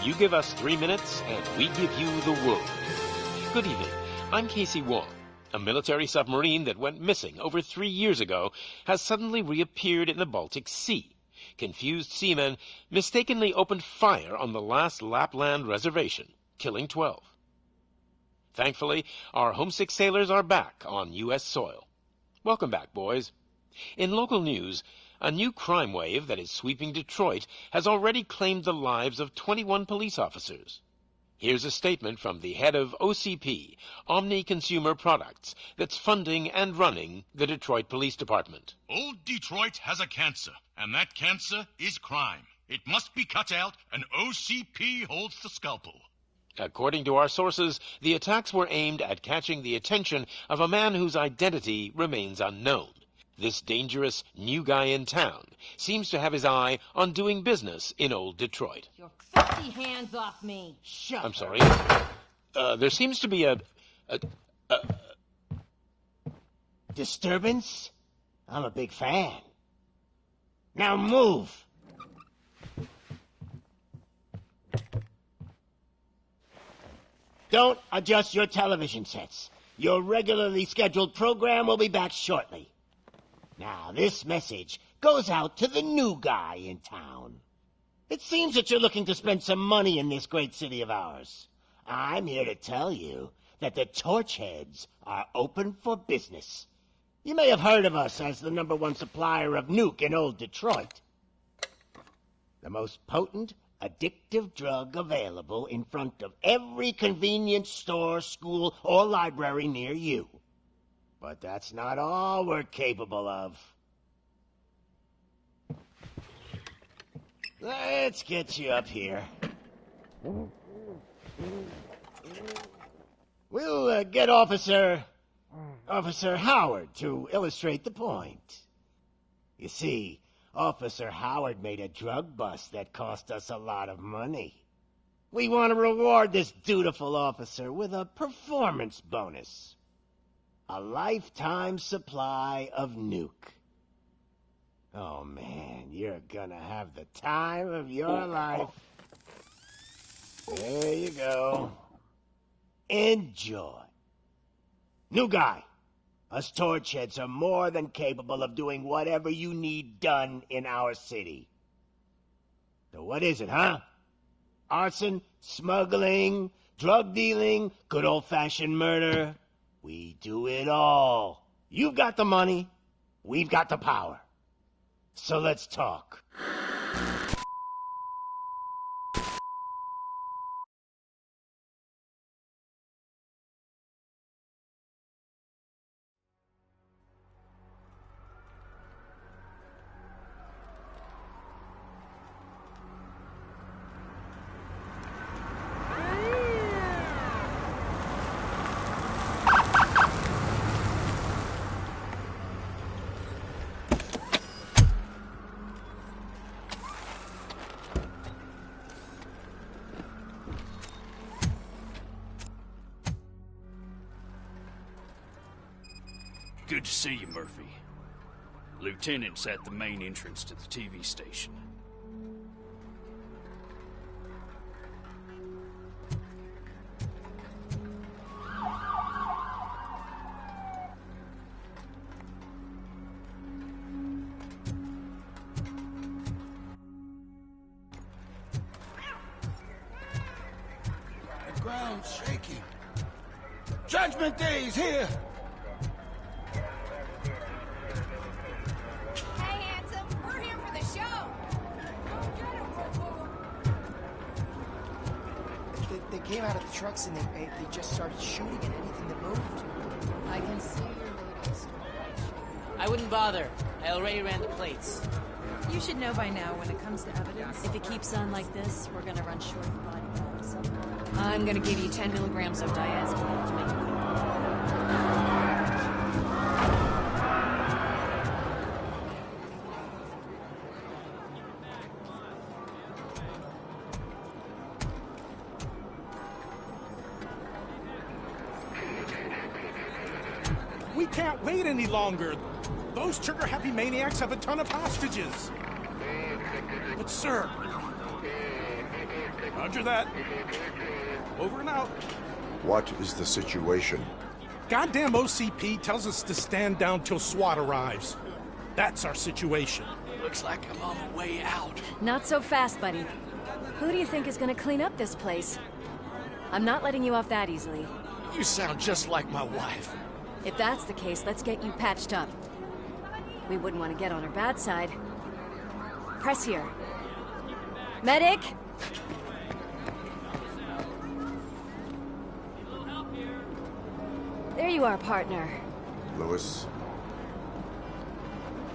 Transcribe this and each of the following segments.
You give us 3 minutes, and we give you the world. Good evening. I'm Casey Wong. A military submarine that went missing over 3 years ago has suddenly reappeared in the Baltic Sea. Confused seamen mistakenly opened fire on the last Lapland reservation, killing 12. Thankfully, our homesick sailors are back on U.S. soil. Welcome back, boys. In local news, a new crime wave that is sweeping Detroit has already claimed the lives of 21 police officers. Here's a statement from the head of OCP, Omni Consumer Products, that's funding and running the Detroit Police Department. Old Detroit has a cancer, and that cancer is crime. It must be cut out, and OCP holds the scalpel. According to our sources, the attacks were aimed at catching the attention of a man whose identity remains unknown. This dangerous new guy in town seems to have his eye on doing business in old Detroit. Your filthy hands off me. Shut I'm sorry. There seems to be a disturbance? I'm a big fan. Now move! Don't adjust your television sets. Your regularly scheduled program will be back shortly. Now, this message goes out to the new guy in town. It seems that you're looking to spend some money in this great city of ours. I'm here to tell you that the Torchheads are open for business. You may have heard of us as the #1 supplier of nuke in old Detroit. The most potent, addictive drug available in front of every convenience store, school, or library near you. But that's not all we're capable of. Let's get you up here. We'll get Officer Howard to illustrate the point. You see, Officer Howard made a drug bust that cost us a lot of money. We want to reward this dutiful officer with a performance bonus. A lifetime supply of nuke. Oh man, you're gonna have the time of your life. There you go. Enjoy. New guy, us Torchheads are more than capable of doing whatever you need done in our city. So what is it, huh? Arson, smuggling, drug dealing, good old-fashioned murder. We do it all. You've got the money, we've got the power. So let's talk. Good to see you, Murphy. Lieutenant's at the main entrance to the TV station. The ground's shaking. Judgment Day is here! They came out of the trucks and they just started shooting at anything that moved. I can see your latest. I wouldn't bother. I already ran the plates. You should know by now when it comes to evidence. If it keeps on like this, we're gonna run short of body parts. I'm gonna give you 10 milligrams of diazepam to make it quick. We can't wait any longer. Those trigger-happy maniacs have a ton of hostages. But sir, Roger that. Over and out. What is the situation? Goddamn OCP tells us to stand down till SWAT arrives. That's our situation. Looks like I'm on the way out. Not so fast, buddy. Who do you think is gonna clean up this place? I'm not letting you off that easily. You sound just like my wife. If that's the case, let's get you patched up. We wouldn't want to get on her bad side. Press here. Medic! There you are, partner. Lewis?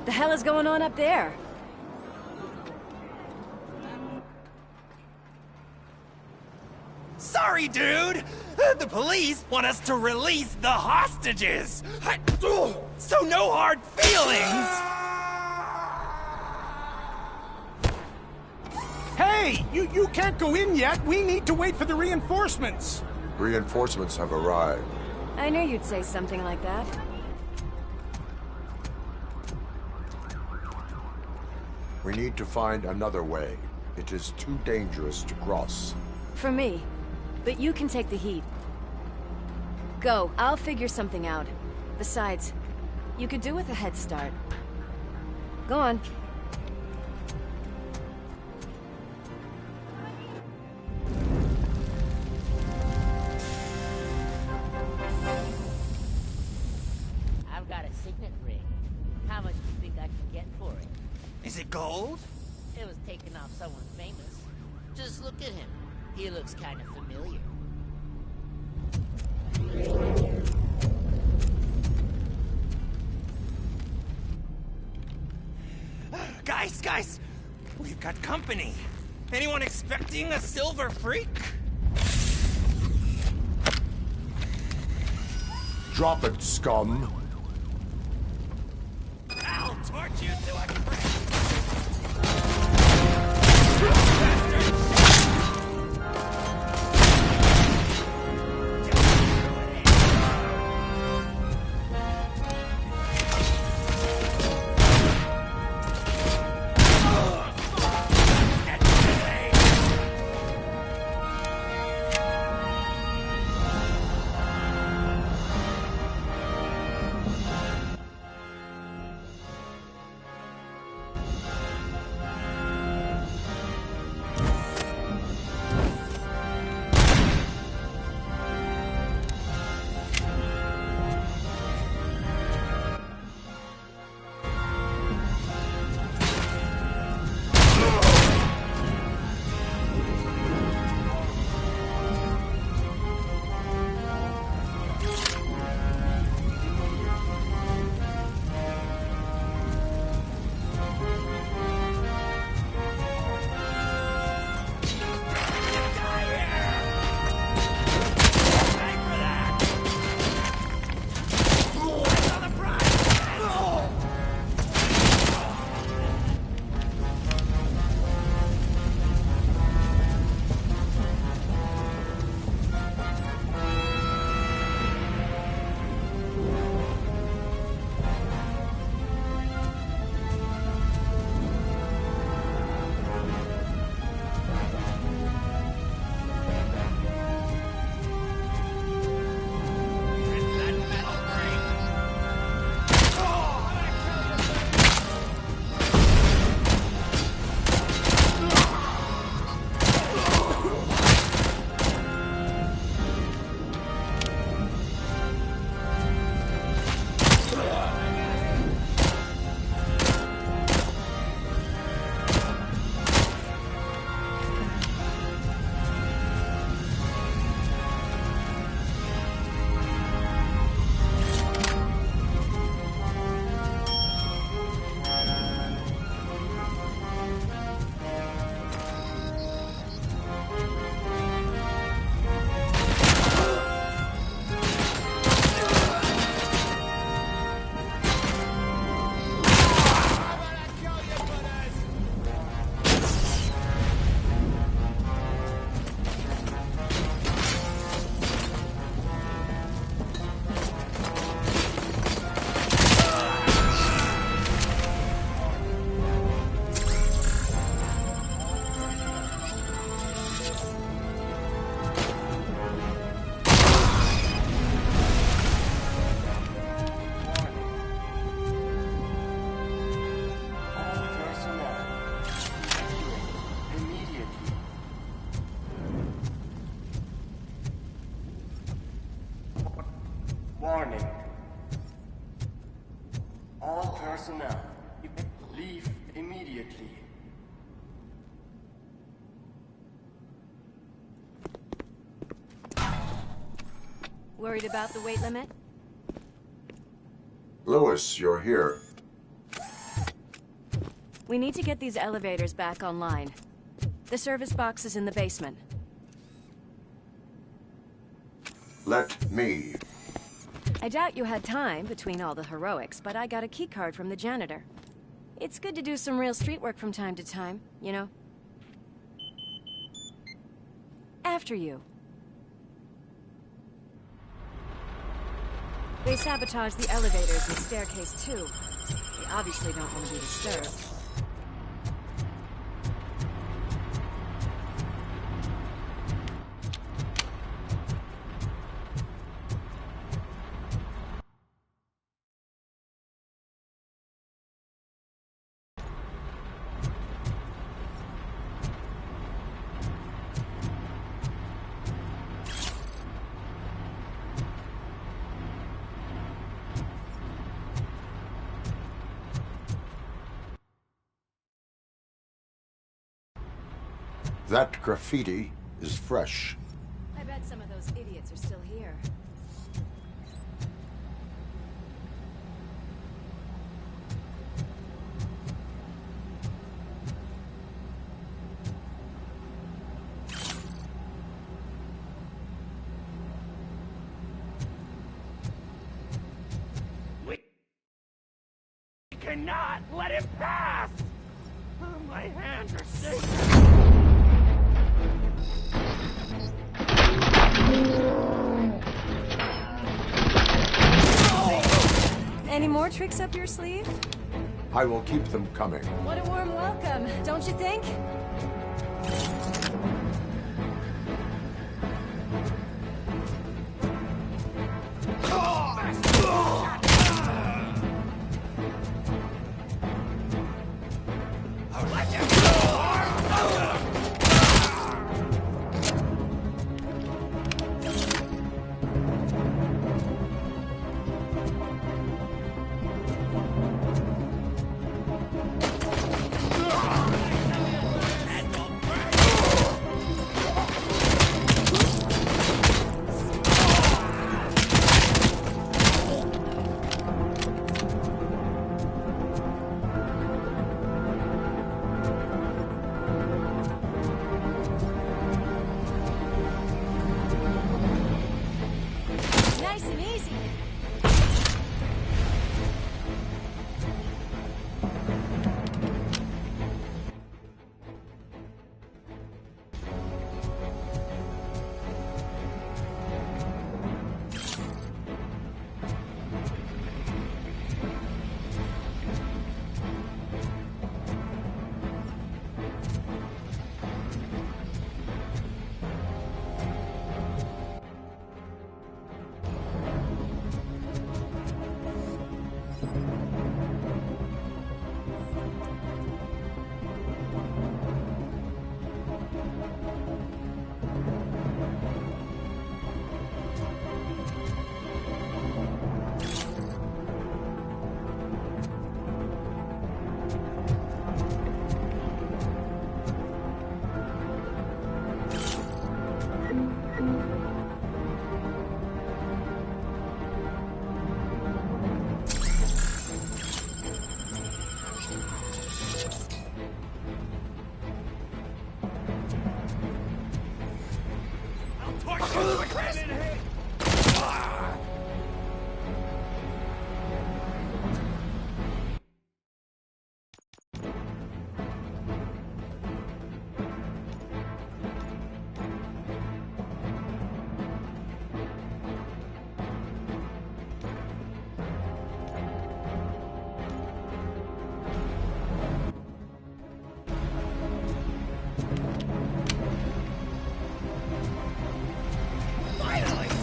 The hell is going on up there? Sorry, dude! The police want us to release the hostages! So no hard feelings! Hey! You can't go in yet! We need to wait for the reinforcements! Reinforcements have arrived. I knew you'd say something like that. We need to find another way. It is too dangerous to cross. For me. But you can take the heat. Go, I'll figure something out. Besides, you could do with a head start. Go on. I've got a signet ring. How much do you think I can get for it? Is it gold? It was taken off someone famous. Just look at him. He looks kind of familiar. Guys! We've got company. Anyone expecting a silver freak? Drop it, scum! I'll torch you to a crisp! Warning. All personnel, leave immediately. Worried about the weight limit? Lewis, you're here. We need to get these elevators back online. The service box is in the basement. Let me. I doubt you had time between all the heroics, but I got a keycard from the janitor. It's good to do some real street work from time to time, you know? After you. They sabotaged the elevators and staircase, too. They obviously don't want to be disturbed. That graffiti is fresh. I bet some of those idiots are still here. We cannot let him pass! My hands are shaking. Any more tricks up your sleeve? I will keep them coming. What a warm welcome, don't you think? Finally!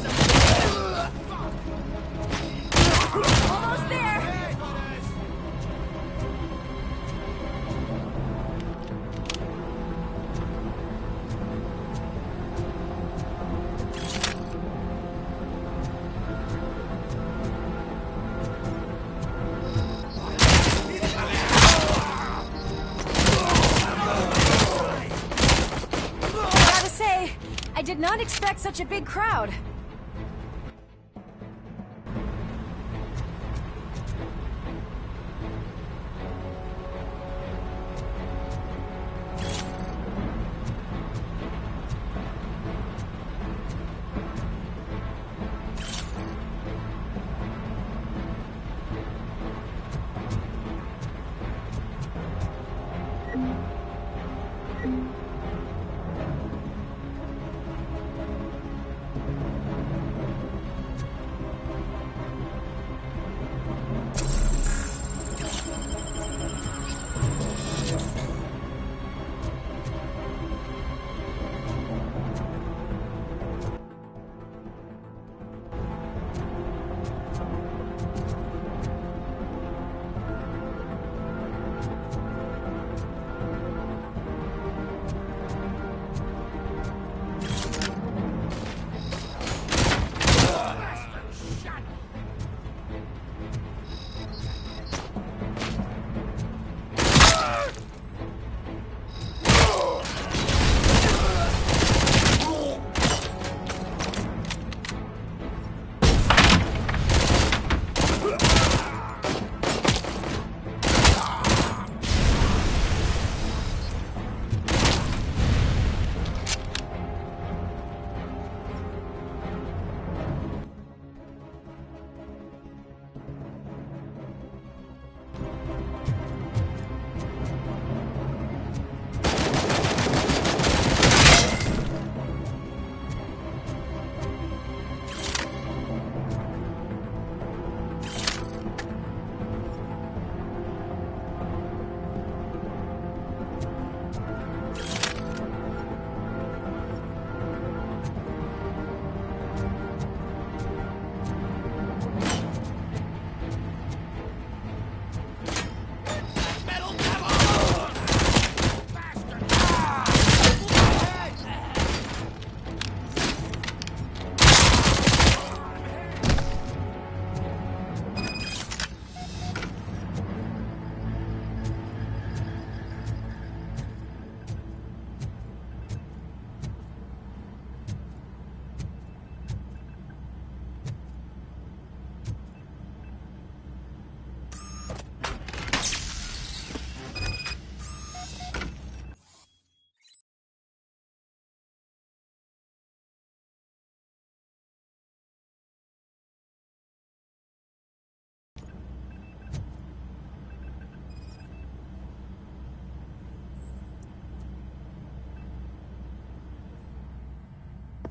did not expect such a big crowd.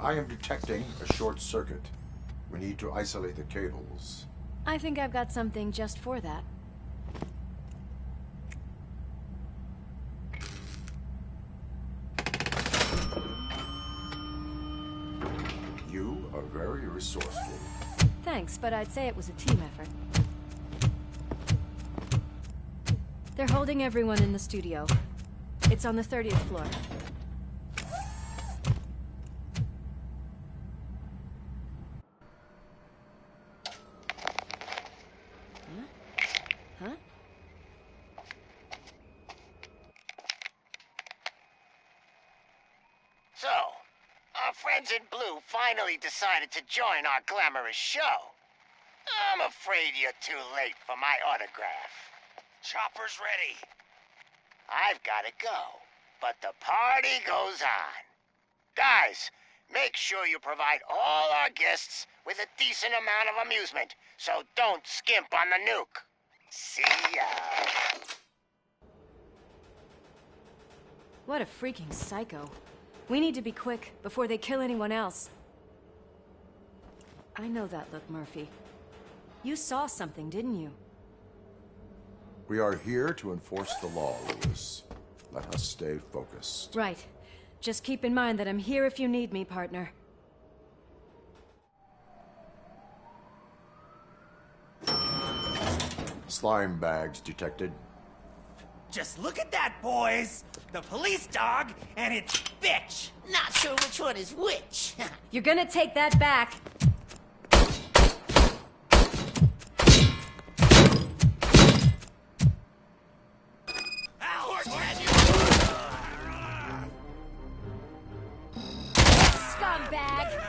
I am detecting a short circuit. We need to isolate the cables. I think I've got something just for that. You are very resourceful. Thanks, but I'd say it was a team effort. They're holding everyone in the studio. It's on the 30th floor. Huh? So, our friends in blue finally decided to join our glamorous show. I'm afraid you're too late for my autograph. Chopper's ready. I've got to go, but the party goes on. Guys, make sure you provide all our guests with a decent amount of amusement, so don't skimp on the nuke. See ya. What a freaking psycho. We need to be quick before they kill anyone else. I know that look, Murphy. You saw something, didn't you? We are here to enforce the law, Lewis. Let us stay focused. Right. Just keep in mind that I'm here if you need me, partner. Slime bags detected. Just look at that, boys! The police dog and its bitch! Not sure which one is which. You're gonna take that back. bag.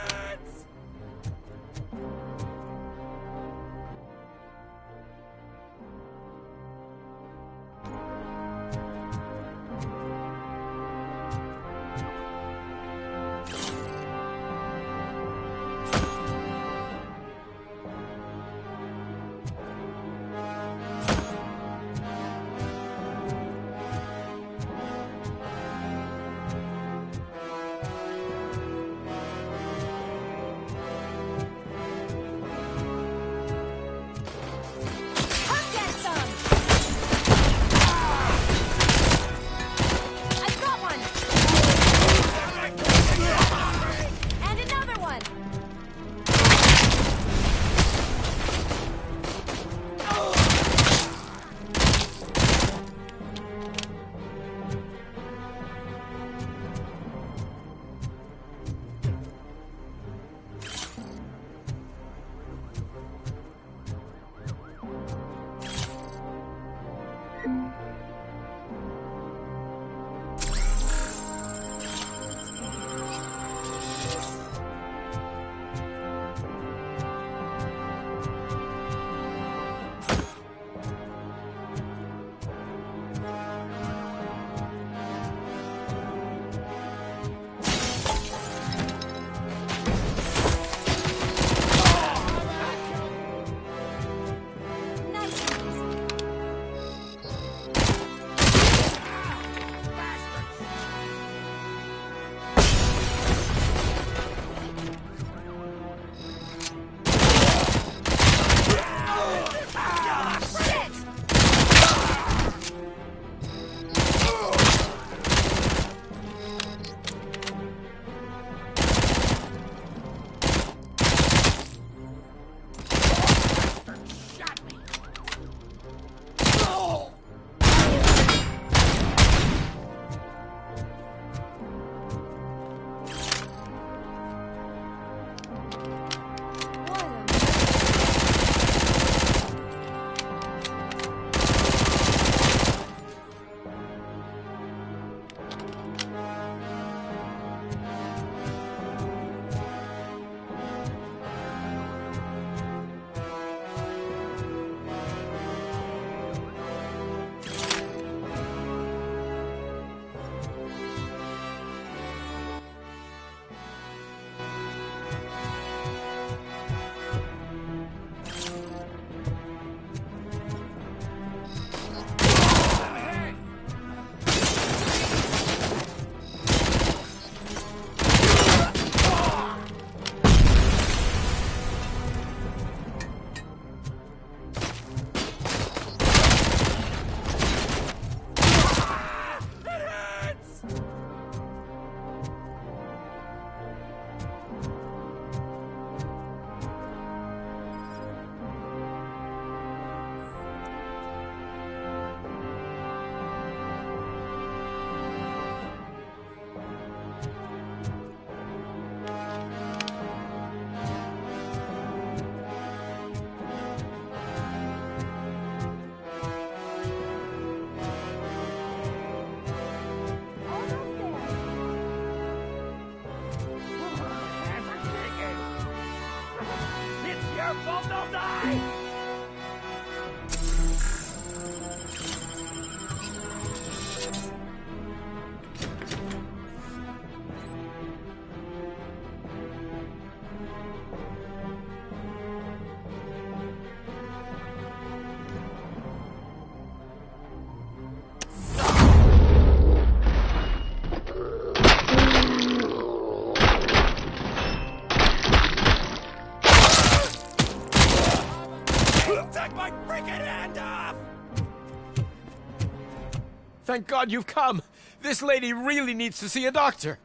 Thank God you've come. This lady really needs to see a doctor.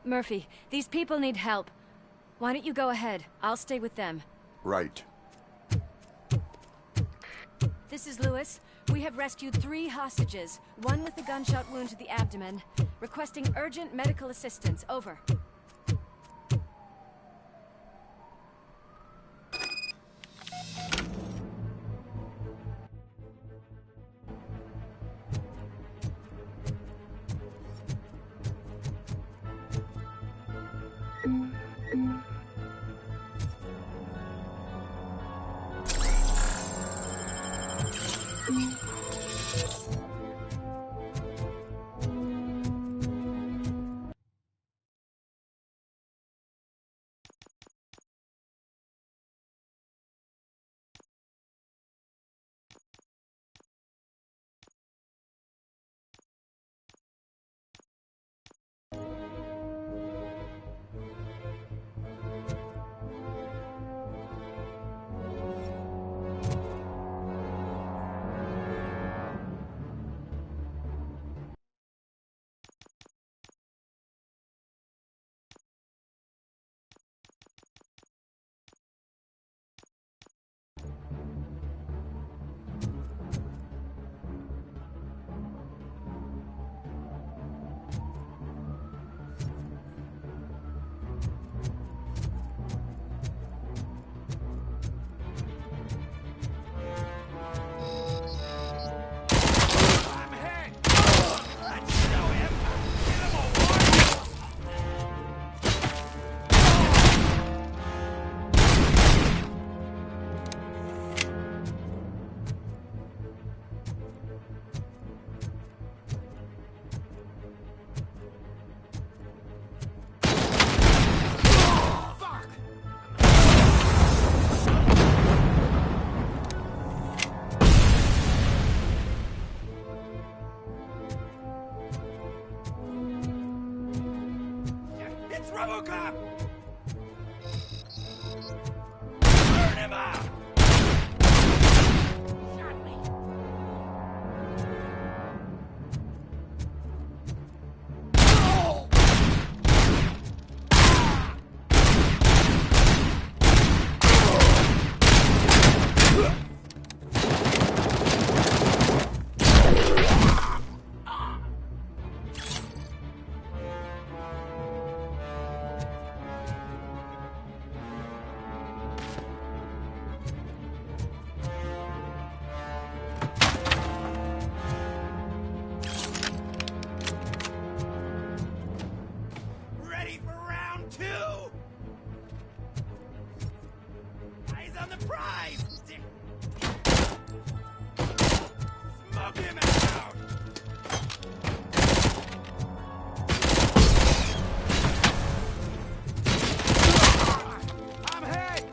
Murphy, these people need help. Why don't you go ahead? I'll stay with them. Right. This is Lewis. We have rescued 3 hostages, one with a gunshot wound to the abdomen. Requesting urgent medical assistance. Over. RoboCop! Burn him out! Shot me. Ready for round 2? Eyes on the prize! Smoke him out! I'm hit!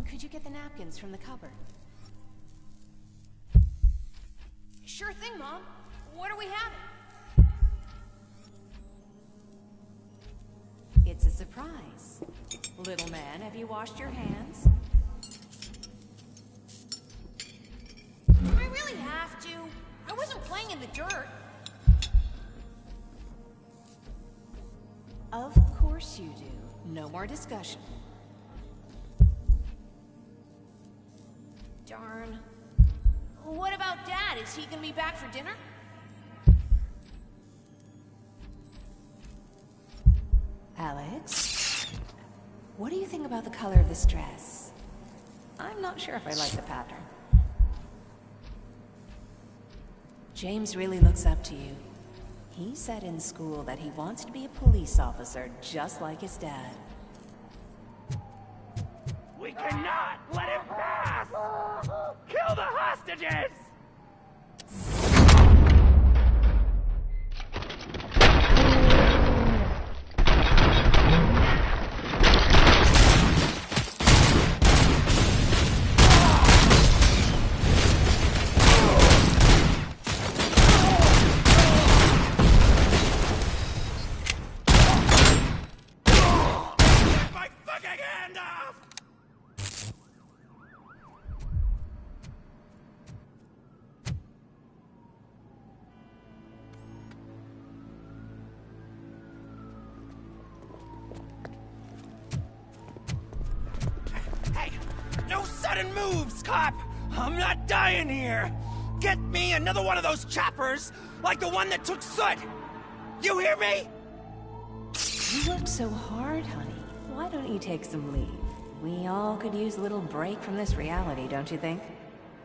Could you get the napkins from the cupboard? Sure thing, Mom. What are we having? It's a surprise. Little man, have you washed your hands? Do I really have to? I wasn't playing in the dirt. Of course you do. No more discussion. Darn. What about Dad? Is he gonna be back for dinner? Alex, what do you think about the color of this dress? I'm not sure if I like the pattern. James really looks up to you. He said in school that he wants to be a police officer just like his dad. We cannot let him pass! Kill the hostages! No sudden moves, cop! I'm not dying here! Get me another one of those choppers, like the one that took Soot! You hear me? You work so hard, honey. Why don't you take some leave? We all could use a little break from this reality, don't you think?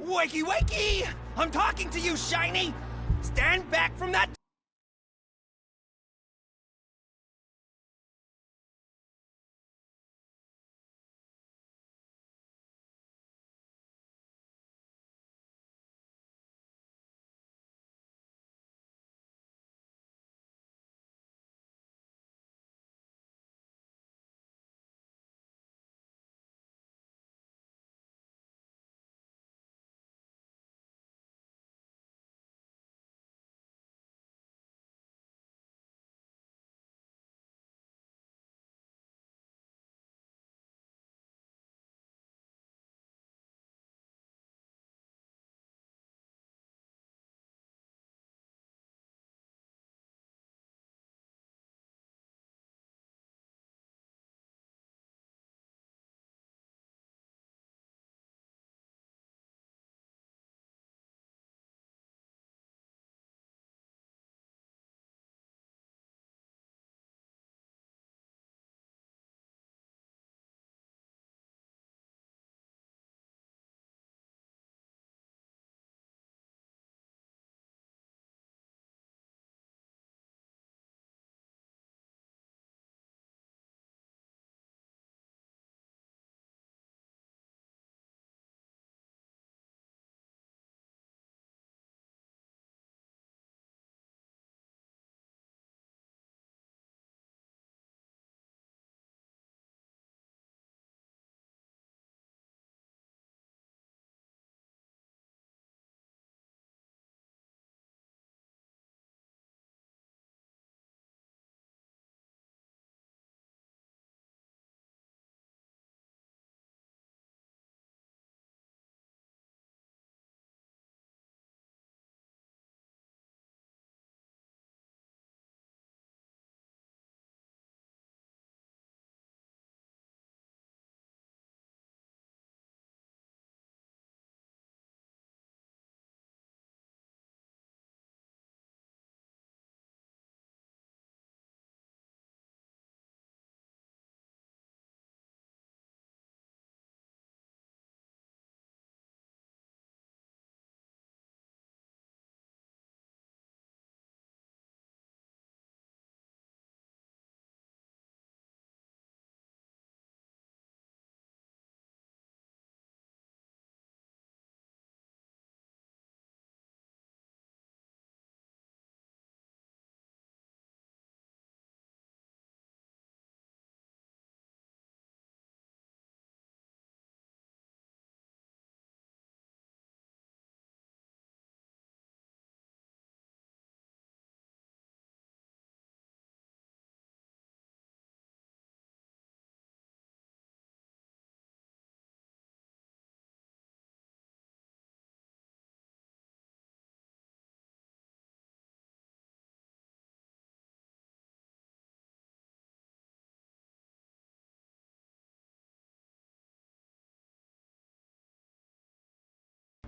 Wakey wakey! I'm talking to you, Shiny! Stand back from that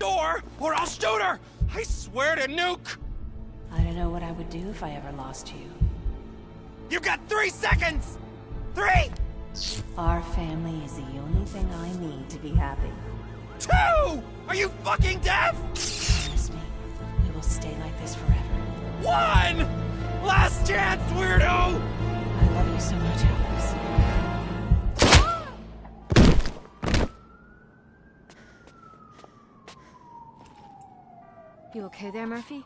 door, or I'll shoot her! I swear to nuke! I don't know what I would do if I ever lost you. You got 3 seconds! 3! Our family is the only thing I need to be happy. 2! Are you fucking deaf? Promise me, we will stay like this forever. 1! Last chance, weirdo! I love you so much, Alex. You okay there, Murphy?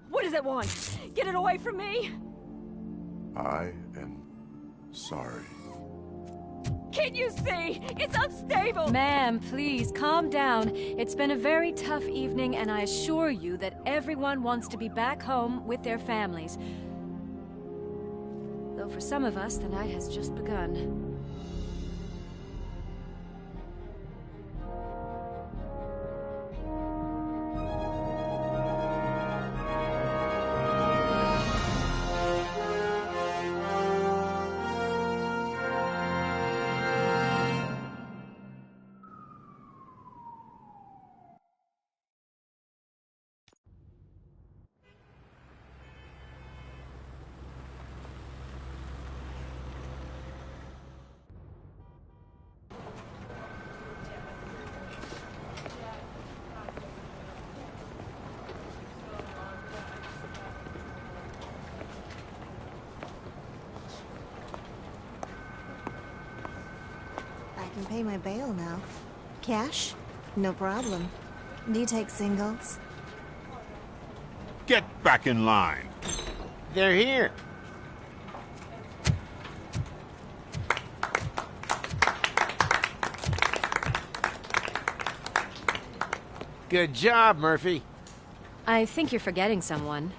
What does it want? Get it away from me! I am sorry. Can't you see? It's unstable! Ma'am, please, calm down. It's been a very tough evening, and I assure you that everyone wants to be back home with their families. Though for some of us, the night has just begun. I can pay my bail now. Cash? No problem. Do you take singles? Get back in line. They're here. Good job, Murphy. I think you're forgetting someone.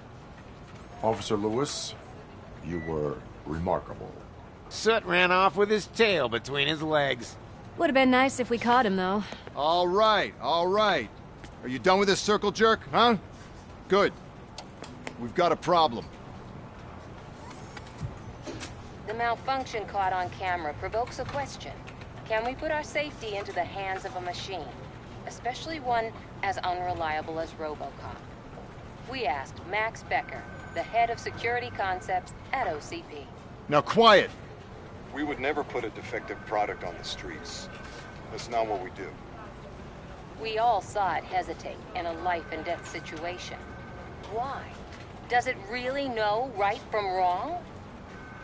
Officer Lewis, you were remarkable. Soot ran off with his tail between his legs. Would have been nice if we caught him, though. All right, all right. Are you done with this circle jerk, huh? Good. We've got a problem. The malfunction caught on camera provokes a question. Can we put our safety into the hands of a machine? Especially one as unreliable as RoboCop. We asked Max Becker, the head of security concepts at OCP. Now quiet! We would never put a defective product on the streets. That's not what we do. We all saw it hesitate in a life-and-death situation. Why? Does it really know right from wrong?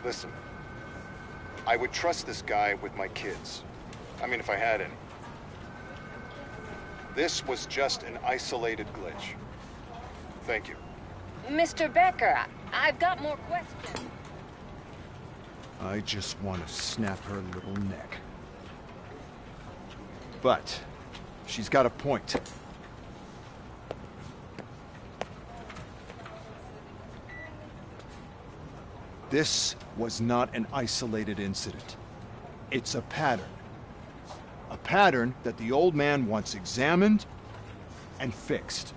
Listen, I would trust this guy with my kids. I mean, if I had any. This was just an isolated glitch. Thank you. Mr. Becker, I've got more questions. I just want to snap her little neck. But she's got a point. This was not an isolated incident. It's a pattern. A pattern that the old man wants examined and fixed.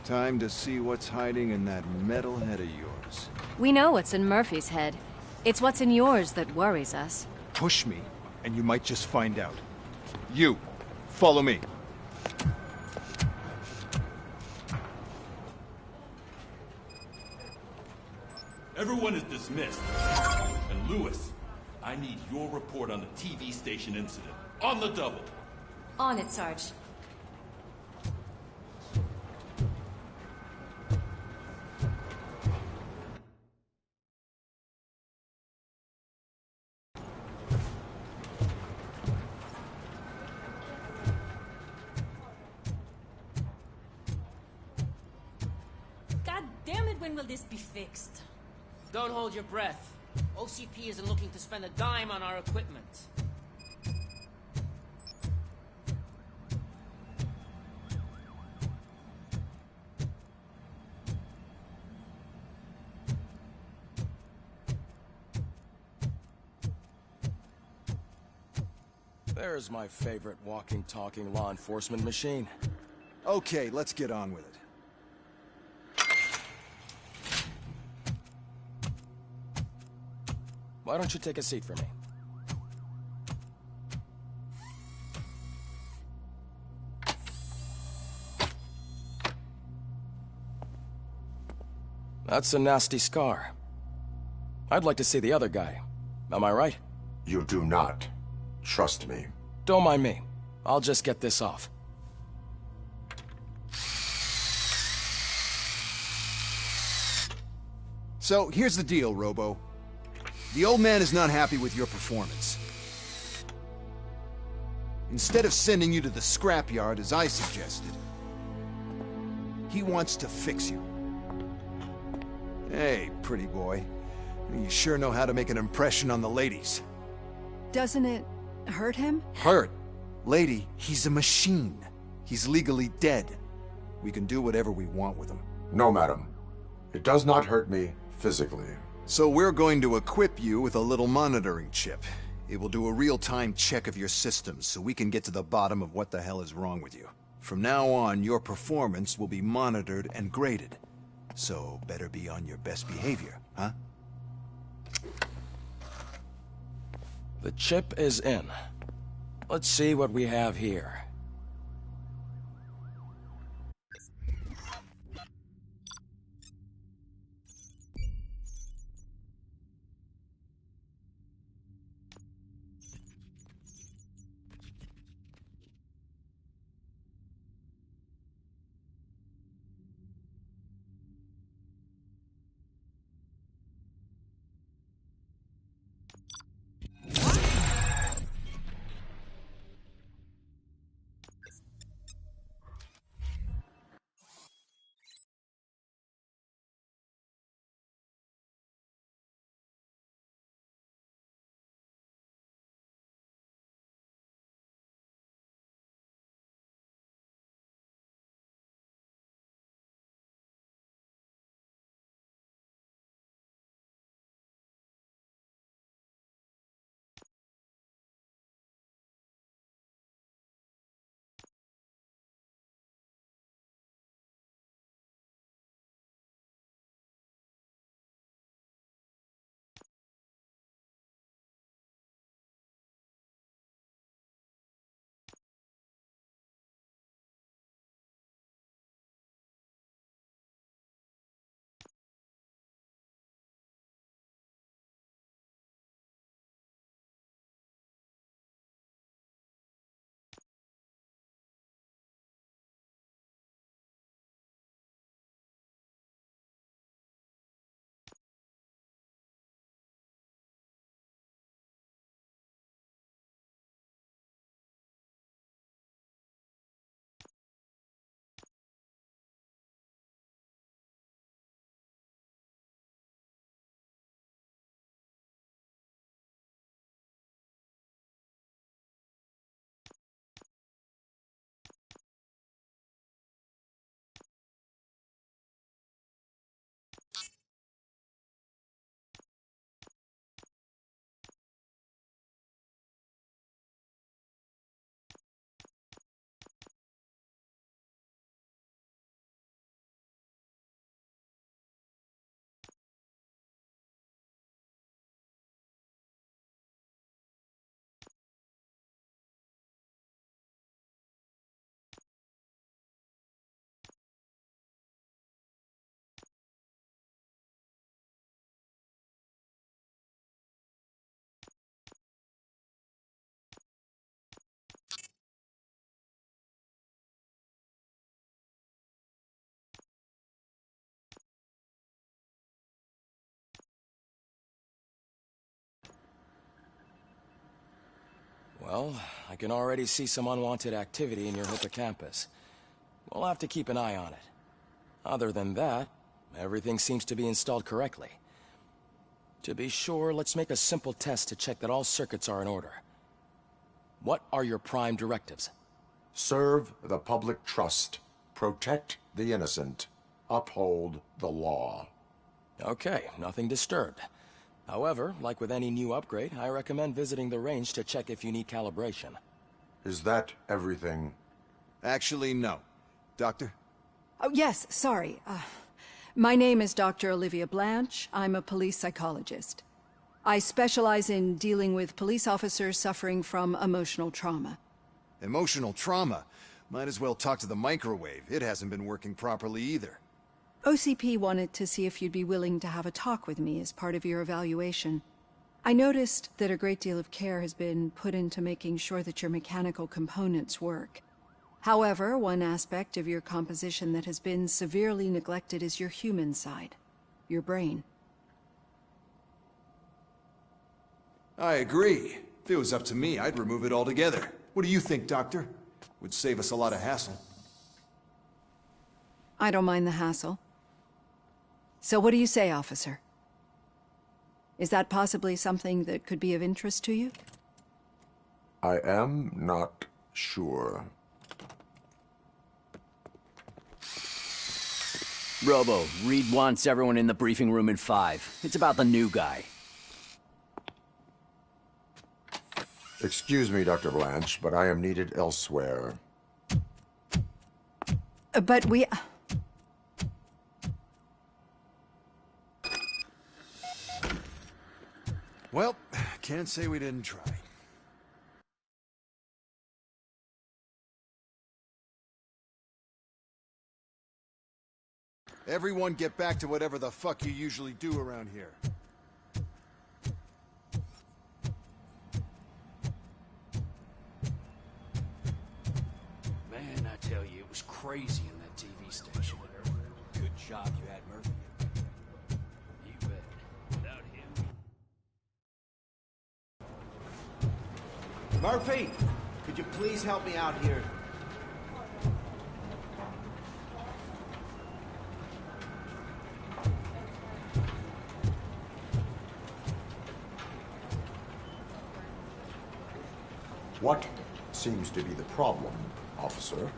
Time to see what's hiding in that metal head of yours. We know what's in Murphy's head. It's what's in yours that worries us. Push me, and you might just find out. You, follow me. Everyone is dismissed. And Lewis, I need your report on the TV station incident. On the double. On it, Sarge. God damn it, when will this be fixed? Don't hold your breath. OCP isn't looking to spend a dime on our equipment. There's my favorite walking, talking law enforcement machine. Okay, let's get on with it. Why don't you take a seat for me? That's a nasty scar. I'd like to see the other guy. Am I right? You do not. Trust me. Don't mind me. I'll just get this off. So, here's the deal, Robo. The old man is not happy with your performance. Instead of sending you to the scrapyard, as I suggested, he wants to fix you. Hey, pretty boy. You sure know how to make an impression on the ladies. Doesn't it hurt him? Hurt? Lady, he's a machine. He's legally dead. We can do whatever we want with him. No, madam. It does not hurt me physically. So we're going to equip you with a little monitoring chip. It will do a real-time check of your systems so we can get to the bottom of what the hell is wrong with you. From now on, your performance will be monitored and graded. So better be on your best behavior, huh? The chip is in. Let's see what we have here. Well, I can already see some unwanted activity in your hippocampus. We'll have to keep an eye on it. Other than that, everything seems to be installed correctly. To be sure, let's make a simple test to check that all circuits are in order. What are your prime directives? Serve the public trust. Protect the innocent. Uphold the law. Okay, nothing disturbed. However, like with any new upgrade, I recommend visiting the range to check if you need calibration. Is that everything? Actually, no. Doctor? Oh, yes, sorry. My name is Dr. Olivia Blanche. I'm a police psychologist. I specialize in dealing with police officers suffering from emotional trauma. Emotional trauma? Might as well talk to the microwave. It hasn't been working properly either. OCP wanted to see if you'd be willing to have a talk with me as part of your evaluation. I noticed that a great deal of care has been put into making sure that your mechanical components work. However, one aspect of your composition that has been severely neglected is your human side, your brain. I agree. If it was up to me, I'd remove it altogether. What do you think, Doctor? Would save us a lot of hassle. I don't mind the hassle. So what do you say, officer? Is that possibly something that could be of interest to you? I am not sure. Robo, Reed wants everyone in the briefing room in 5. It's about the new guy. Excuse me, Dr. Blanche, but I am needed elsewhere. But we... Well, can't say we didn't try. Everyone get back to whatever the fuck you usually do around here. Man, I tell you, it was crazy in that TV station. Good job you had Murphy. You bet. Without him... Murphy, could you please help me out here? What seems to be the problem, officer?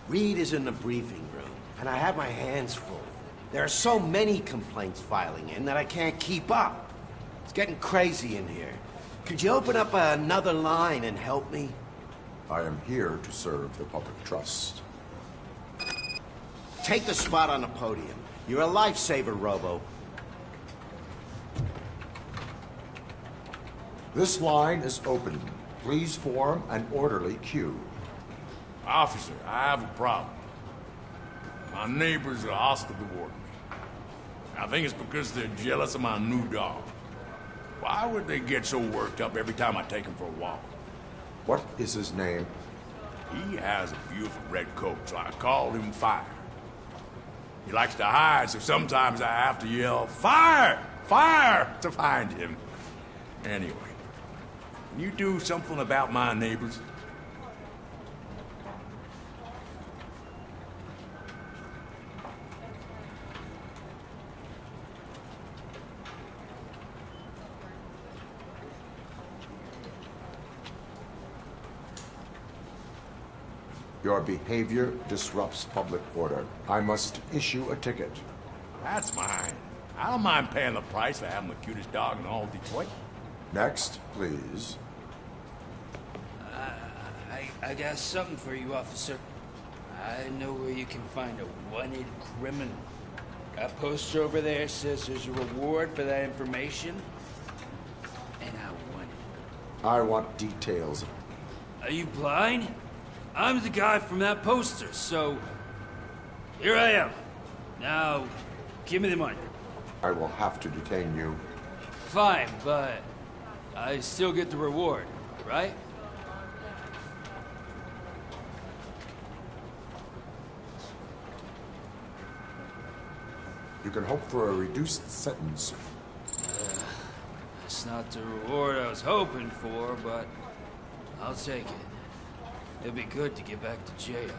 Reed is in the briefing room, and I have my hands full. There are so many complaints filing in that I can't keep up. It's getting crazy in here. Could you open up another line and help me? I am here to serve the public trust. Take the spot on the podium. You're a lifesaver, Robo. This line is open. Please form an orderly queue. Officer, I have a problem. My neighbors are hostile toward me. I think it's because they're jealous of my new dog. Why would they get so worked up every time I take him for a walk? What is his name? He has a beautiful red coat, so I called him Fire. He likes to hide, so sometimes I have to yell, "Fire! Fire!" to find him. Anyway, can you do something about my neighbors? Your behavior disrupts public order. I must issue a ticket. That's mine. I don't mind paying the price for having the cutest dog in all Detroit. Next, please. I got something for you, officer. I know where you can find a wanted criminal. That poster over there says there's a reward for that information. And I want it. I want details. Are you blind? I'm the guy from that poster, so... here I am. Now, give me the money. I will have to detain you. Fine, but... I still get the reward, right? You can hope for a reduced sentence. That's not the reward I was hoping for, but... I'll take it. It'd be good to get back to jail.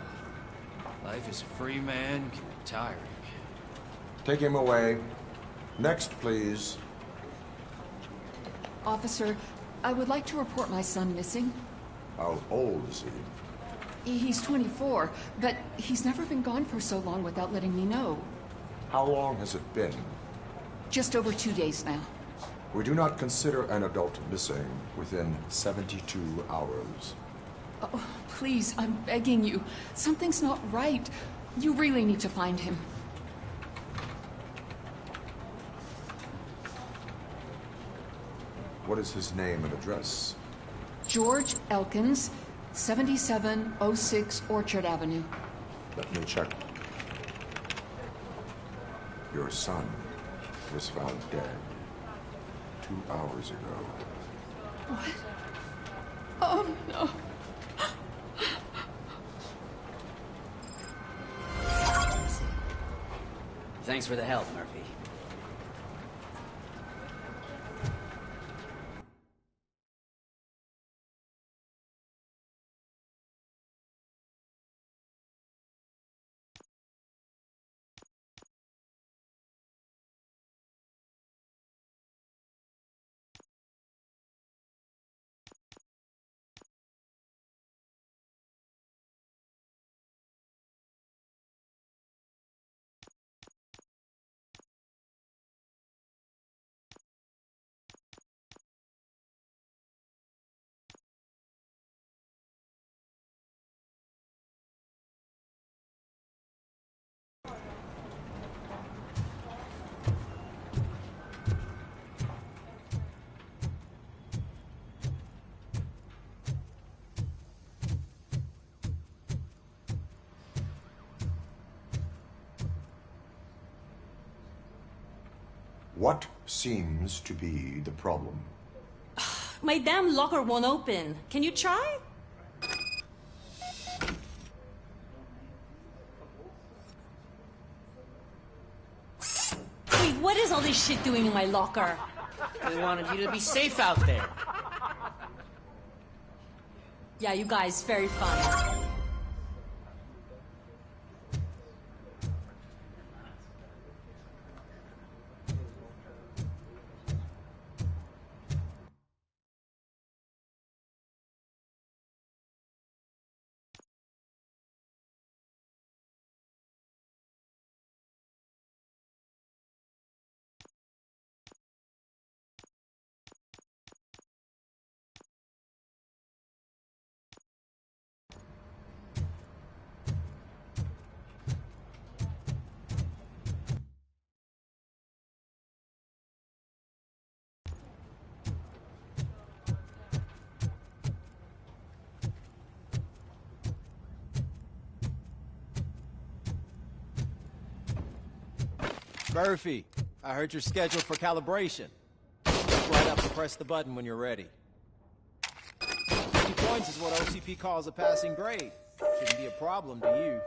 Life as a free man can be tiring. Take him away. Next, please. Officer, I would like to report my son missing. How old is he? He's 24, but he's never been gone for so long without letting me know. How long has it been? Just over 2 days now. We do not consider an adult missing within 72 hours. Oh, please, I'm begging you. Something's not right. You really need to find him. What is his name and address? George Elkins, 7706 Orchard Avenue. Let me check. Your son was found dead 2 hours ago. What? Oh, no. Thanks for the help, Murphy. What seems to be the problem? My damn locker won't open. Can you try? Wait, what is all this shit doing in my locker? They wanted you to be safe out there. Yeah, you guys, very fun. Murphy, I heard you're scheduled for calibration. Step right up and press the button when you're ready. 50 points is what OCP calls a passing grade. Shouldn't be a problem to you.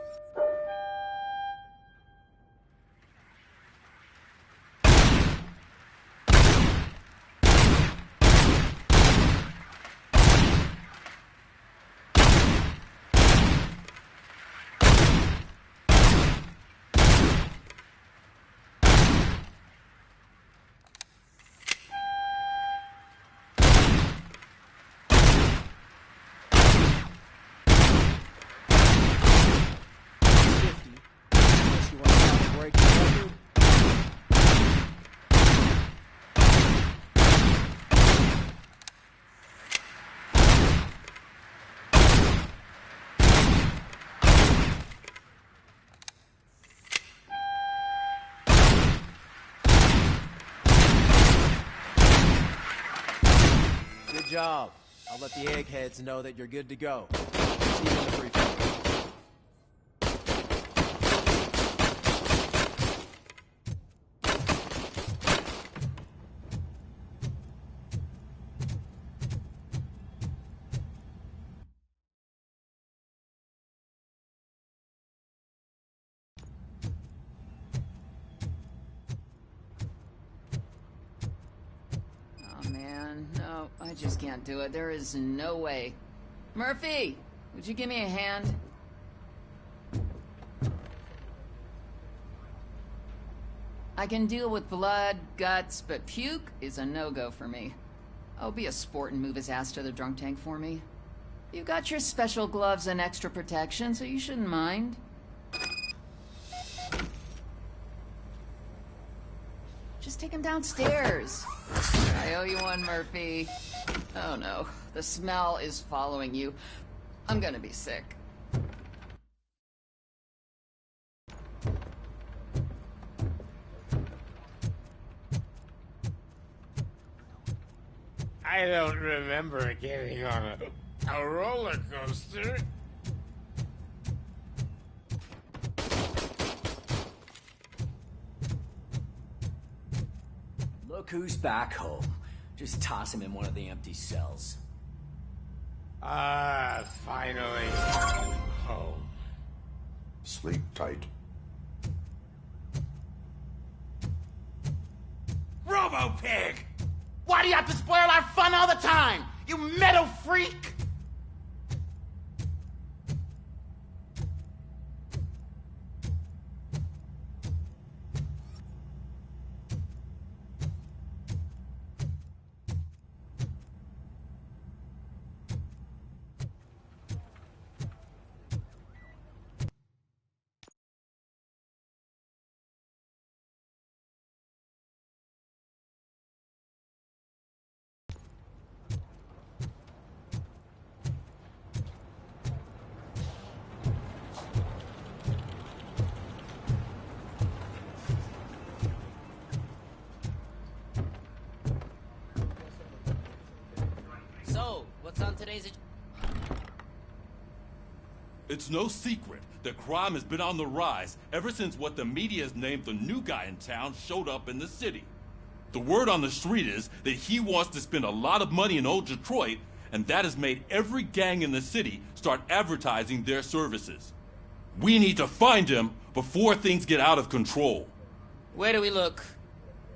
Good job. I'll let the eggheads know that you're good to go. See you in the briefing. No, I just can't do it. There is no way. Murphy, would you give me a hand? I can deal with blood, guts, but puke is a no-go for me. Oh, be a sport and move his ass to the drunk tank for me. You've got your special gloves and extra protection, so you shouldn't mind. Just take him downstairs. I owe you one, Murphy. Oh no, the smell is following you. I'm gonna be sick. I don't remember getting on a roller coaster. Look who's back home. Just toss him in one of the empty cells. Ah, finally. Home. Sleep tight. Robo-Pig! Why do you have to spoil our fun all the time? You metal freak! So, what's on today's... It's no secret that crime has been on the rise ever since what the media has named the new guy in town showed up in the city. The word on the street is that he wants to spend a lot of money in old Detroit, and that has made every gang in the city start advertising their services. We need to find him before things get out of control. Where do we look?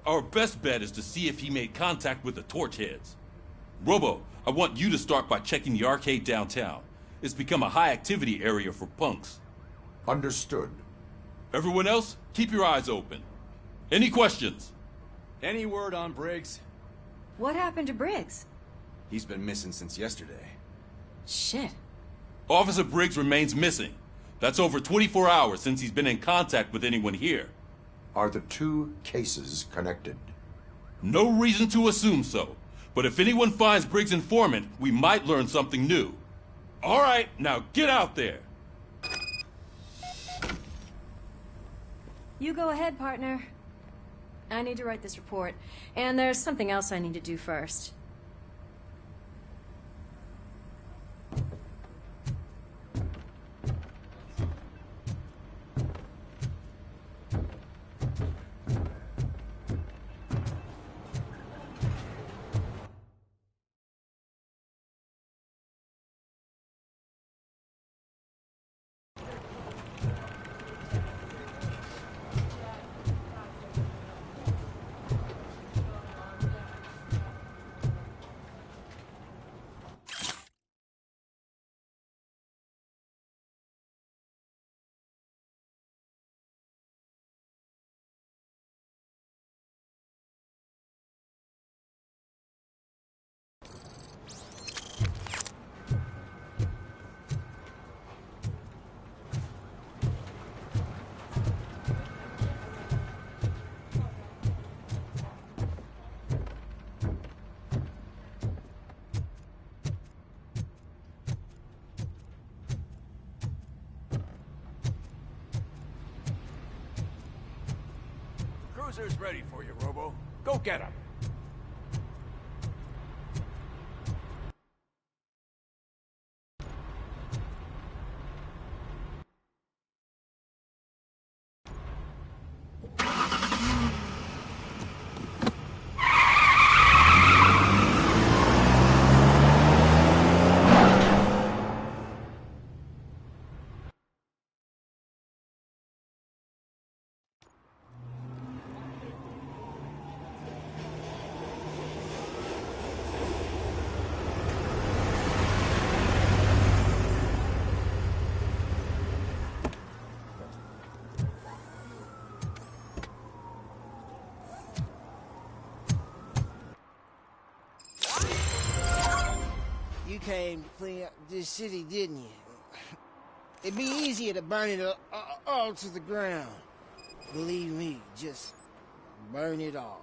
Our best bet is to see if he made contact with the Torchheads. Robo, I want you to start by checking the arcade downtown. It's become a high-activity area for punks. Understood. Everyone else, keep your eyes open. Any questions? Any word on Briggs? What happened to Briggs? He's been missing since yesterday. Shit. Officer Briggs remains missing. That's over 24 hours since he's been in contact with anyone here. Are the two cases connected? No reason to assume so. But if anyone finds Briggs' informant, we might learn something new. All right, now get out there. You go ahead, partner. I need to write this report, and there's something else I need to do first. Cruiser's ready for you, Robo. Go get him. You came to clean up this city, didn't you? It'd be easier to burn it all to the ground. Believe me, just burn it all.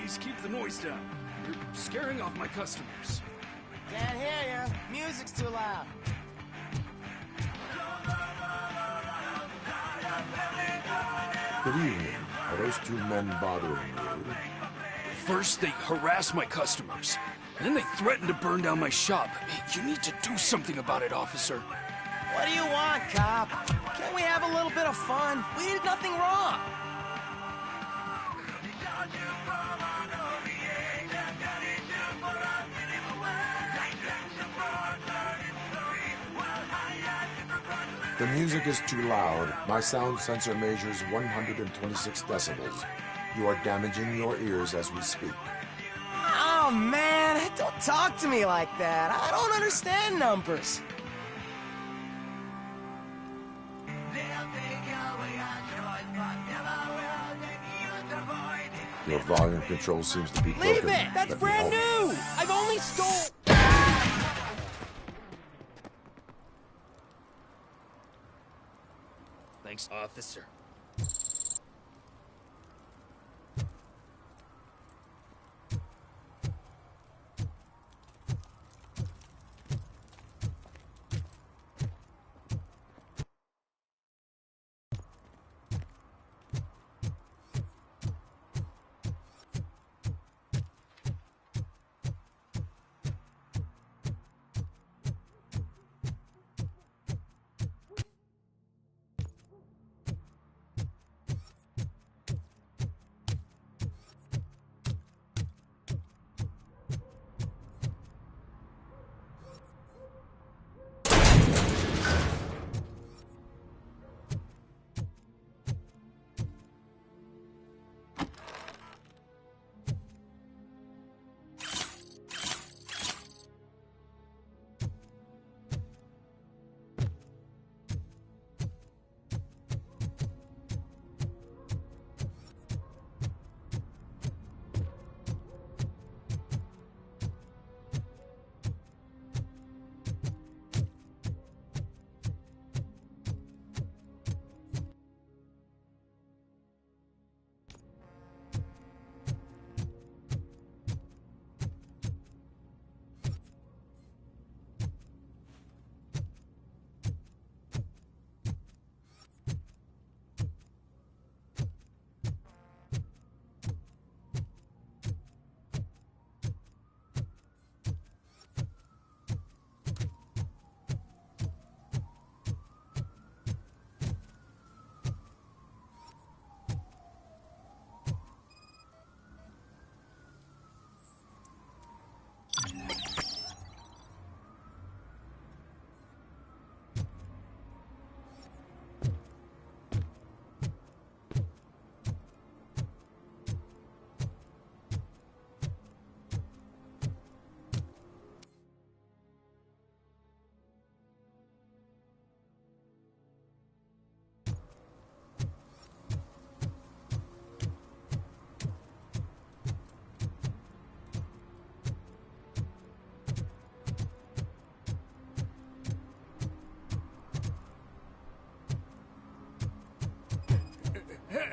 Please keep the noise down. You're scaring off my customers. Can't hear you. Music's too loud. Good evening. Are those two men bothering you? First, they harass my customers. Then they threaten to burn down my shop. You need to do something about it, officer. What do you want, cop? Can't we have a little bit of fun? We did nothing wrong. The music is too loud. My sound sensor measures 126 decibels. You are damaging your ears as we speak. Oh, man, don't talk to me like that. I don't understand numbers. Your volume control seems to be broken. Leave it! That's brand new! I've only stole... Thanks, officer.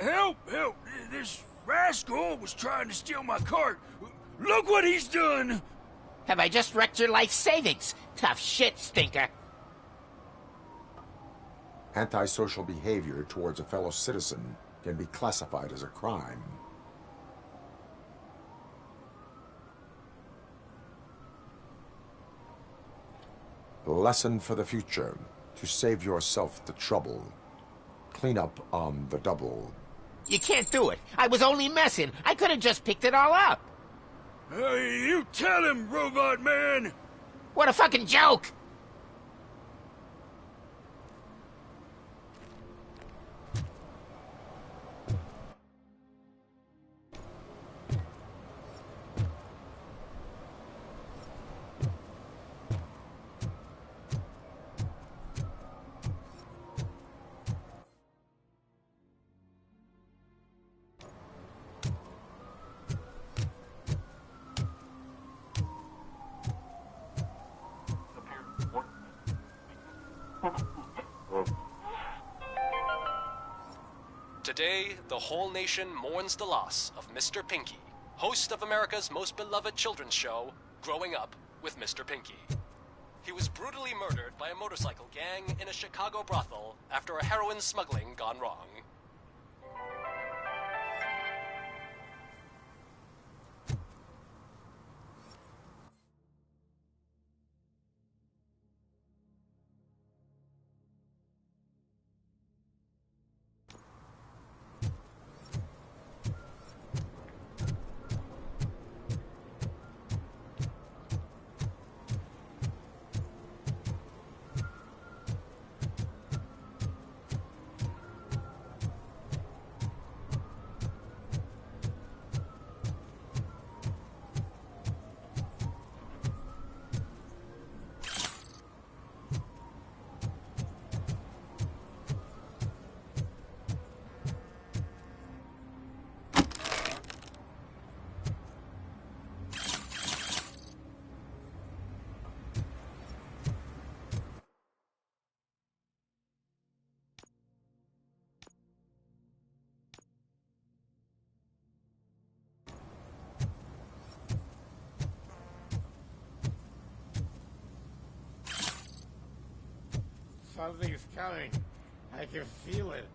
Help! Help! This rascal was trying to steal my cart. Look what he's done! Have I just wrecked your life savings? Tough shit, stinker. Antisocial behavior towards a fellow citizen can be classified as a crime. Lesson for the future. To save yourself the trouble. Clean up on the double. You can't do it. I was only messing. I could have just picked it all up. You tell him, Robot Man! What a fucking joke! Today, the whole nation mourns the loss of Mr. Pinky, host of America's most beloved children's show, Growing Up with Mr. Pinky. He was brutally murdered by a motorcycle gang in a Chicago brothel after a heroin smuggling gone wrong. Something's coming. I can feel it.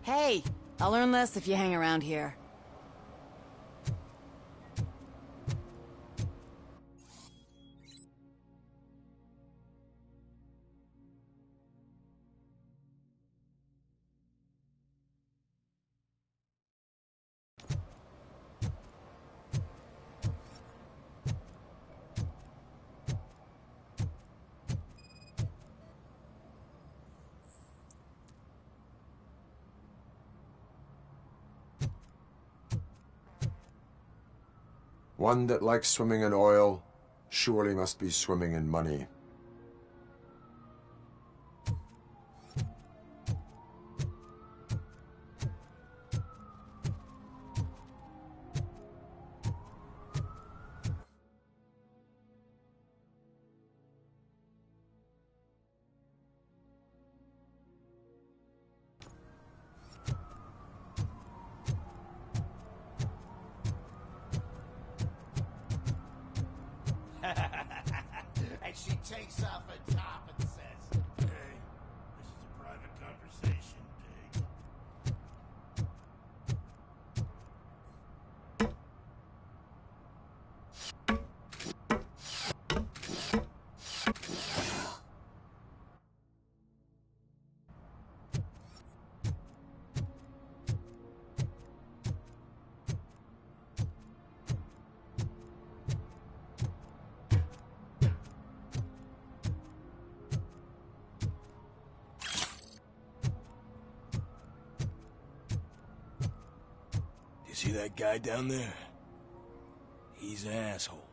Hey, I'll learn less if you hang around here. One that likes swimming in oil surely must be swimming in money. And she takes off her top and says, "Hey, this is a private conversation, pig." You see that guy down there? He's an asshole.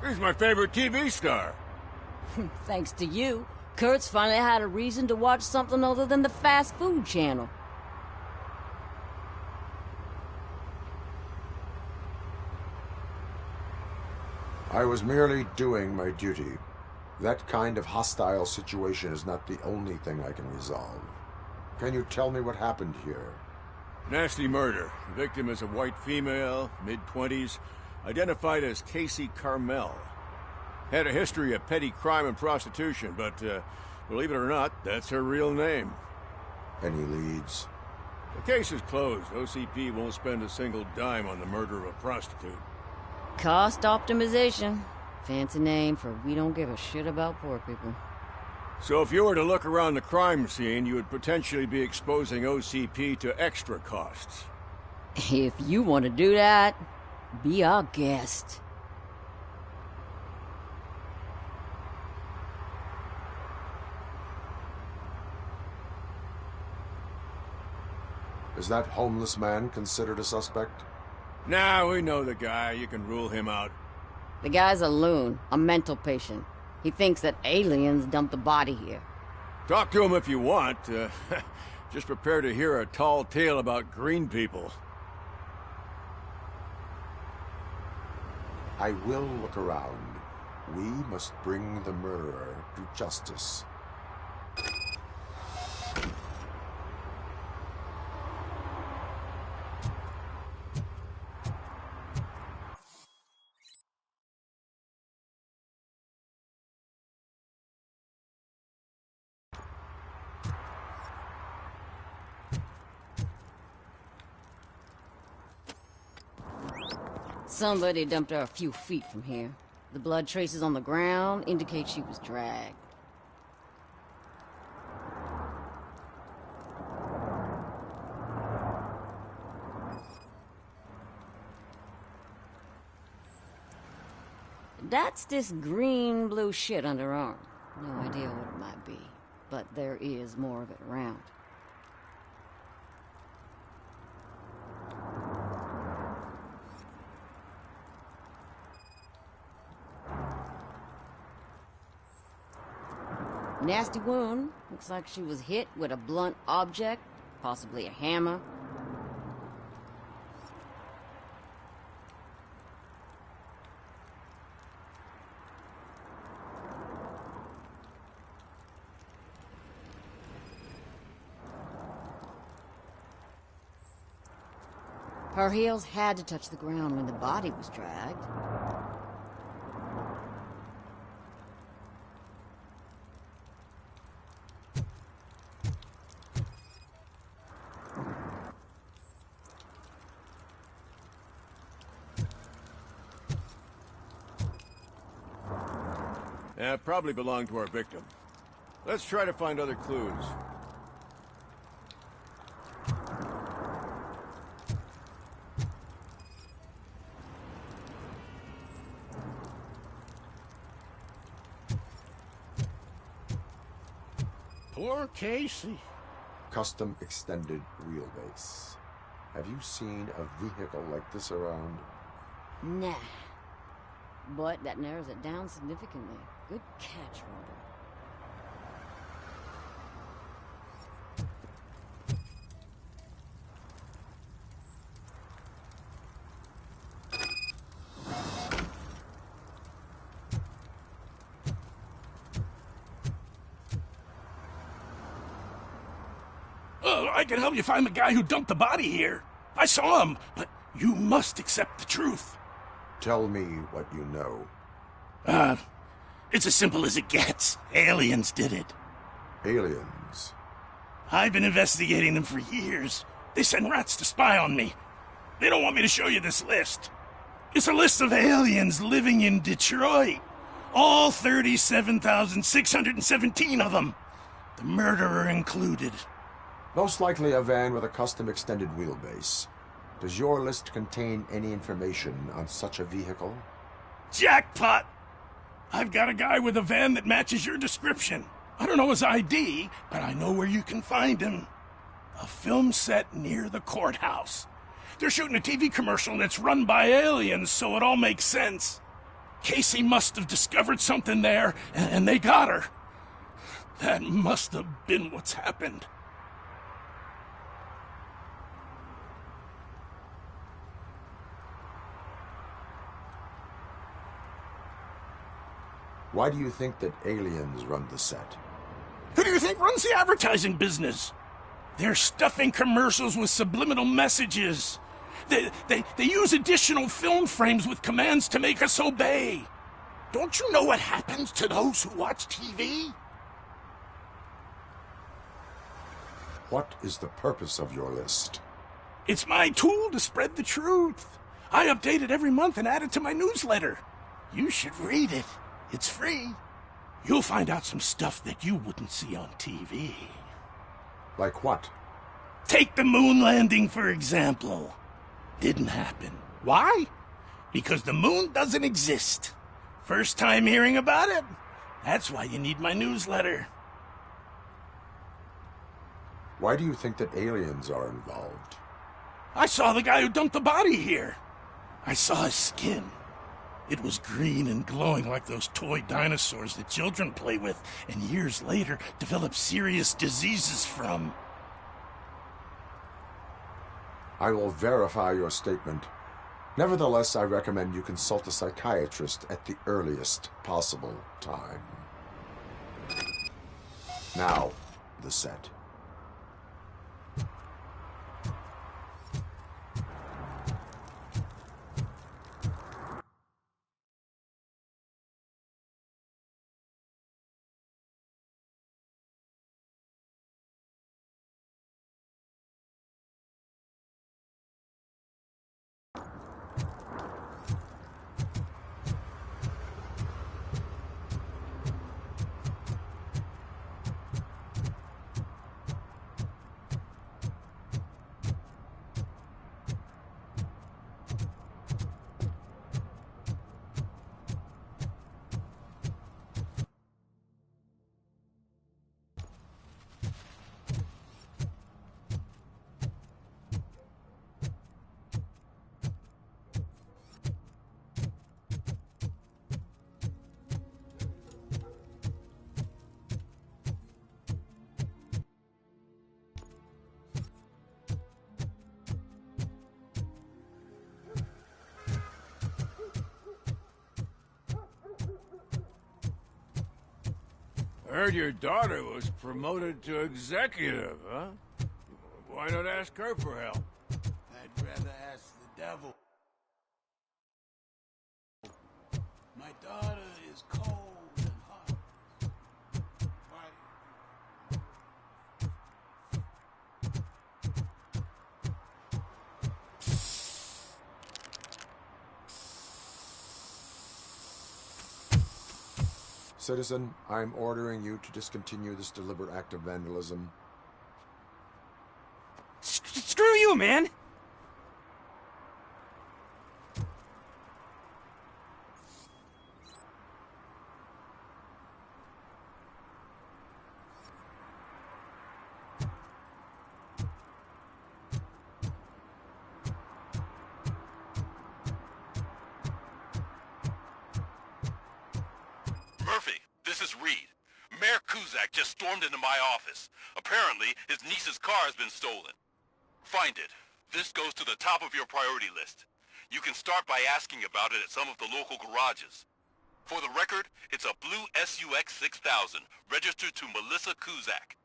He's my favorite TV star. Thanks to you, Kurt's finally had a reason to watch something other than the fast food channel. I was merely doing my duty. That kind of hostile situation is not the only thing I can resolve. Can you tell me what happened here? Nasty murder. The victim is a white female, mid-20s, identified as Casey Carmel. Had a history of petty crime and prostitution, but believe it or not, that's her real name. Any leads? The case is closed. OCP won't spend a single dime on the murder of a prostitute. Cost optimization. Fancy name for we don't give a shit about poor people. So if you were to look around the crime scene, you would potentially be exposing OCP to extra costs. If you want to do that, be our guest. Is that homeless man considered a suspect? Nah, we know the guy. You can rule him out. The guy's a loon, a mental patient. He thinks that aliens dumped the body here. Talk to him if you want. Just prepare to hear a tall tale about green people. I will look around. We must bring the murderer to justice. Somebody dumped her a few feet from here. The blood traces on the ground indicate she was dragged. That's this green-blue shit under her arm. No idea what it might be, but there is more of it around. Nasty wound. Looks like she was hit with a blunt object, possibly a hammer. Her heels had to touch the ground when the body was dragged. Probably belonged to our victim. Let's try to find other clues. Poor Casey. Custom extended wheelbase. Have you seen a vehicle like this around? Nah. But that narrows it down significantly. Good catch, Robo. I can help you find the guy who dumped the body here. I saw him, but you must accept the truth. Tell me what you know. It's as simple as it gets. Aliens did it. Aliens? I've been investigating them for years. They send rats to spy on me. They don't want me to show you this list. It's a list of aliens living in Detroit. All 37,617 of them. The murderer included. Most likely a van with a custom extended wheelbase. Does your list contain any information on such a vehicle? Jackpot! I've got a guy with a van that matches your description. I don't know his ID, but I know where you can find him. A film set near the courthouse. They're shooting a TV commercial and it's run by aliens, so it all makes sense. Casey must have discovered something there, and they got her. That must have been what's happened. Why do you think that aliens run the set? Who do you think runs the advertising business? They're stuffing commercials with subliminal messages. They use additional film frames with commands to make us obey. Don't you know what happens to those who watch TV? What is the purpose of your list? It's my tool to spread the truth. I update it every month and add it to my newsletter. You should read it. It's free. You'll find out some stuff that you wouldn't see on TV. Like what? Take the moon landing, for example. Didn't happen. Why? Because the moon doesn't exist. First time hearing about it? That's why you need my newsletter. Why do you think that aliens are involved? I saw the guy who dumped the body here. I saw his skin. It was green and glowing like those toy dinosaurs that children play with and years later develop serious diseases from. I will verify your statement. Nevertheless, I recommend you consult a psychiatrist at the earliest possible time. Now, the set. I heard your daughter was promoted to executive, huh? Why not ask her for help? I'd rather ask the devil. My daughter is cold and hot. Citizen, I'm ordering you to discontinue this deliberate act of vandalism. Screw you, man! Murphy, this is Reed. Mayor Kuzak just stormed into my office. Apparently, his niece's car has been stolen. Find it. This goes to the top of your priority list. You can start by asking about it at some of the local garages. For the record, it's a blue SUX 6000, registered to Melissa Kuzak.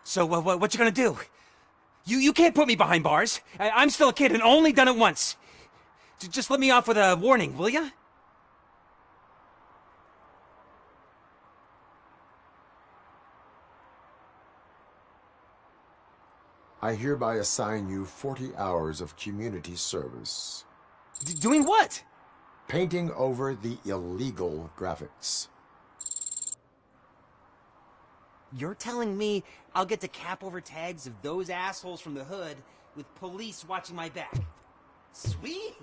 So, what you gonna do? You can't put me behind bars. I'm still a kid and only done it once. Just let me off with a warning, will ya? I hereby assign you 40 hours of community service. Doing what? Painting over the illegal graphics. You're telling me I'll get to cap over tags of those assholes from the hood with police watching my back? Sweet!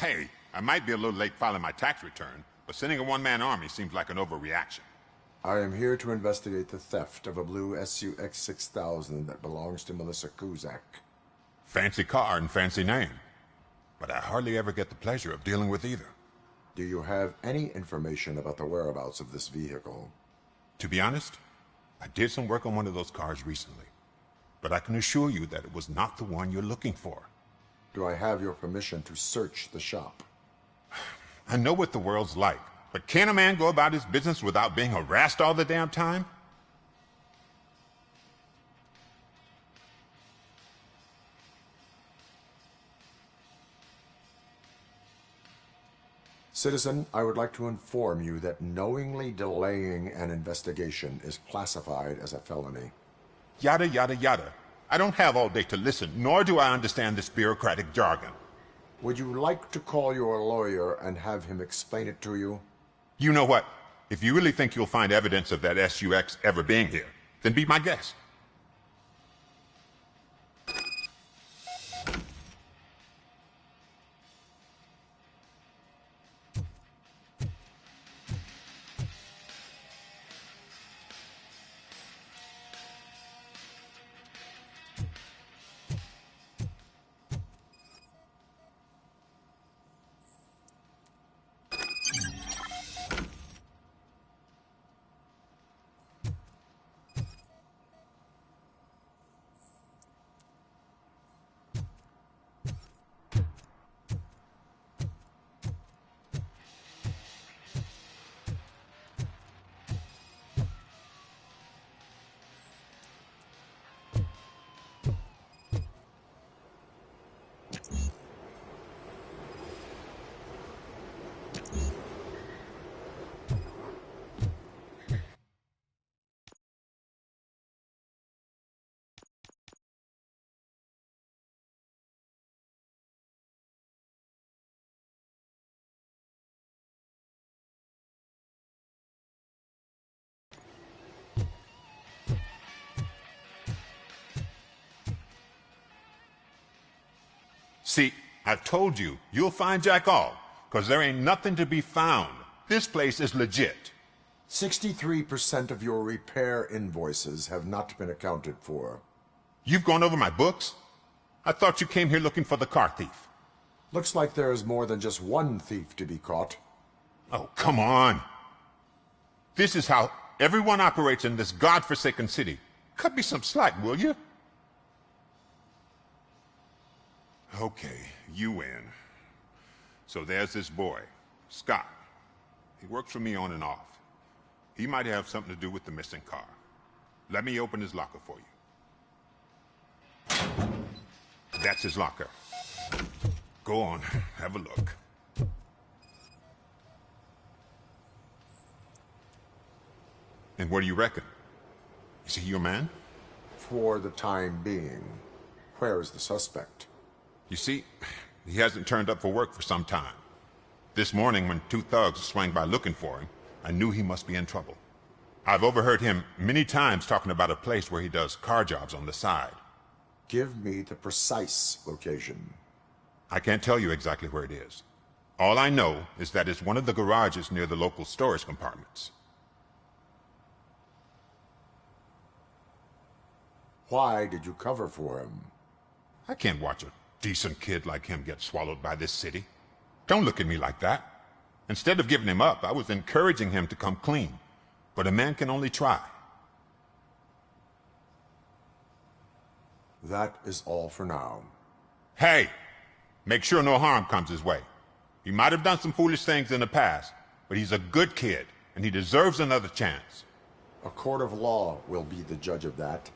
Hey, I might be a little late filing my tax return, but sending a one-man army seems like an overreaction. I am here to investigate the theft of a blue SUX 6000 that belongs to Melissa Kuzak. Fancy car and fancy name, but I hardly ever get the pleasure of dealing with either. Do you have any information about the whereabouts of this vehicle? To be honest, I did some work on one of those cars recently, but I can assure you that it was not the one you're looking for. Do I have your permission to search the shop? I know what the world's like, but can a man go about his business without being harassed all the damn time? Citizen, I would like to inform you that knowingly delaying an investigation is classified as a felony. Yada, yada, yada. I don't have all day to listen, nor do I understand this bureaucratic jargon. Would you like to call your lawyer and have him explain it to you? You know what? If you really think you'll find evidence of that SUX ever being here, then be my guest. See, I've told you, you'll find Jack all, because there ain't nothing to be found. This place is legit. 63% of your repair invoices have not been accounted for. You've gone over my books? I thought you came here looking for the car thief. Looks like there's more than just one thief to be caught. Oh, come on. This is how everyone operates in this godforsaken city. Cut me some slack, will you? Okay, you win. So there's this boy, Scott. He works for me on and off. He might have something to do with the missing car. Let me open his locker for you. That's his locker. Go on, have a look. And what do you reckon? Is he your man? For the time being. Where is the suspect? You see, he hasn't turned up for work for some time. This morning, when two thugs swang by looking for him, I knew he must be in trouble. I've overheard him many times talking about a place where he does car jobs on the side. Give me the precise location. I can't tell you exactly where it is. All I know is that it's one of the garages near the local storage compartments. Why did you cover for him? I can't watch a decent kid like him get swallowed by this city. Don't look at me like that. Instead of giving him up, I was encouraging him to come clean. But a man can only try. That is all for now. Hey! Make sure no harm comes his way. He might have done some foolish things in the past, but he's a good kid, and he deserves another chance. A court of law will be the judge of that.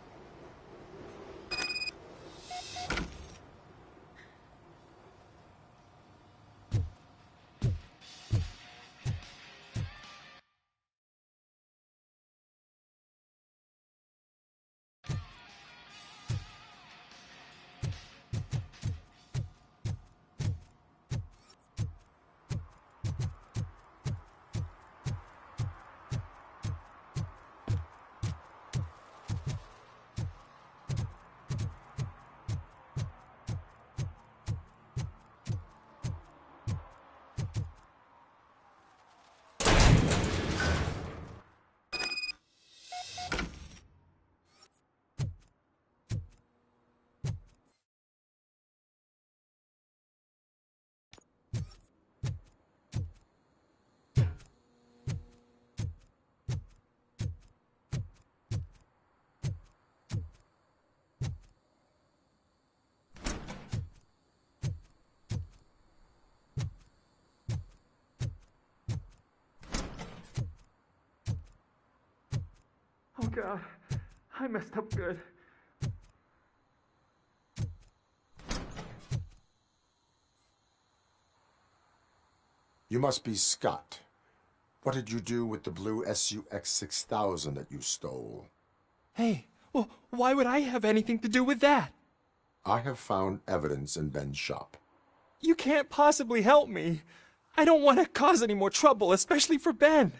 Oh God, I messed up good. You must be Scott. What did you do with the blue SUX 6000 that you stole? Hey, well, why would I have anything to do with that? I have found evidence in Ben's shop. You can't possibly help me. I don't want to cause any more trouble, especially for Ben.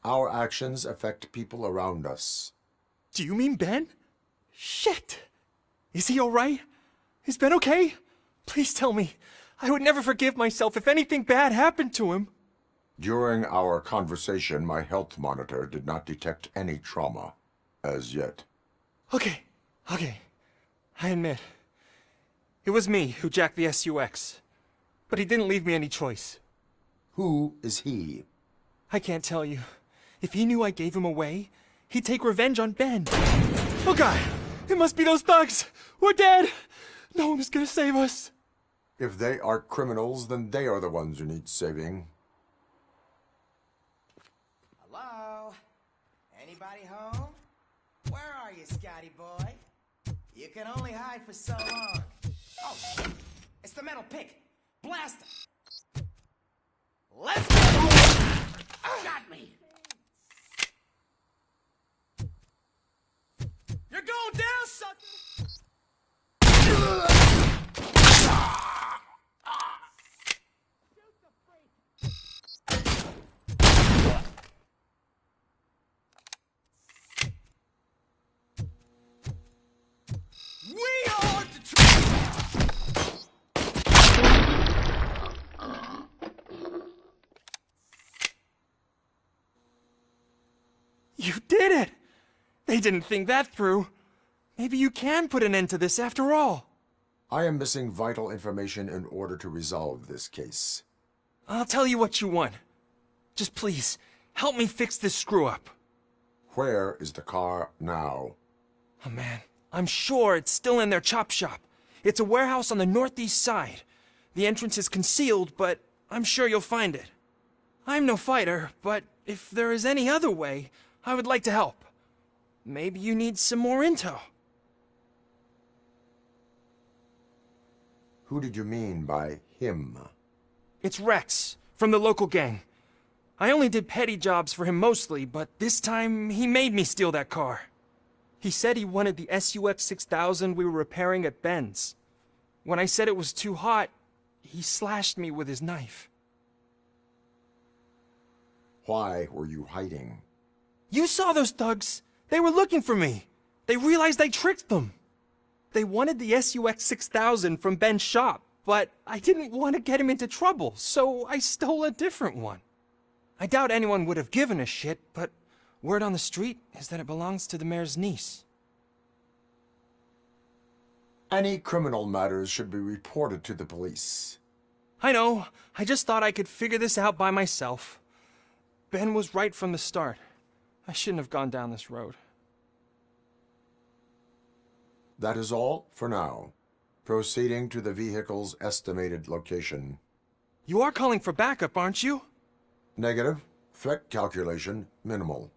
Our actions affect people around us. Do you mean Ben? Shit! Is he alright? Is Ben okay? Please tell me. I would never forgive myself if anything bad happened to him. During our conversation, my health monitor did not detect any trauma, as yet. Okay. I admit. It was me who jacked the SUX. But he didn't leave me any choice. Who is he? I can't tell you. If he knew I gave him away, he'd take revenge on Ben. Oh God! It must be those thugs! We're dead! No one is gonna save us. If they are criminals, then they are the ones who need saving. Hello? Anybody home? Where are you, Scotty boy? You can only hide for so long. Oh, shit. It's the metal pick. Blast him. Let's go! Got me. You're going down, sucker! We are the You did it! They didn't think that through. Maybe you can put an end to this after all. I am missing vital information in order to resolve this case. I'll tell you what you want. Just please, help me fix this screw-up. Where is the car now? Oh man, I'm sure it's still in their chop shop. It's a warehouse on the northeast side. The entrance is concealed, but I'm sure you'll find it. I'm no fighter, but if there is any other way, I would like to help. Maybe you need some more intel. Who did you mean by him? It's Rex, from the local gang. I only did petty jobs for him mostly, but this time he made me steal that car. He said he wanted the SUX 6000 we were repairing at Ben's. When I said it was too hot, he slashed me with his knife. Why were you hiding? You saw those thugs! They were looking for me! They realized I tricked them! They wanted the SUX 6000 from Ben's shop, but I didn't want to get him into trouble, so I stole a different one. I doubt anyone would have given a shit, but word on the street is that it belongs to the mayor's niece. Any criminal matters should be reported to the police. I know. I just thought I could figure this out by myself. Ben was right from the start. I shouldn't have gone down this road. That is all for now. Proceeding to the vehicle's estimated location. You are calling for backup, aren't you? Negative. Threat calculation minimal.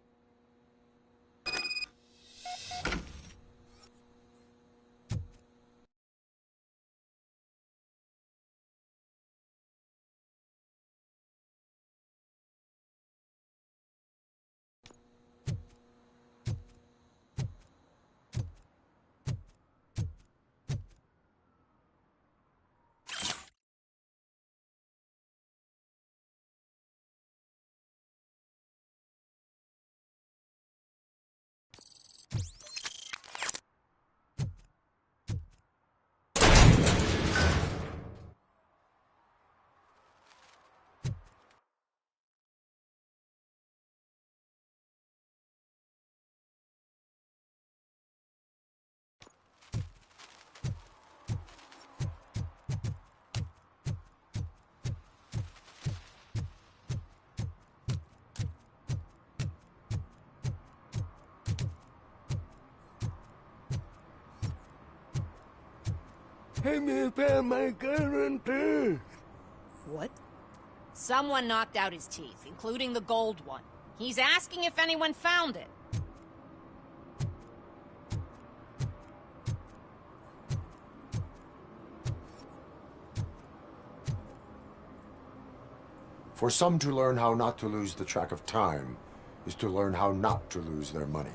Hey, me found my gun too. What? Someone knocked out his teeth, including the gold one. He's asking if anyone found it. For some to learn how not to lose the track of time is to learn how not to lose their money.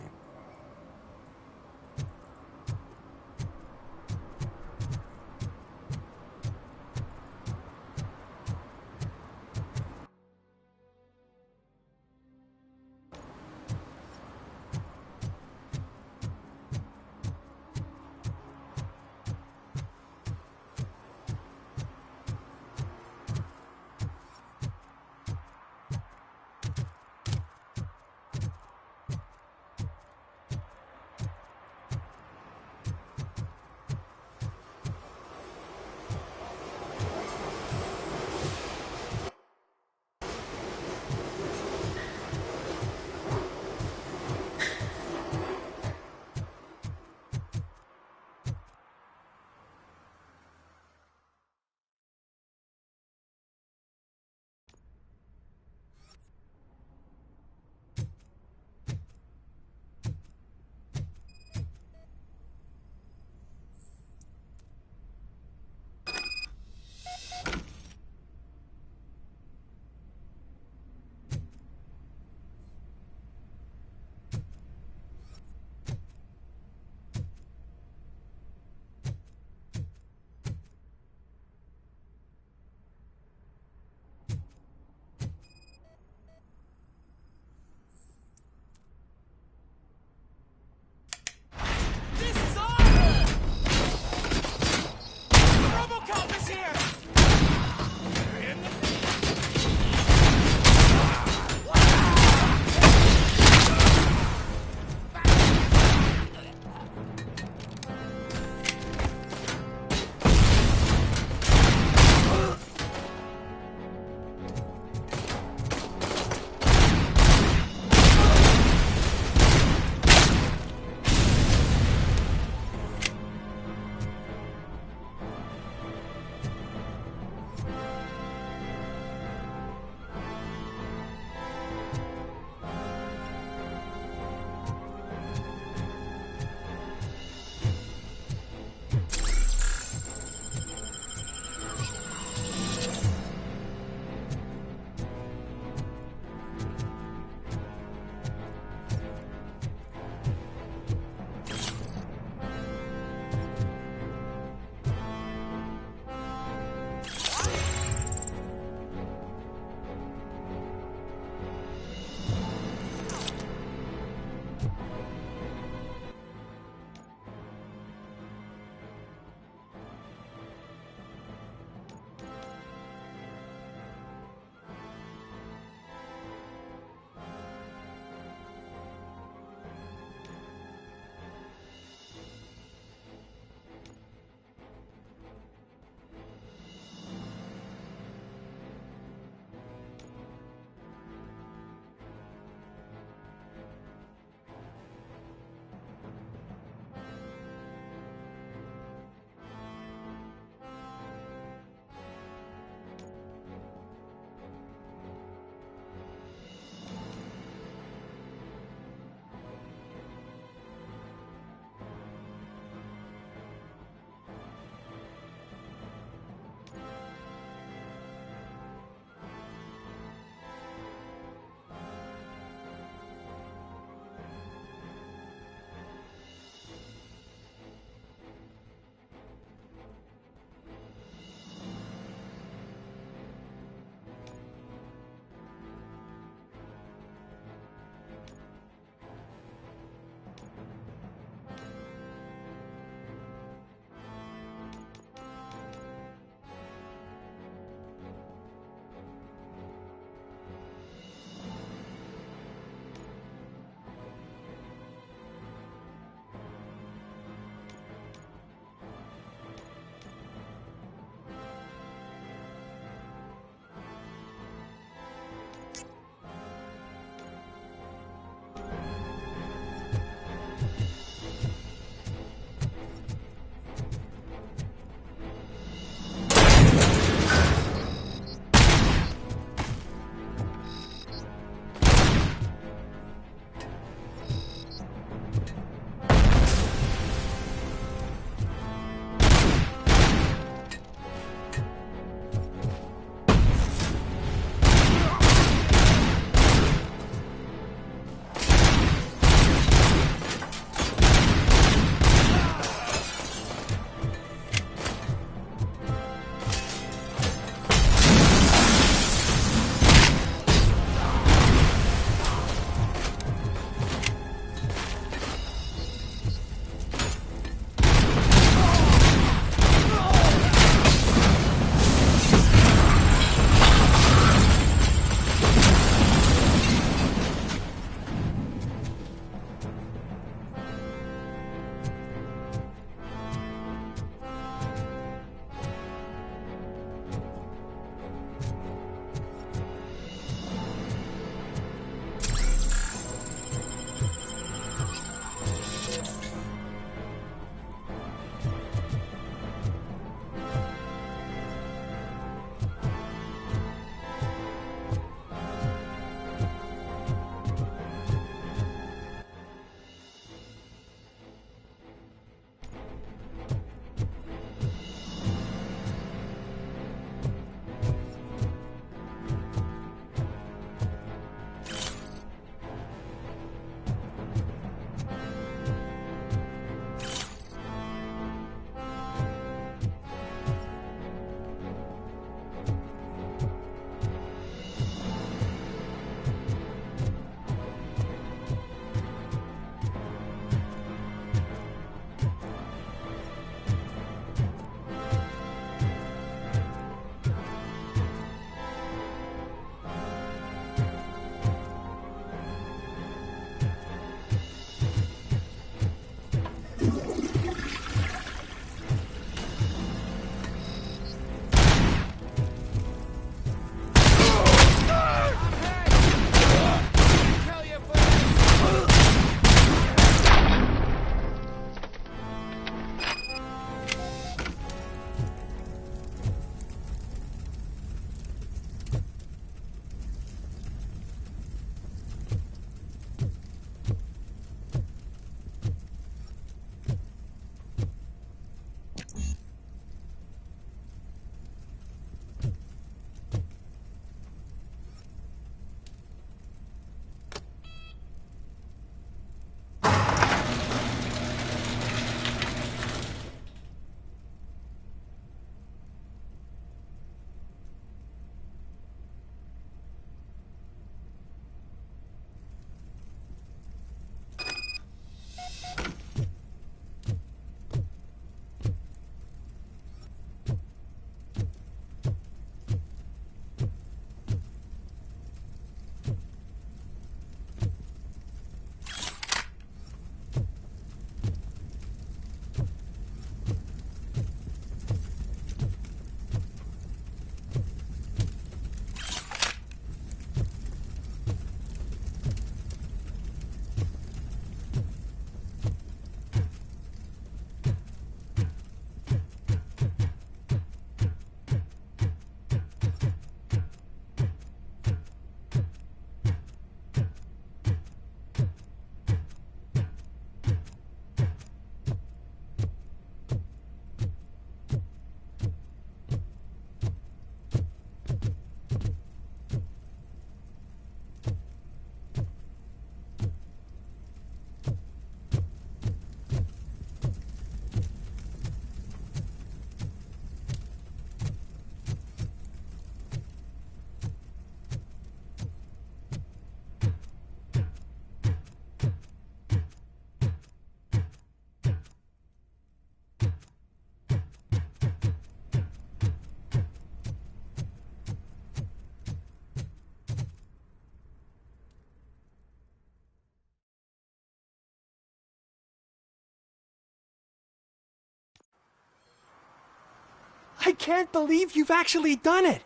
I can't believe you've actually done it!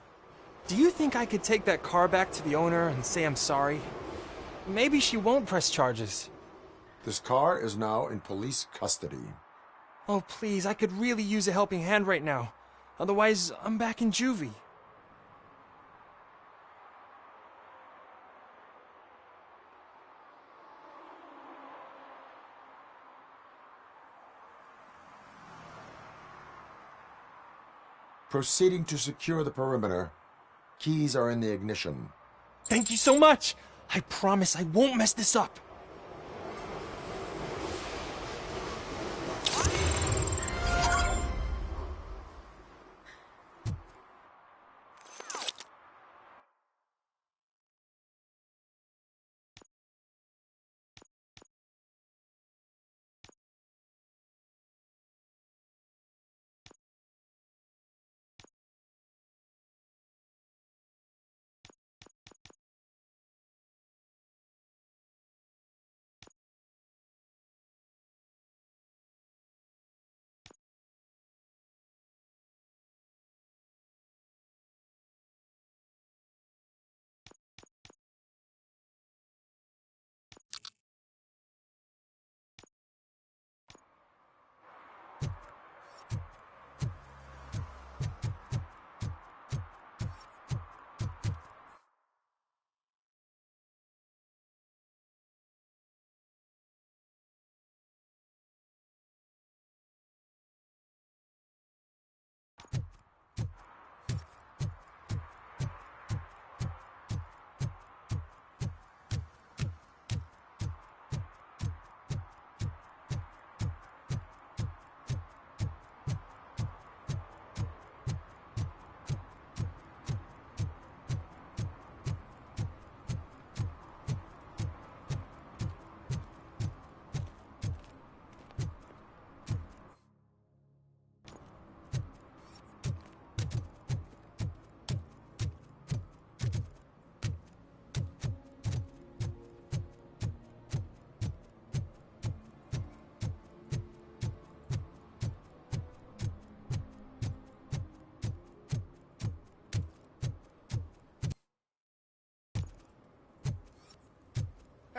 Do you think I could take that car back to the owner and say I'm sorry? Maybe she won't press charges. This car is now in police custody. Oh, please, I could really use a helping hand right now. Otherwise, I'm back in juvie. Proceeding to secure the perimeter. Keys are in the ignition. Thank you so much! I promise I won't mess this up.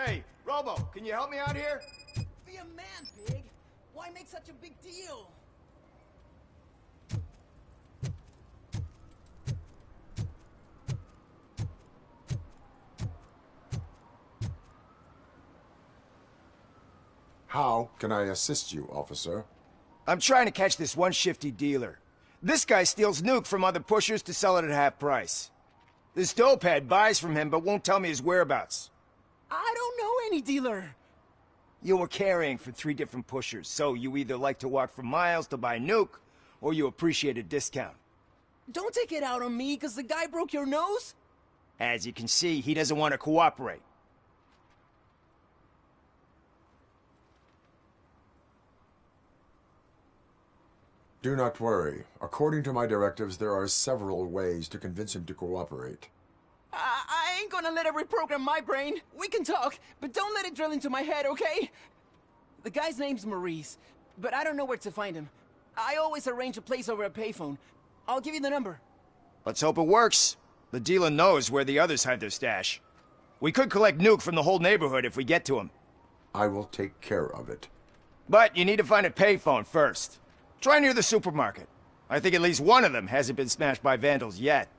Hey, Robo, can you help me out here? Be a man, Big. Why make such a big deal? How can I assist you, officer? I'm trying to catch this one shifty dealer. This guy steals nuke from other pushers to sell it at half price. This dopehead buys from him but won't tell me his whereabouts. I don't know any dealer. You were carrying for 3 different pushers, so you either like to walk for miles to buy nuke, or you appreciate a discount. Don't take it out on me, because the guy broke your nose? As you can see, he doesn't want to cooperate. Do not worry. According to my directives, there are several ways to convince him to cooperate. I ain't gonna let it reprogram my brain. We can talk, but don't let it drill into my head, okay? The guy's name's Maurice, but I don't know where to find him. I always arrange a place over a payphone. I'll give you the number. Let's hope it works. The dealer knows where the others hide their stash. We could collect nuke from the whole neighborhood if we get to him. I will take care of it. But you need to find a payphone first. Try near the supermarket. I think at least one of them hasn't been smashed by vandals yet.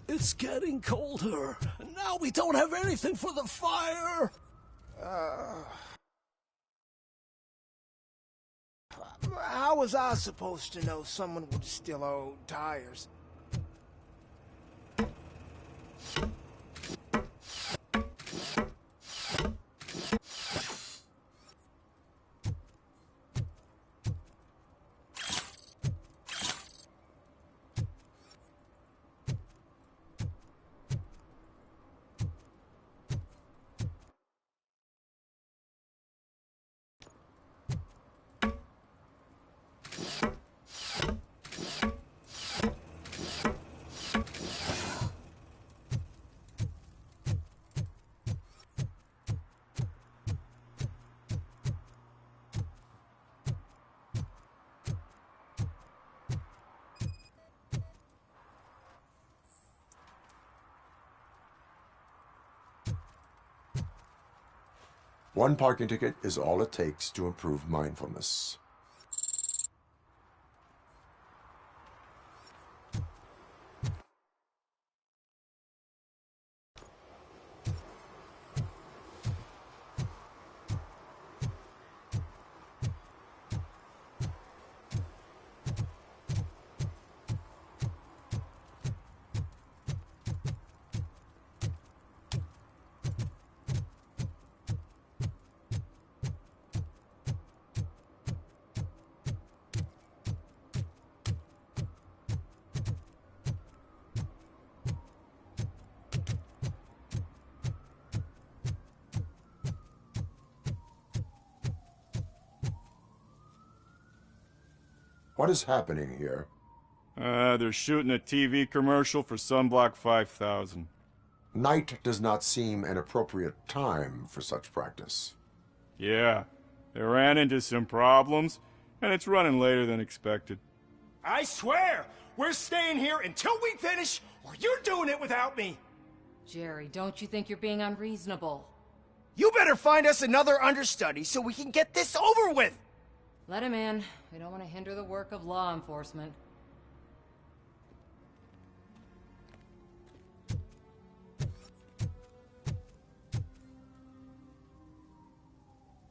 It's getting colder, and now we don't have anything for the fire. How was I supposed to know someone would steal old tires? One parking ticket is all it takes to improve mindfulness. What is happening here? They're shooting a TV commercial for Sunblock 5000. Night does not seem an appropriate time for such practice. Yeah, they ran into some problems, and it's running later than expected. I swear, we're staying here until we finish, or you're doing it without me. Jerry, don't you think you're being unreasonable? You better find us another understudy so we can get this over with! Let him in. We don't want to hinder the work of law enforcement.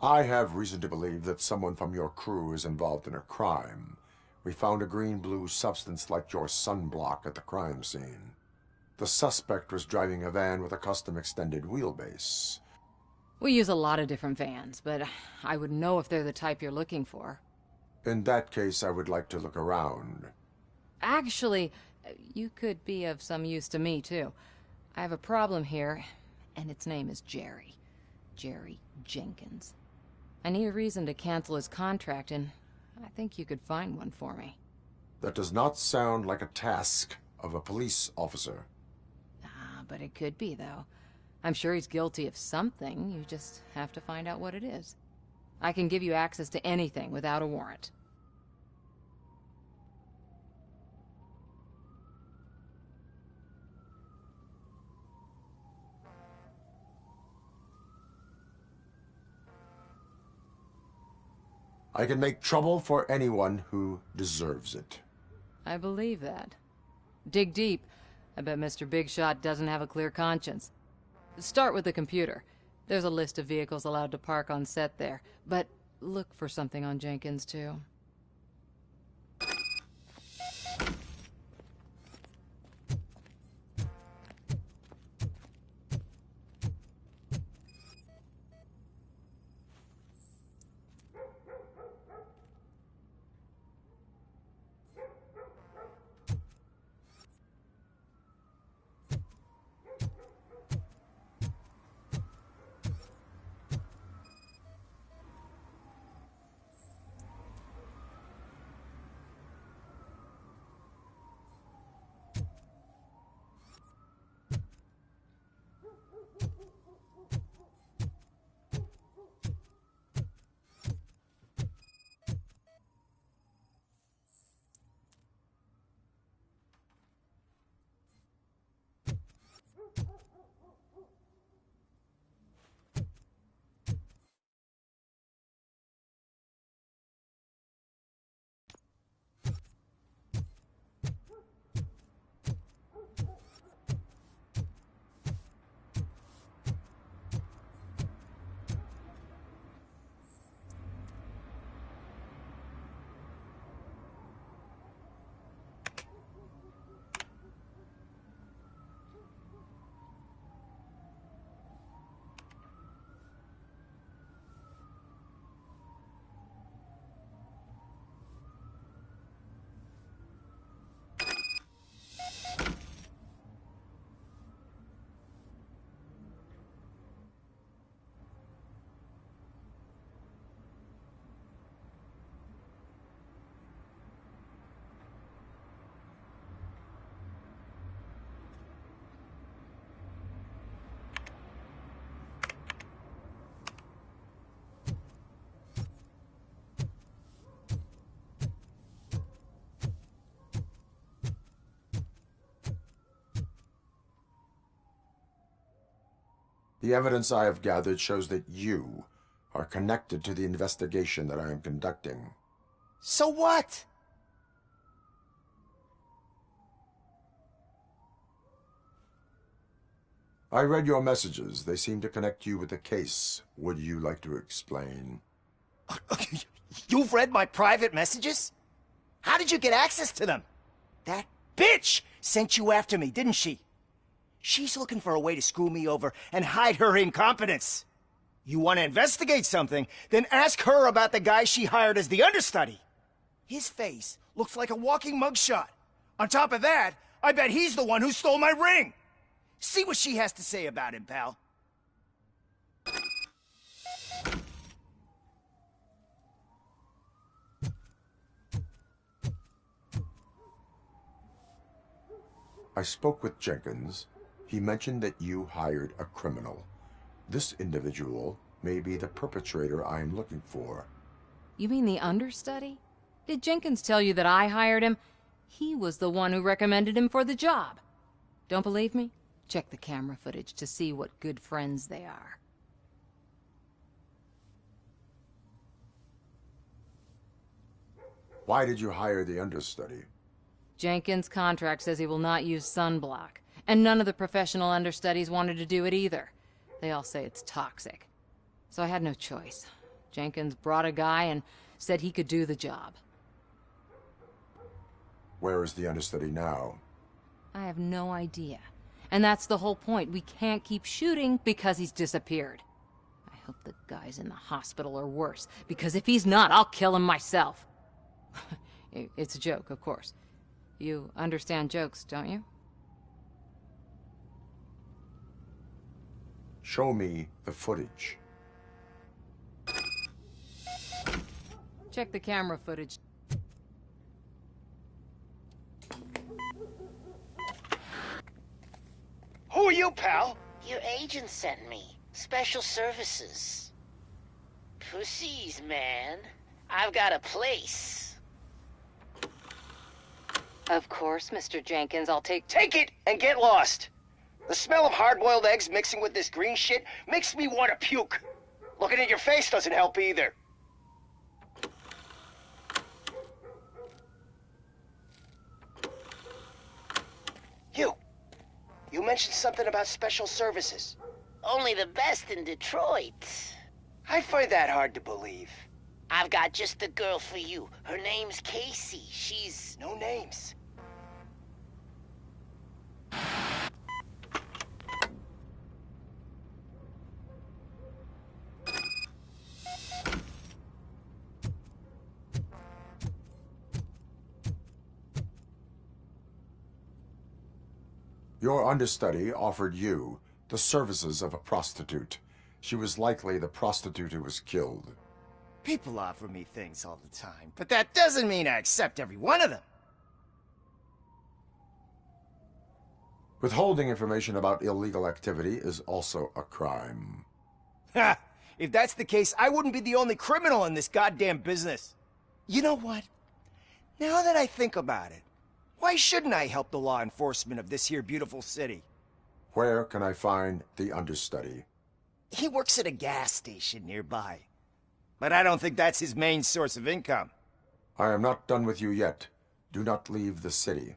I have reason to believe that someone from your crew is involved in a crime. We found a green-blue substance like your sunblock at the crime scene. The suspect was driving a van with a custom extended wheelbase. We use a lot of different vans, but I would know if they're the type you're looking for. In that case, I would like to look around. Actually, you could be of some use to me, too. I have a problem here, and its name is Jerry. Jerry Jenkins. I need a reason to cancel his contract, and I think you could find one for me. That does not sound like a task of a police officer. But it could be, though. I'm sure he's guilty of something. You just have to find out what it is. I can give you access to anything without a warrant. I can make trouble for anyone who deserves it. I believe that. Dig deep. I bet Mr. Big Shot doesn't have a clear conscience. Start with the computer. There's a list of vehicles allowed to park on set there, but look for something on Jenkins, too. The evidence I have gathered shows that you are connected to the investigation that I am conducting. So what? I read your messages. They seem to connect you with the case. Would you like to explain? You've read my private messages? How did you get access to them? That bitch sent you after me, didn't she? She's looking for a way to screw me over and hide her incompetence. You want to investigate something, then ask her about the guy she hired as the understudy. His face looks like a walking mugshot. On top of that, I bet he's the one who stole my ring. See what she has to say about him, pal. I spoke with Jenkins. He mentioned that you hired a criminal. This individual may be the perpetrator I am looking for. You mean the understudy? Did Jenkins tell you that I hired him? He was the one who recommended him for the job. Don't believe me? Check the camera footage to see what good friends they are. Why did you hire the understudy? Jenkins' contract says he will not use sunblock, and none of the professional understudies wanted to do it either. They all say it's toxic. So I had no choice. Jenkins brought a guy and said he could do the job. Where is the understudy now? I have no idea. And that's the whole point. We can't keep shooting because he's disappeared. I hope the guy's in the hospital or worse, because if he's not, I'll kill him myself. It's a joke, of course. You understand jokes, don't you? Show me the footage. Check the camera footage. Who are you, pal? Your agent sent me. Special services. Pussies, man. I've got a place. Of course, Mr. Jenkins, I'll take Take it and get lost. The smell of hard-boiled eggs mixing with this green shit makes me want to puke. Looking at your face doesn't help either. You mentioned something about special services. Only the best in Detroit. I find that hard to believe. I've got just the girl for you. Her name's Casey. She's... No names. Your understudy offered you the services of a prostitute. She was likely the prostitute who was killed. People offer me things all the time, but that doesn't mean I accept every one of them. Withholding information about illegal activity is also a crime. Ha! If that's the case, I wouldn't be the only criminal in this goddamn business. You know what? Now that I think about it, why shouldn't I help the law enforcement of this here beautiful city? Where can I find the understudy? He works at a gas station nearby. But I don't think that's his main source of income. I am not done with you yet. Do not leave the city.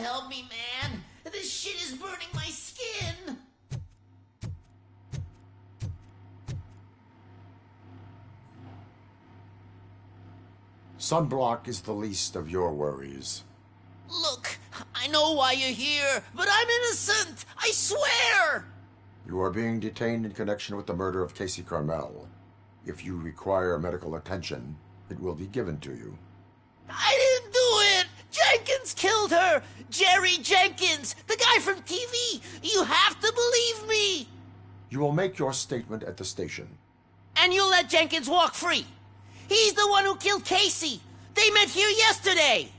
help me, man. This shit is burning my skin. Sunblock is the least of your worries. Look, I know why you're here, but I'm innocent. I swear. You are being detained in connection with the murder of Casey Carmel. If you require medical attention, it will be given to you. I didn't do it! Jenkins killed her! Jerry Jenkins! The guy from TV! You have to believe me! You will make your statement at the station. And you'll let Jenkins walk free! He's the one who killed Casey! They met here yesterday!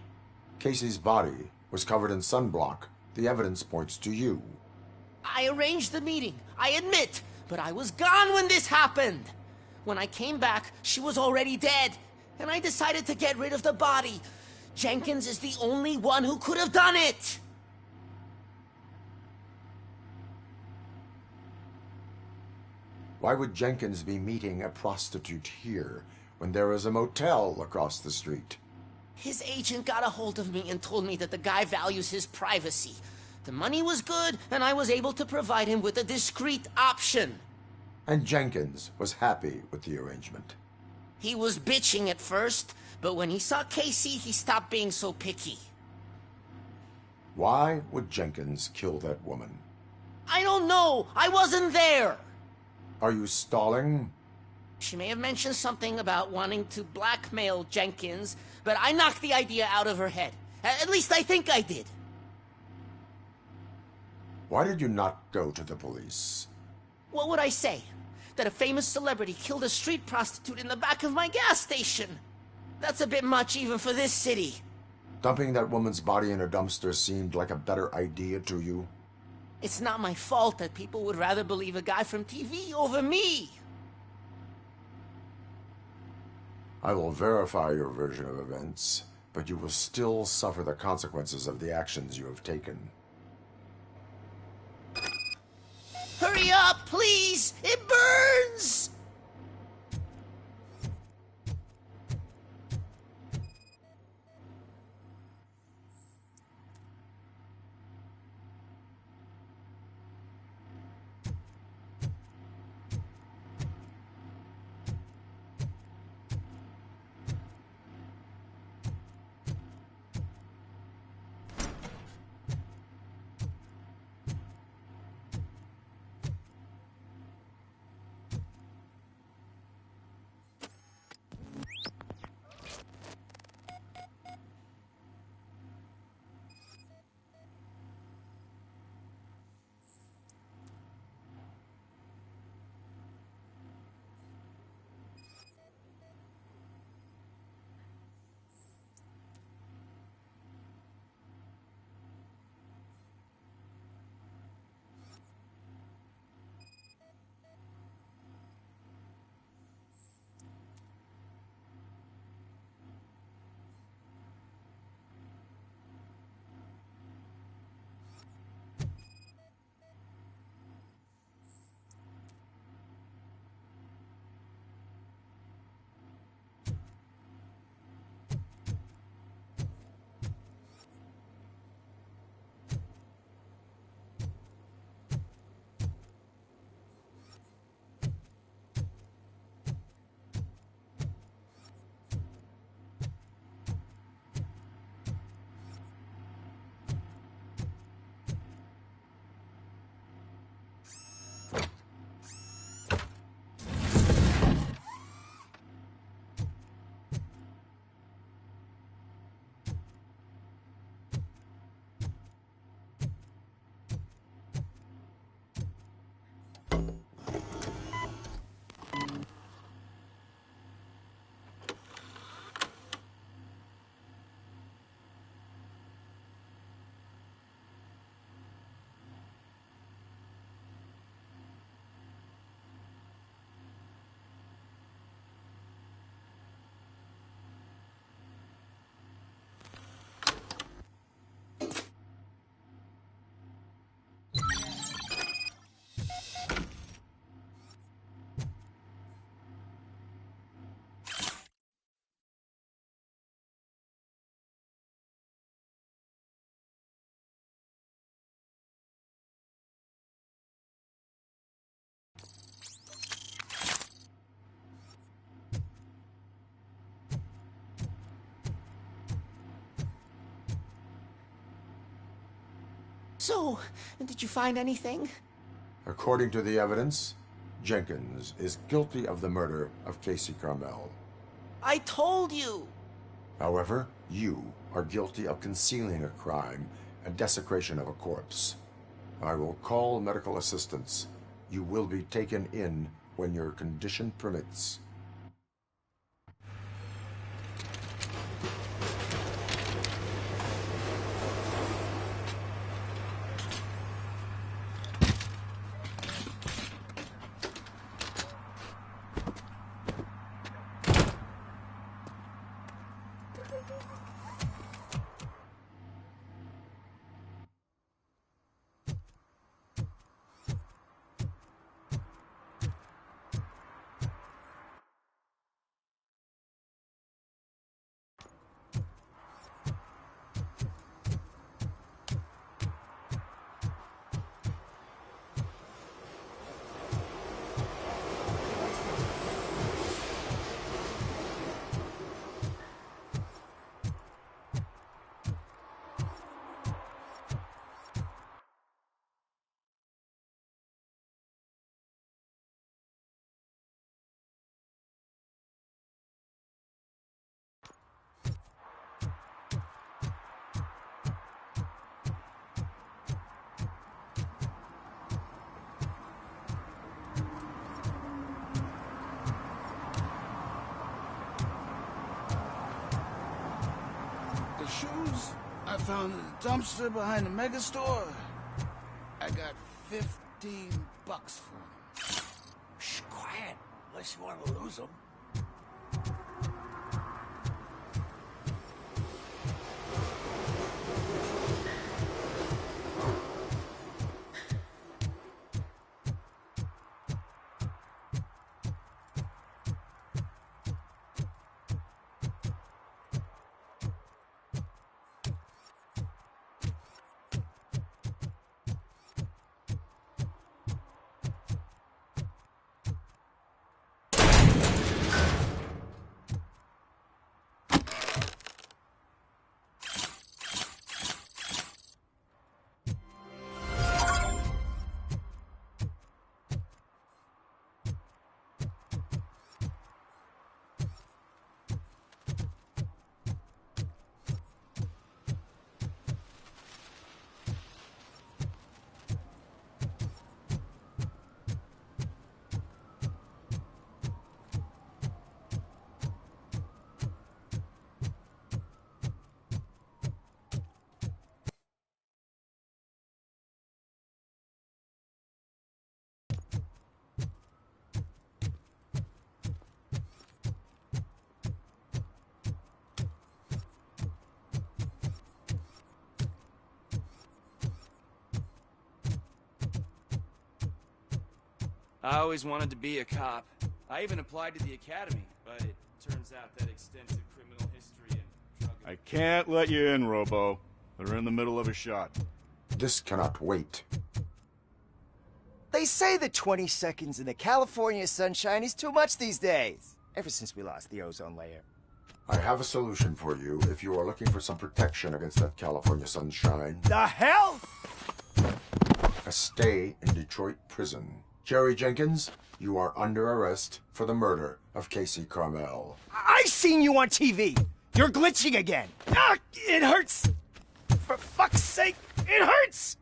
Casey's body was covered in sunblock. The evidence points to you. I arranged the meeting, I admit, but I was gone when this happened. When I came back, she was already dead, and I decided to get rid of the body. Jenkins is the only one who could have done it! Why would Jenkins be meeting a prostitute here when there is a motel across the street? His agent got a hold of me and told me that the guy values his privacy. The money was good, and I was able to provide him with a discreet option. And Jenkins was happy with the arrangement. He was bitching at first, but when he saw Casey, he stopped being so picky. Why would Jenkins kill that woman? I don't know. I wasn't there. Are you stalling? She may have mentioned something about wanting to blackmail Jenkins, but I knocked the idea out of her head. At least I think I did. Why did you not go to the police? What would I say? That a famous celebrity killed a street prostitute in the back of my gas station? That's a bit much even for this city. Dumping that woman's body in a dumpster seemed like a better idea to you? It's not my fault that people would rather believe a guy from TV over me. I will verify your version of events, but you will still suffer the consequences of the actions you have taken. Hurry up, please! It burns! So, did you find anything? According to the evidence, Jenkins is guilty of the murder of Casey Carmel. I told you! However, you are guilty of concealing a crime and desecration of a corpse. I will call medical assistance. You will be taken in when your condition permits. The shoes I found in the dumpster behind the mega store. I got $15 for them. Shh, quiet, unless you want to lose them. I always wanted to be a cop. I even applied to the academy, but it turns out that extensive criminal history and drug... I can't let you in, Robo. They're in the middle of a shot. This cannot wait. They say that 20 seconds in the California sunshine is too much these days. Ever since we lost the ozone layer. I have a solution for you if you are looking for some protection against that California sunshine. The hell? A stay in Detroit prison. Jerry Jenkins, you are under arrest for the murder of Casey Carmel. I seen you on TV. You're glitching again. Ah, it hurts. For fuck's sake, it hurts.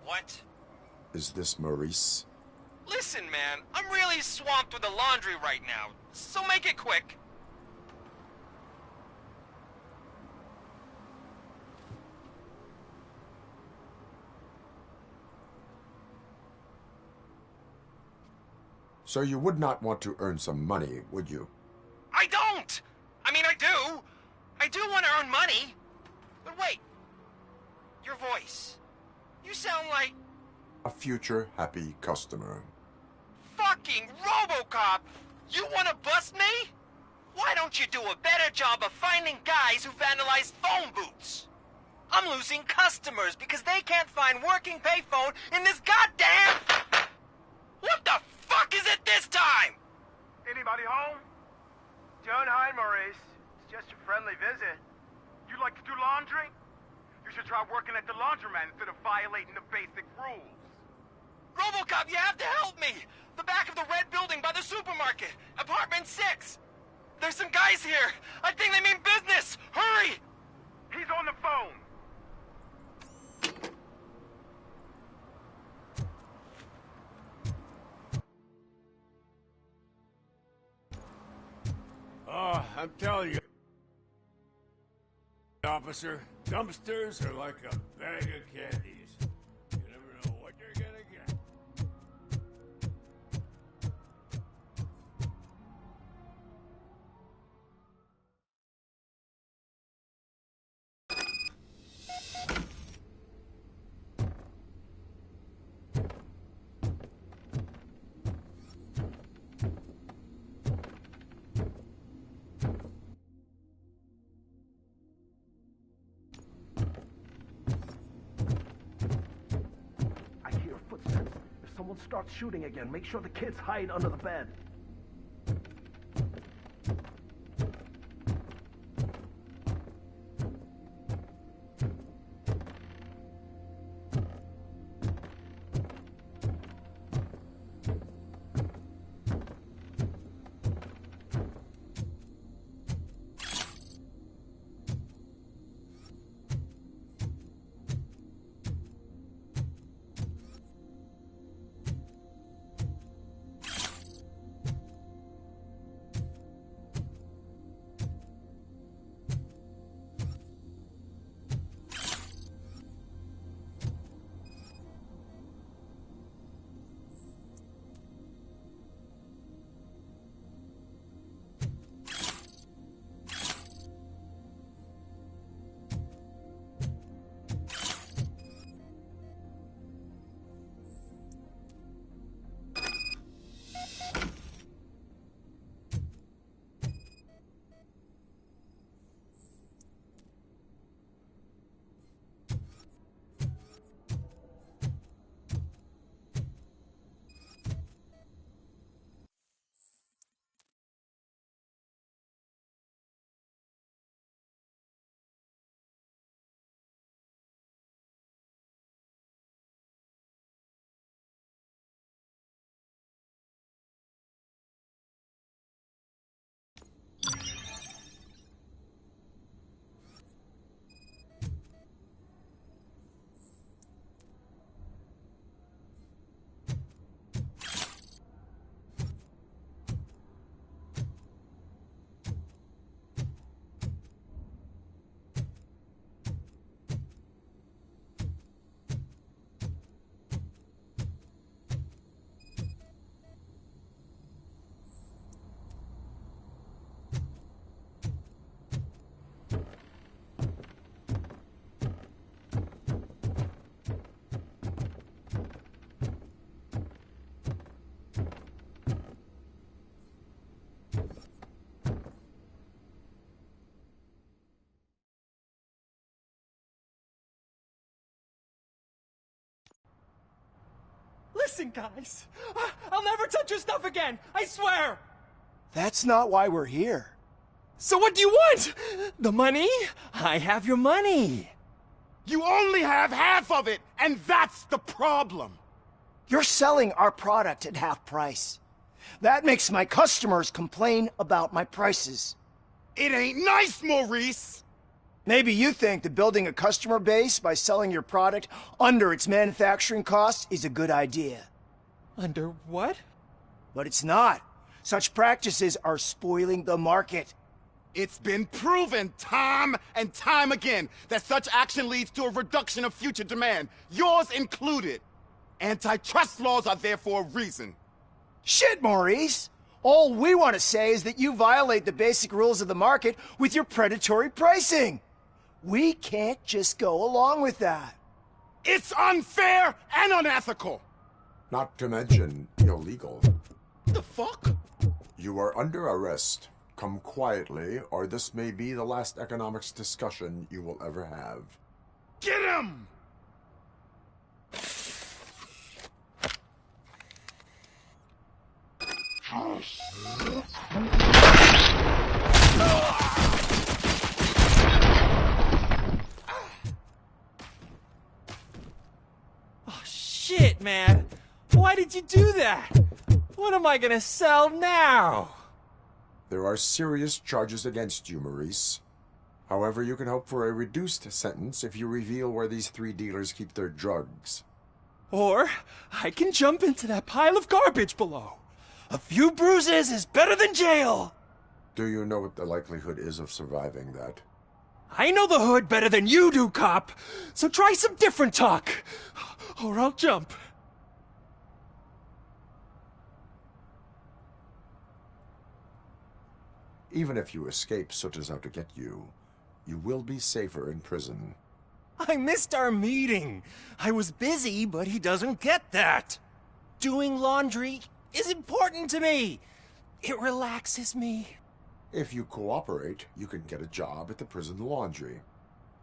What? Is this Maurice? Listen, man, I'm really swamped with the laundry right now, so make it quick. So you would not want to earn some money, would you? I don't! I mean, I do. I do want to earn money. But wait. Your voice. You sound like... A future happy customer. Fucking RoboCop! You want to bust me? Why don't you do a better job of finding guys who vandalize phone booths? I'm losing customers because they can't find working payphone in this goddamn... What the fuck is it this time? Anybody home? Don't hide, Maurice. It's just a friendly visit. You like to do laundry? You should try working at the laundromat instead of violating the basic rules. RoboCop, you have to help me! The back of the red building by the supermarket. Apartment 6. There's some guys here. I think they mean business. Hurry! He's on the phone. Oh, I'm telling you, officer, dumpsters are like a bag of candies. You never know what you're gonna get. Start shooting again. Make sure the kids hide under the bed. Listen, guys. I'll never touch your stuff again. I swear. That's not why we're here. So what do you want? The money? I have your money. You only have half of it, and that's the problem. You're selling our product at half price. That makes my customers complain about my prices. It ain't nice, Maurice. Maybe you think that building a customer base by selling your product under its manufacturing cost is a good idea. Under what? But it's not. Such practices are spoiling the market. It's been proven time and time again that such action leads to a reduction of future demand, yours included. Antitrust laws are there for a reason. Shit, Maurice! All we want to say is that you violate the basic rules of the market with your predatory pricing. We can't just go along with that. It's unfair and unethical! Not to mention illegal. The fuck? You are under arrest. Come quietly, or this may be the last economics discussion you will ever have. Get him! Oh, shit, man. Why did you do that? What am I gonna sell now? There are serious charges against you, Maurice. However, you can hope for a reduced sentence if you reveal where these 3 dealers keep their drugs. Or I can jump into that pile of garbage below. A few bruises is better than jail. Do you know what the likelihood is of surviving that? I know the hood better than you do, cop. So try some different talk, or I'll jump. Even if you escape Soot is out to get you, you will be safer in prison. I missed our meeting. I was busy, but he doesn't get that. Doing laundry is important to me. It relaxes me. If you cooperate, you can get a job at the prison laundry.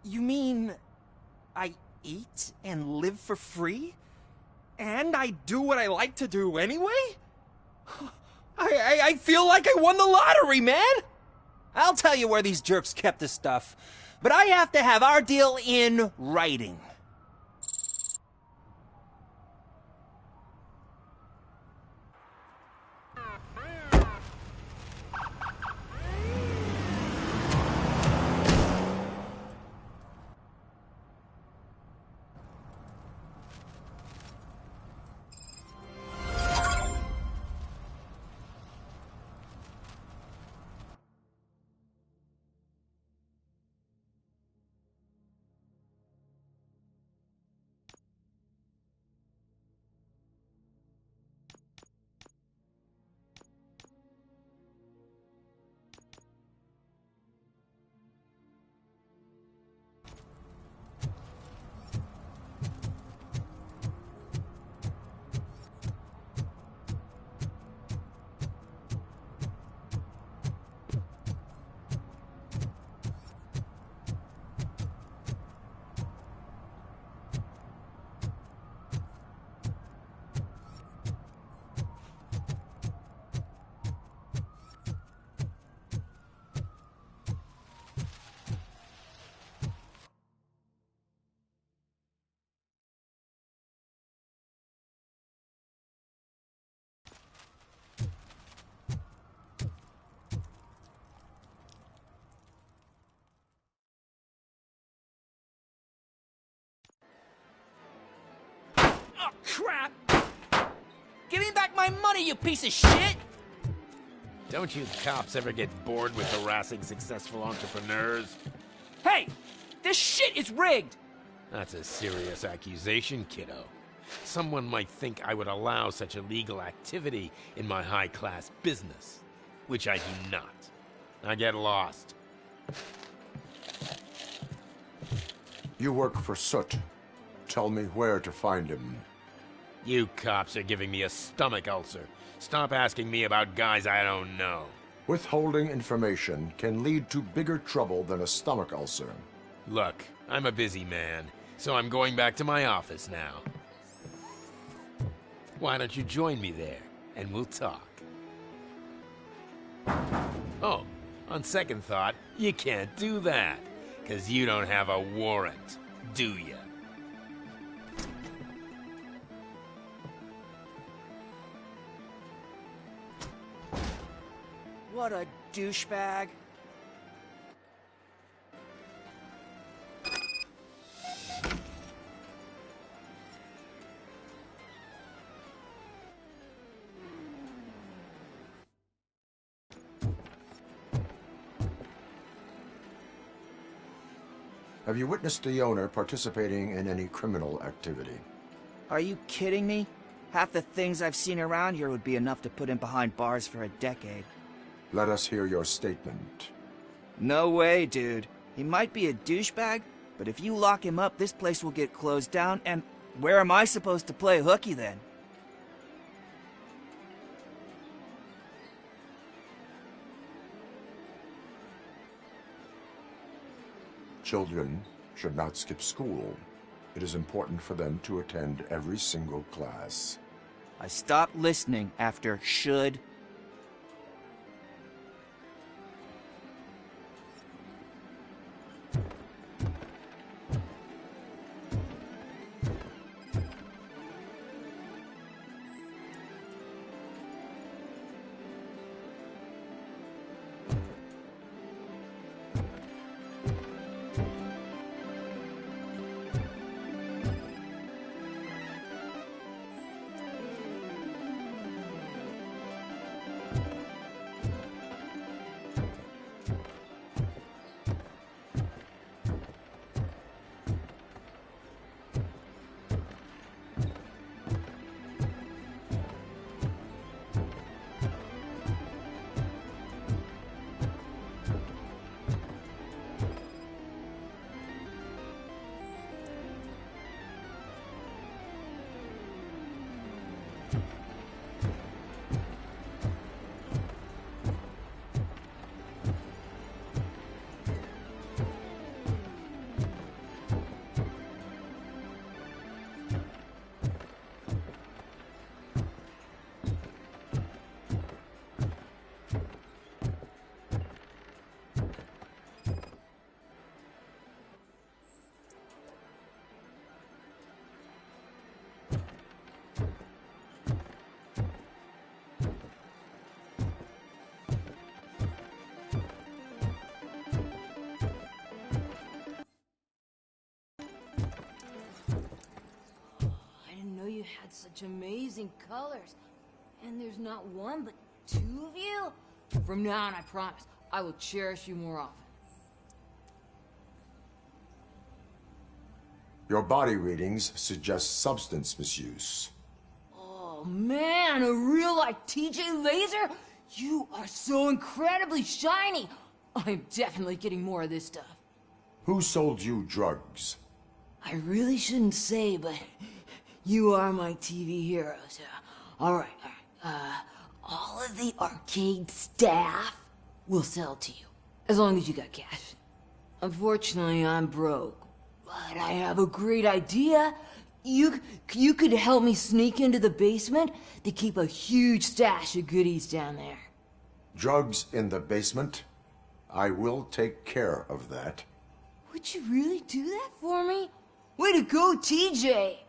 You mean I eat and live for free? And I do what I like to do anyway? I feel like I won the lottery, man! I'll tell you where these jerks kept the stuff, but I have to have our deal in writing. Oh, crap! Give me back my money, you piece of shit! Don't you cops ever get bored with harassing successful entrepreneurs? Hey! This shit is rigged! That's a serious accusation, kiddo. Someone might think I would allow such illegal activity in my high-class business, which I do not. I get lost. You work for Soot. Tell me where to find him. You cops are giving me a stomach ulcer. Stop asking me about guys I don't know. Withholding information can lead to bigger trouble than a stomach ulcer. Look, I'm a busy man, so I'm going back to my office now. Why don't you join me there, and we'll talk. Oh, on second thought, you can't do that, 'cause you don't have a warrant, do you? What a douchebag. Have you witnessed the owner participating in any criminal activity? Are you kidding me? Half the things I've seen around here would be enough to put him behind bars for a decade. Let us hear your statement. No way, dude. He might be a douchebag, but if you lock him up, this place will get closed down, and where am I supposed to play hooky then? Children should not skip school. It is important for them to attend every single class. I stopped listening after should. You had such amazing colors. And there's not one, but two of you? From now on, I promise, I will cherish you more often. Your body readings suggest substance misuse. Oh man, a real-life TJ Laser? You are so incredibly shiny. I'm definitely getting more of this stuff. Who sold you drugs? I really shouldn't say, but you are my TV heroes. All right. All of the arcade staff will sell to you, as long as you got cash. Unfortunately, I'm broke, but I have a great idea. You could help me sneak into the basement. They keep a huge stash of goodies down there. Drugs in the basement? I will take care of that. Would you really do that for me? Way to go, TJ!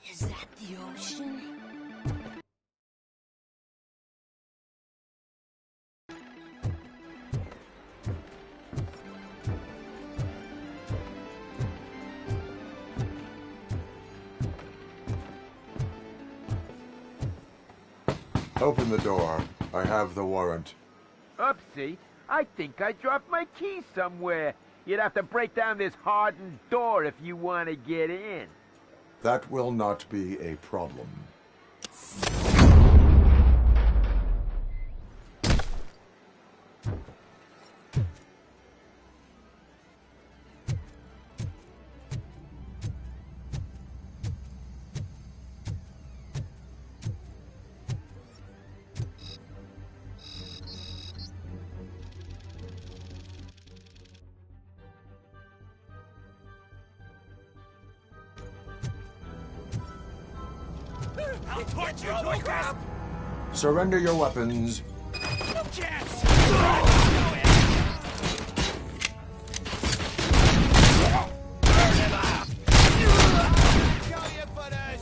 Is that the ocean? Open the door. I have the warrant. Oopsie. I think I dropped my keys somewhere. You'd have to break down this hardened door if you want to get in. That will not be a problem. I'll torture you, RoboCop! Surrender your weapons. No chance! Burn him up! Kill you for this!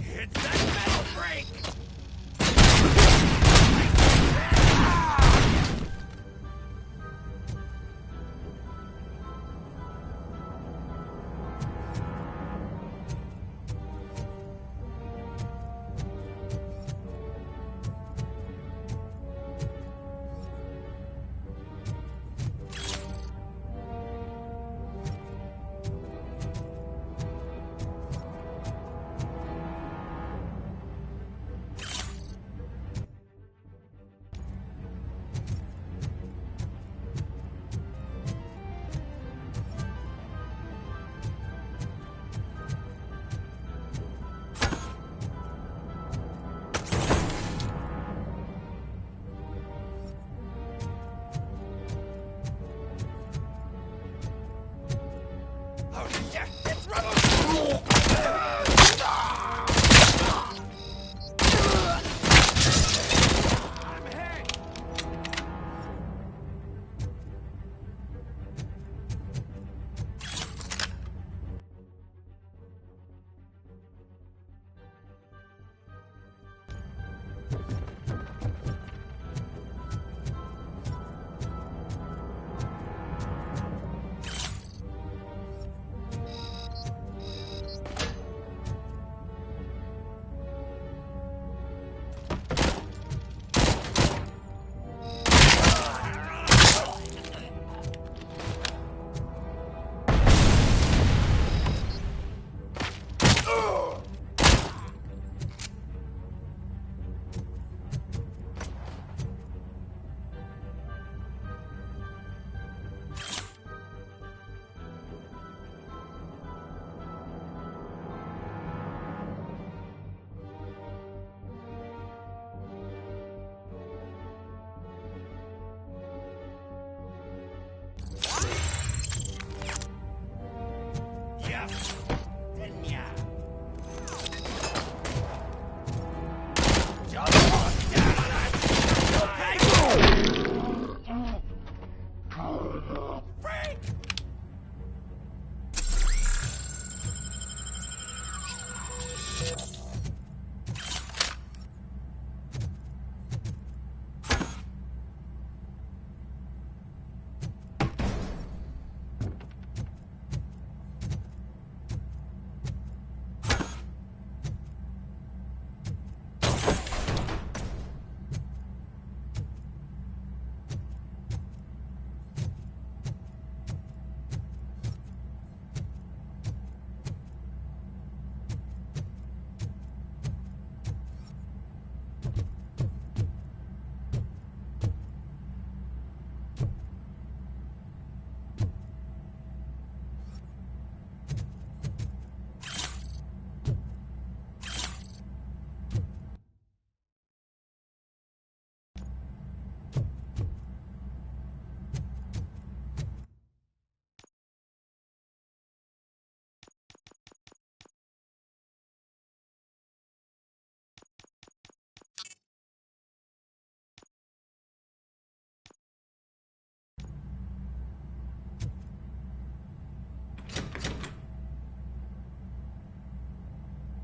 It's that metal break!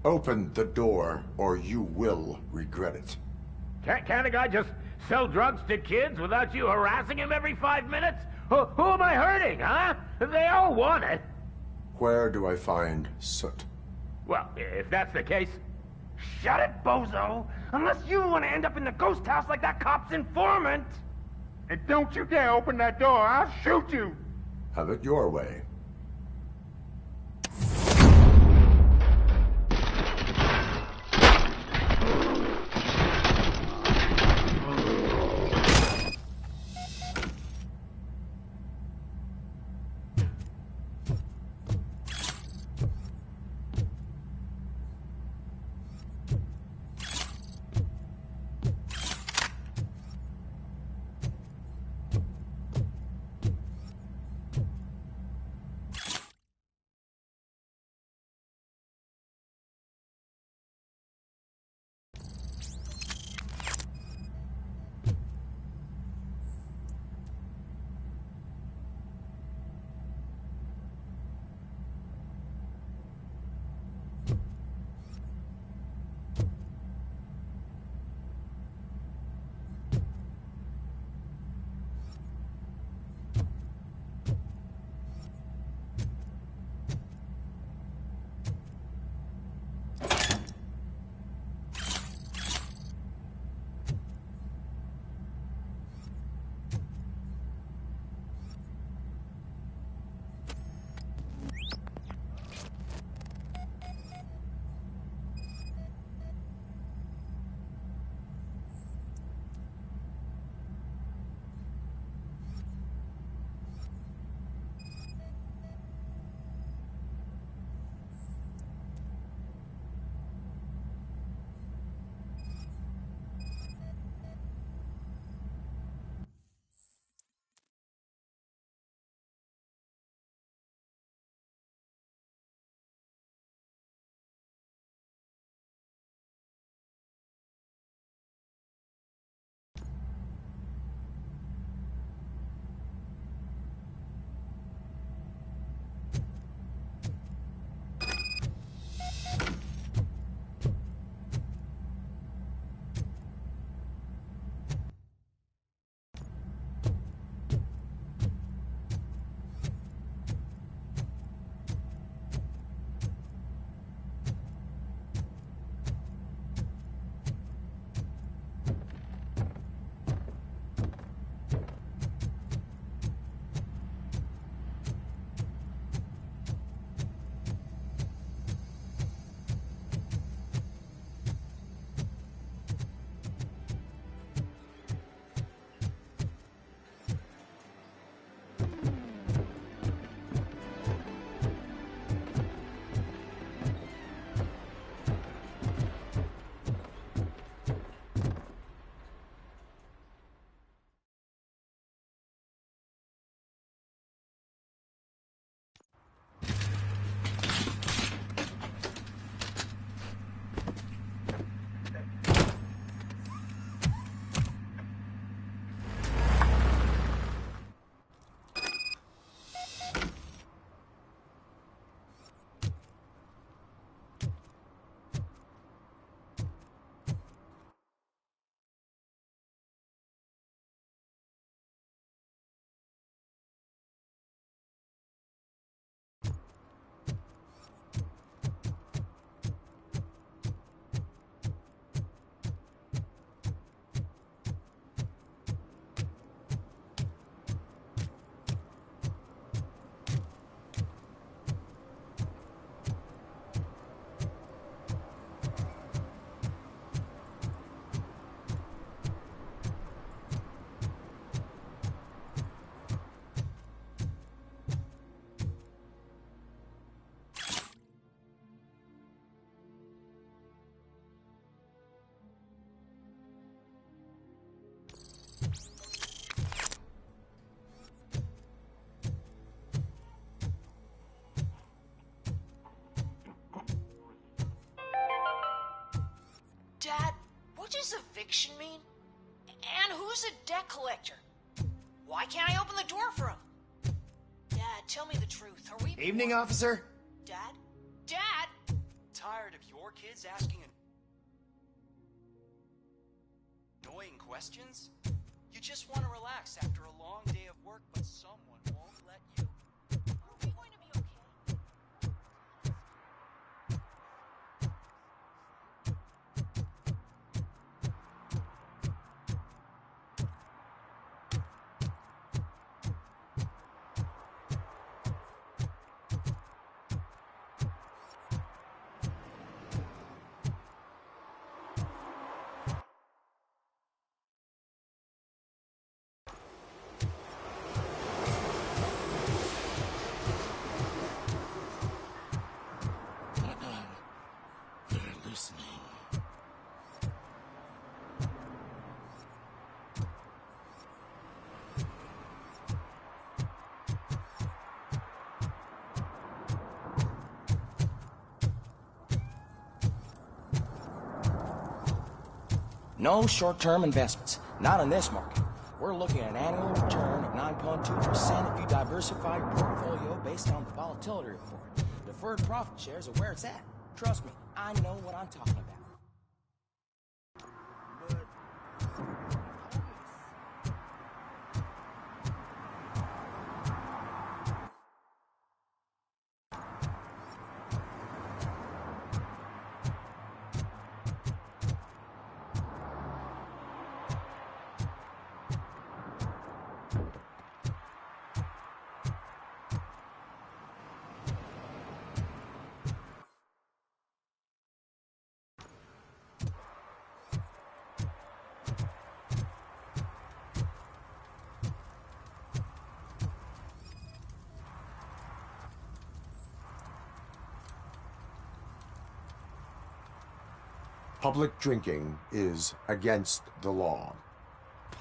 Open the door, or you will regret it. Can't a guy just sell drugs to kids without you harassing him every 5 minutes? Who am I hurting, huh? They all want it. Where do I find Soot? Well, if that's the case, shut it, bozo! Unless you want to end up in the ghost house like that cop's informant! And don't you dare open that door, I'll shoot you! Have it your way. Dad, what does eviction mean? And who's a debt collector? Why can't I open the door for him? Dad, tell me the truth. Are we... Evening, officer. Dad? Dad? tired of your kids asking annoying questions? You just want to relax after a long day of work, but someone won't let you. Are we going to be okay? No short-term investments, not in this market. We're looking at an annual return of 9.2% if you diversify your portfolio based on the volatility report. Deferred profit shares are where it's at. Trust me, I know what I'm talking about. Public drinking is against the law.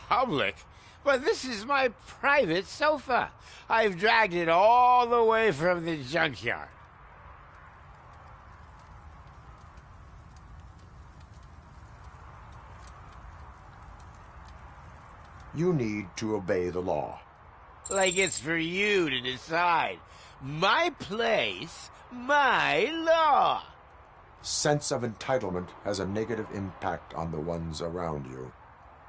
Public? But this is my private sofa. I've dragged it all the way from the junkyard. You need to obey the law. Like it's for you to decide. My place, my law. Sense of entitlement has a negative impact on the ones around you.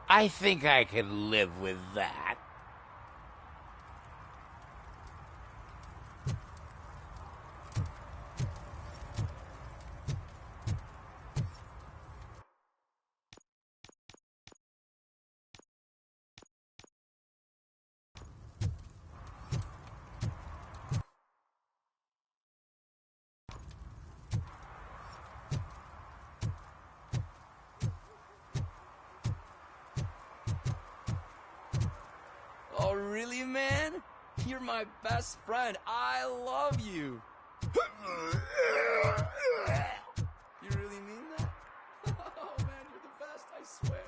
I think I can live with that. Oh, really, man? You're my best friend. I love you. You really mean that? Oh, man, you're the best, I swear.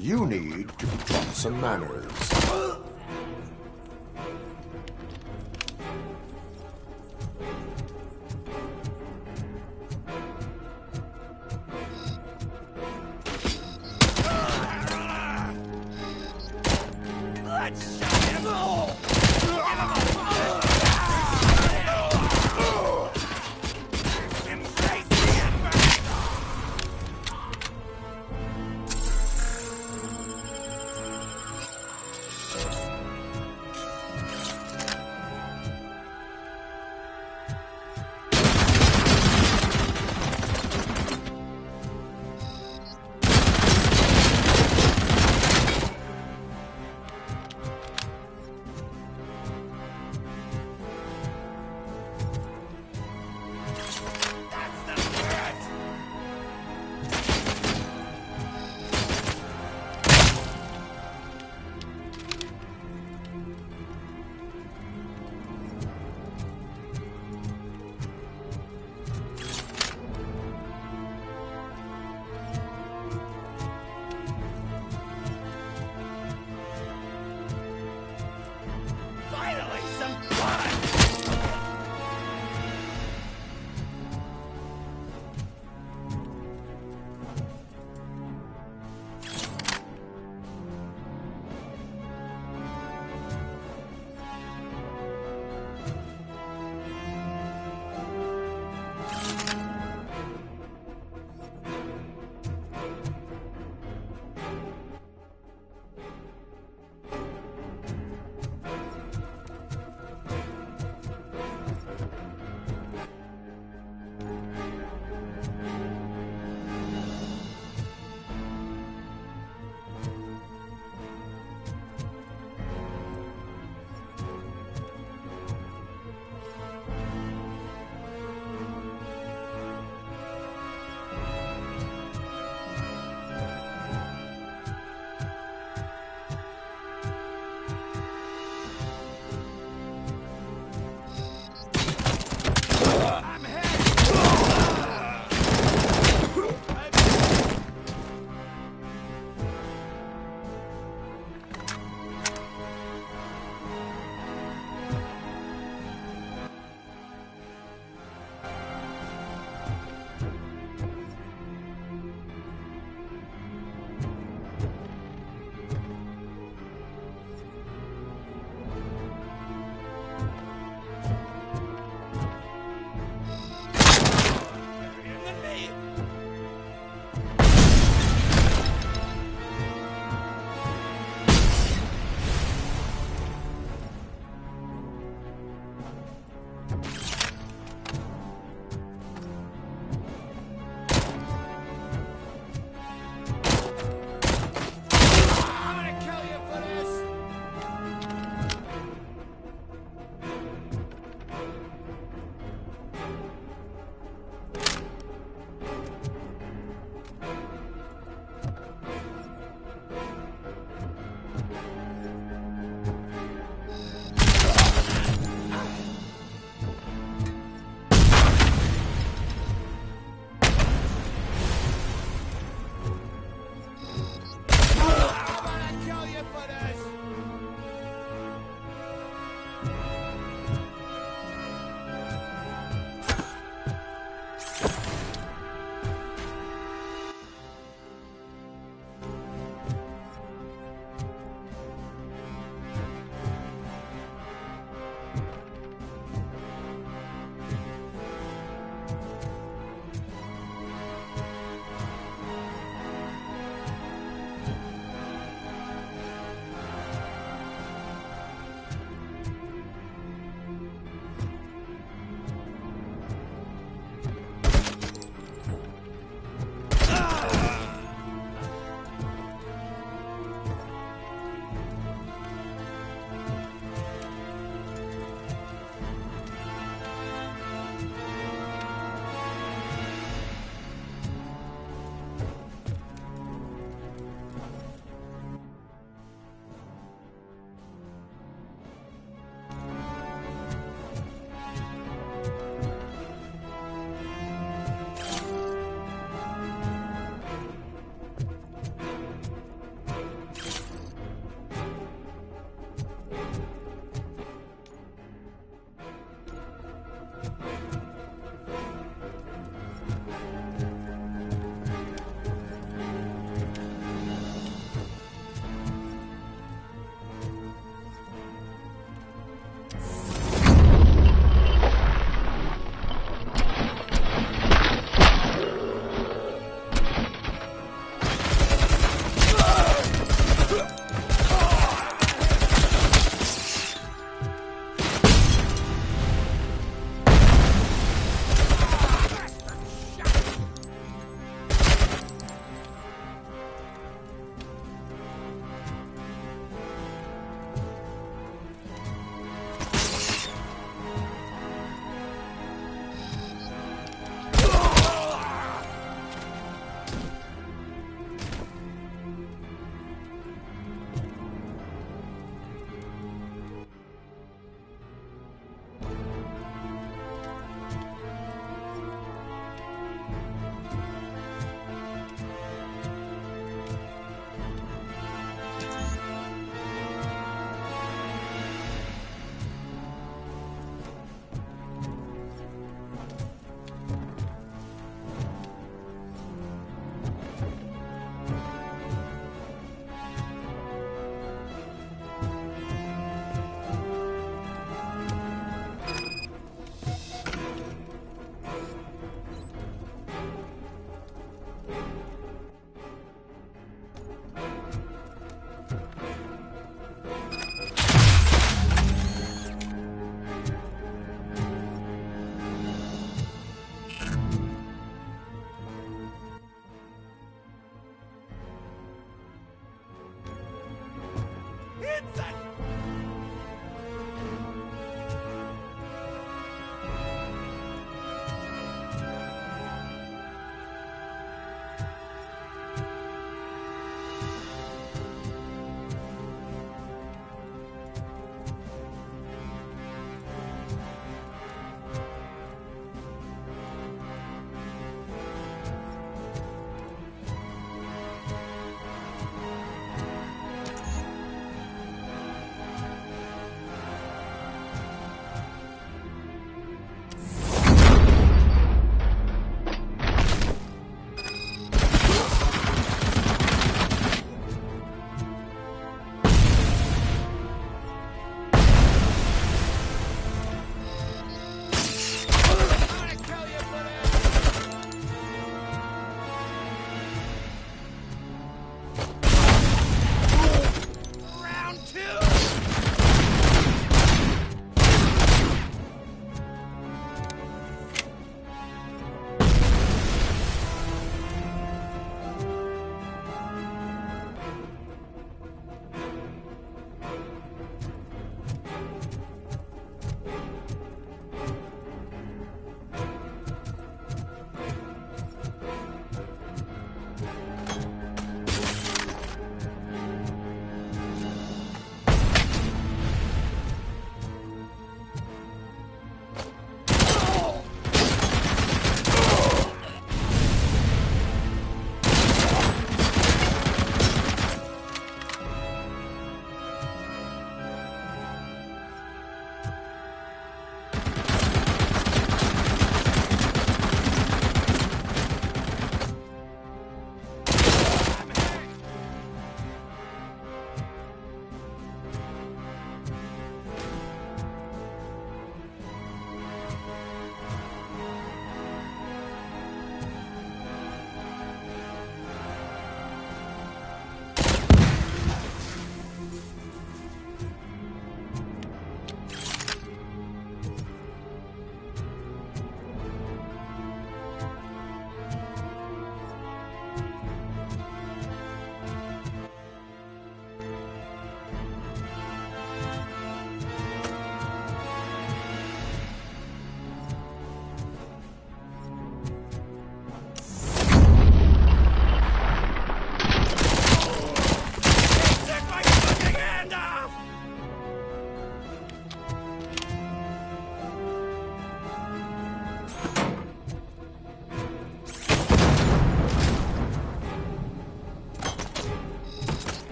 You need to be taught some manners. Let's shut him all!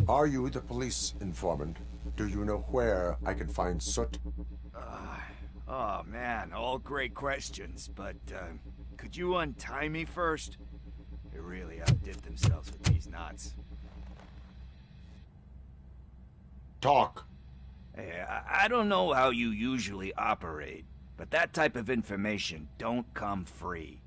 Are you the police informant? Do you know where I can find Soot? Oh man, all great questions, but could you untie me first? They really outdid themselves with these knots. Talk. Hey, I don't know how you usually operate, but that type of information don't come free.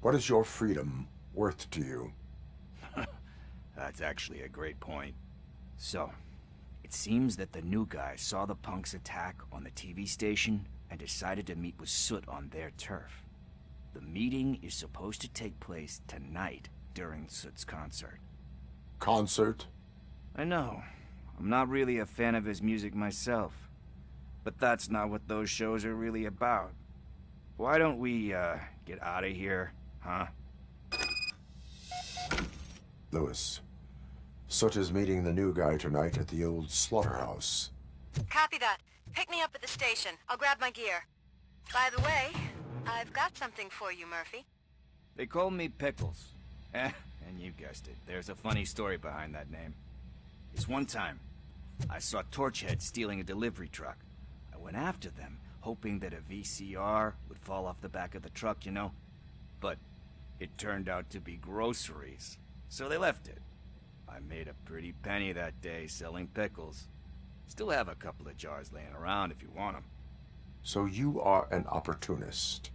What is your freedom worth to you? That's actually a great point. So, it seems that the new guy saw the punks' attack on the TV station and decided to meet with Soot on their turf. The meeting is supposed to take place tonight during Soot's concert. Concert? I know. I'm not really a fan of his music myself. But that's not what those shows are really about. Why don't we, get out of here, huh? Lewis, Soot is meeting the new guy tonight at the old slaughterhouse. Copy that. Pick me up at the station. I'll grab my gear. By the way, I've got something for you, Murphy. They call me Pickles. And you guessed it, there's a funny story behind that name. This one time, I saw Torchhead stealing a delivery truck. I went after them, hoping that a VCR would fall off the back of the truck, you know? But it turned out to be groceries, so they left it. I made a pretty penny that day selling pickles. Still have a couple of jars laying around if you want them. So you are an opportunist.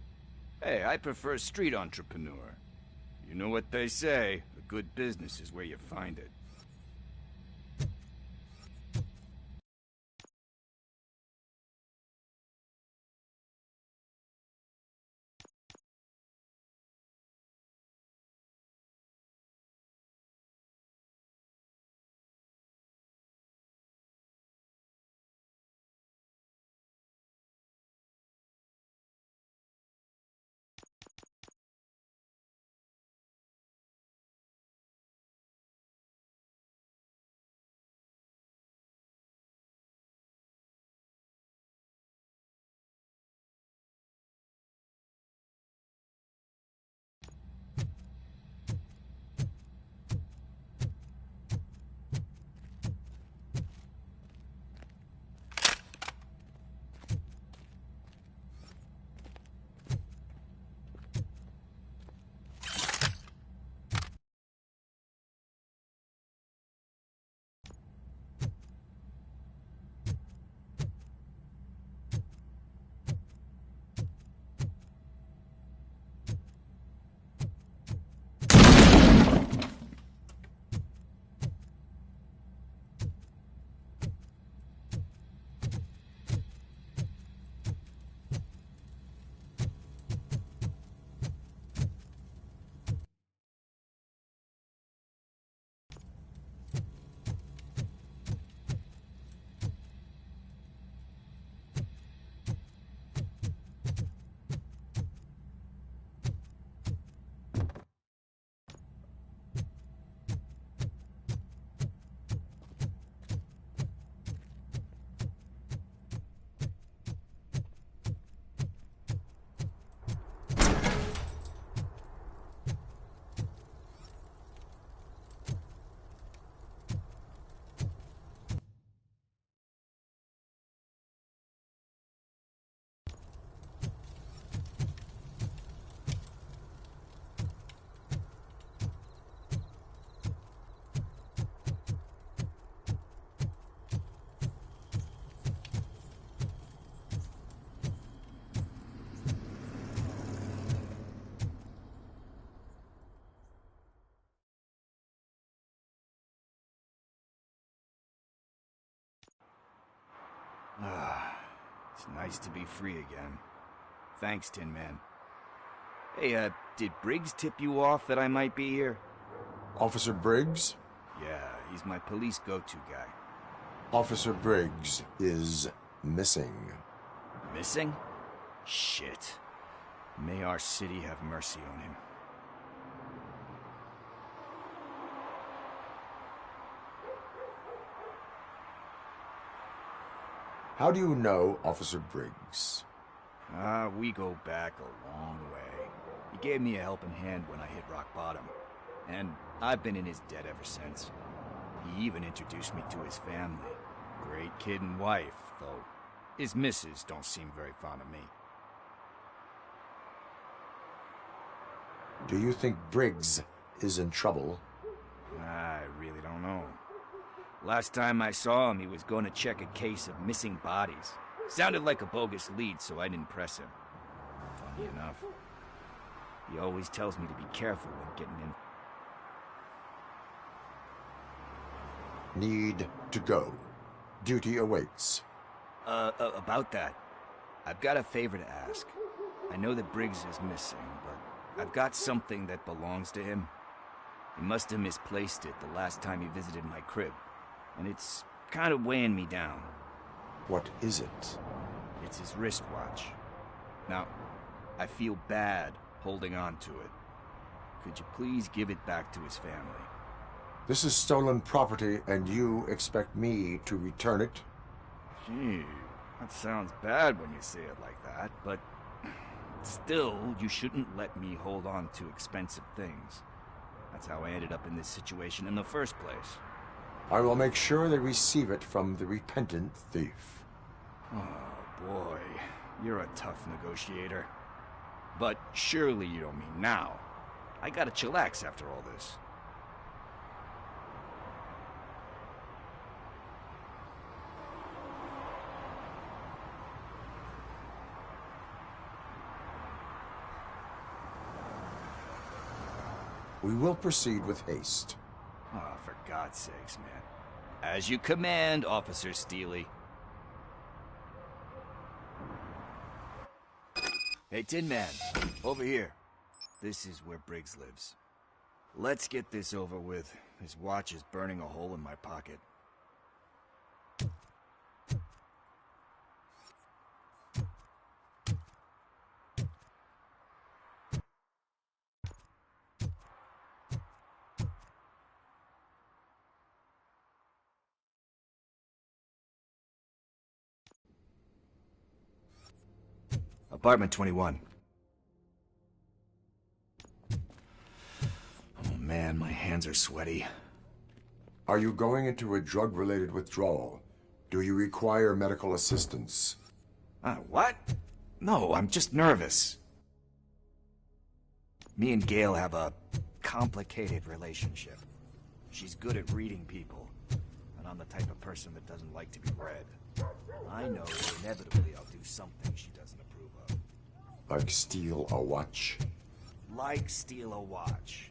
Hey, I prefer street entrepreneur. You know what they say, a good business is where you find it. It's nice to be free again. Thanks, Tin Man. Hey, did Briggs tip you off that I might be here? Officer Briggs? Yeah, he's my police go-to guy. Officer Briggs is missing. Missing? Shit. May our city have mercy on him. How do you know Officer Briggs? We go back a long way. He gave me a helping hand when I hit rock bottom. And I've been in his debt ever since. He even introduced me to his family. Great kid and wife, though his missus don't seem very fond of me. Do you think Briggs is in trouble? I really don't know. Last time I saw him, he was going to check a case of missing bodies. Sounded like a bogus lead, so I didn't press him. Funny enough, he always tells me to be careful when getting in. Need to go. Duty awaits. About that, I've got a favor to ask. I know that Briggs is missing, but I've got something that belongs to him. He must have misplaced it the last time he visited my crib, and it's kind of weighing me down. What is it? It's his wristwatch. Now, I feel bad holding on to it. Could you please give it back to his family? This is stolen property, and you expect me to return it? Gee, that sounds bad when you say it like that, but still, you shouldn't let me hold on to expensive things. That's how I ended up in this situation in the first place. I will make sure they receive it from the repentant thief. Oh, boy. You're a tough negotiator. But surely you don't mean now. I gotta chillax after all this. We will proceed with haste. Oh, for God's sakes, man. As you command, Officer Steely. Hey, Tin Man, over here. This is where Briggs lives. Let's get this over with. His watch is burning a hole in my pocket. Apartment 21. Oh man, my hands are sweaty. Are you going into a drug-related withdrawal? Do you require medical assistance? What? No, I'm just nervous. Me and Gail have a complicated relationship. She's good at reading people, and I'm the type of person that doesn't like to be read. I know that inevitably I'll do something she doesn't approve of. Like steal a watch? Like steal a watch.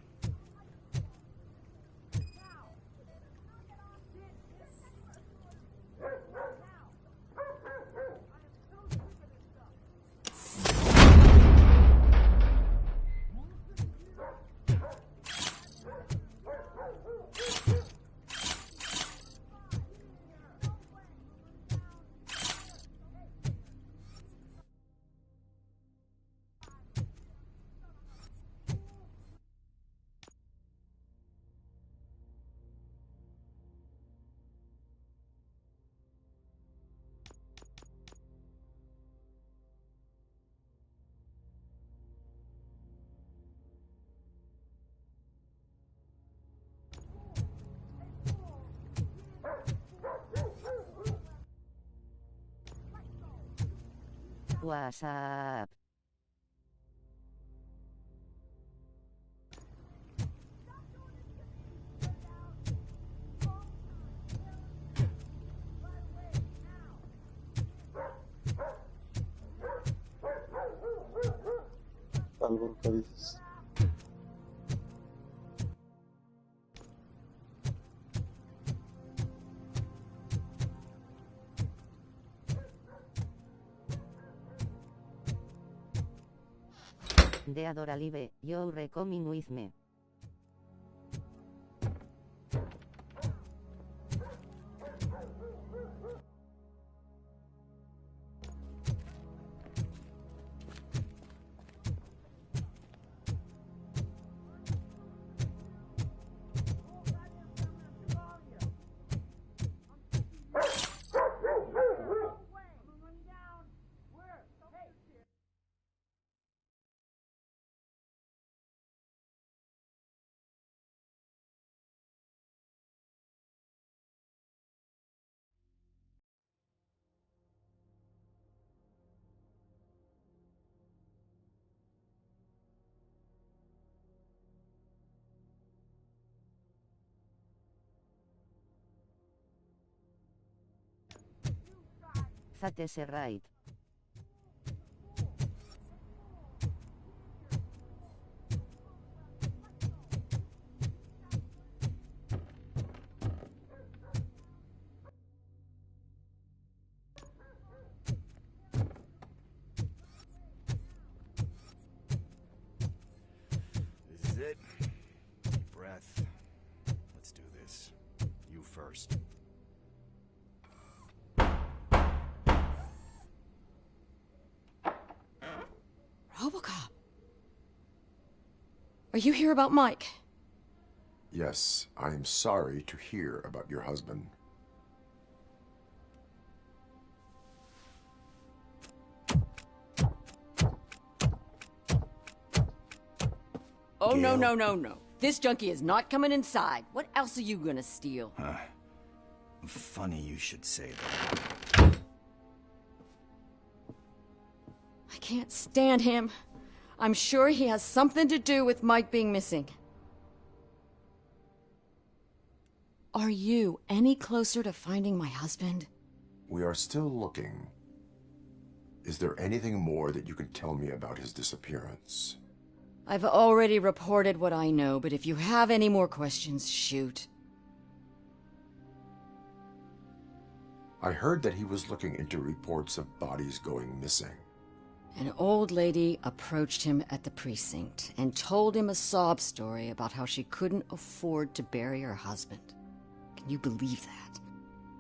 What's up? Algo que dices. De Adoralive, you re coming with me. That's right. This is it. Deep breath. Let's do this. You first. RoboCop. Are you here about Mike? Yes, I am sorry to hear about your husband. Oh, no, no, no, no. This junkie is not coming inside. What else are you gonna steal? Funny you should say that. I can't stand him. I'm sure he has something to do with Mike being missing. Are you any closer to finding my husband? We are still looking. Is there anything more that you can tell me about his disappearance? I've already reported what I know, but if you have any more questions, shoot. I heard that he was looking into reports of bodies going missing. An old lady approached him at the precinct and told him a sob story about how she couldn't afford to bury her husband. Can you believe that?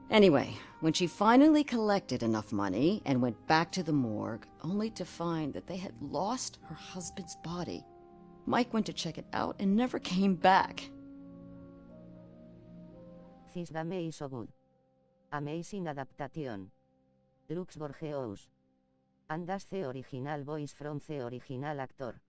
Anyway, when she finally collected enough money and went back to the morgue, only to find that they had lost her husband's body, Mike went to check it out and never came back. This game is so good. Amazing adaptation. Lux Borgeous. And that's the original voice from the original actor.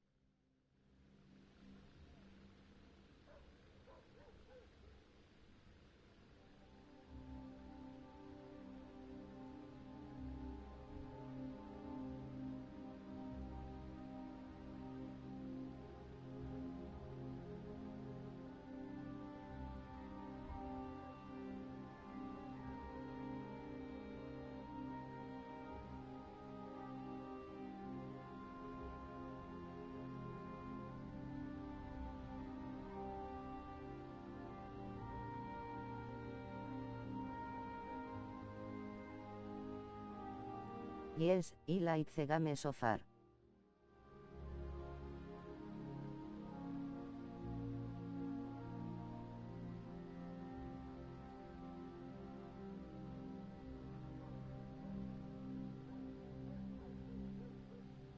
Yes, I like the game so far.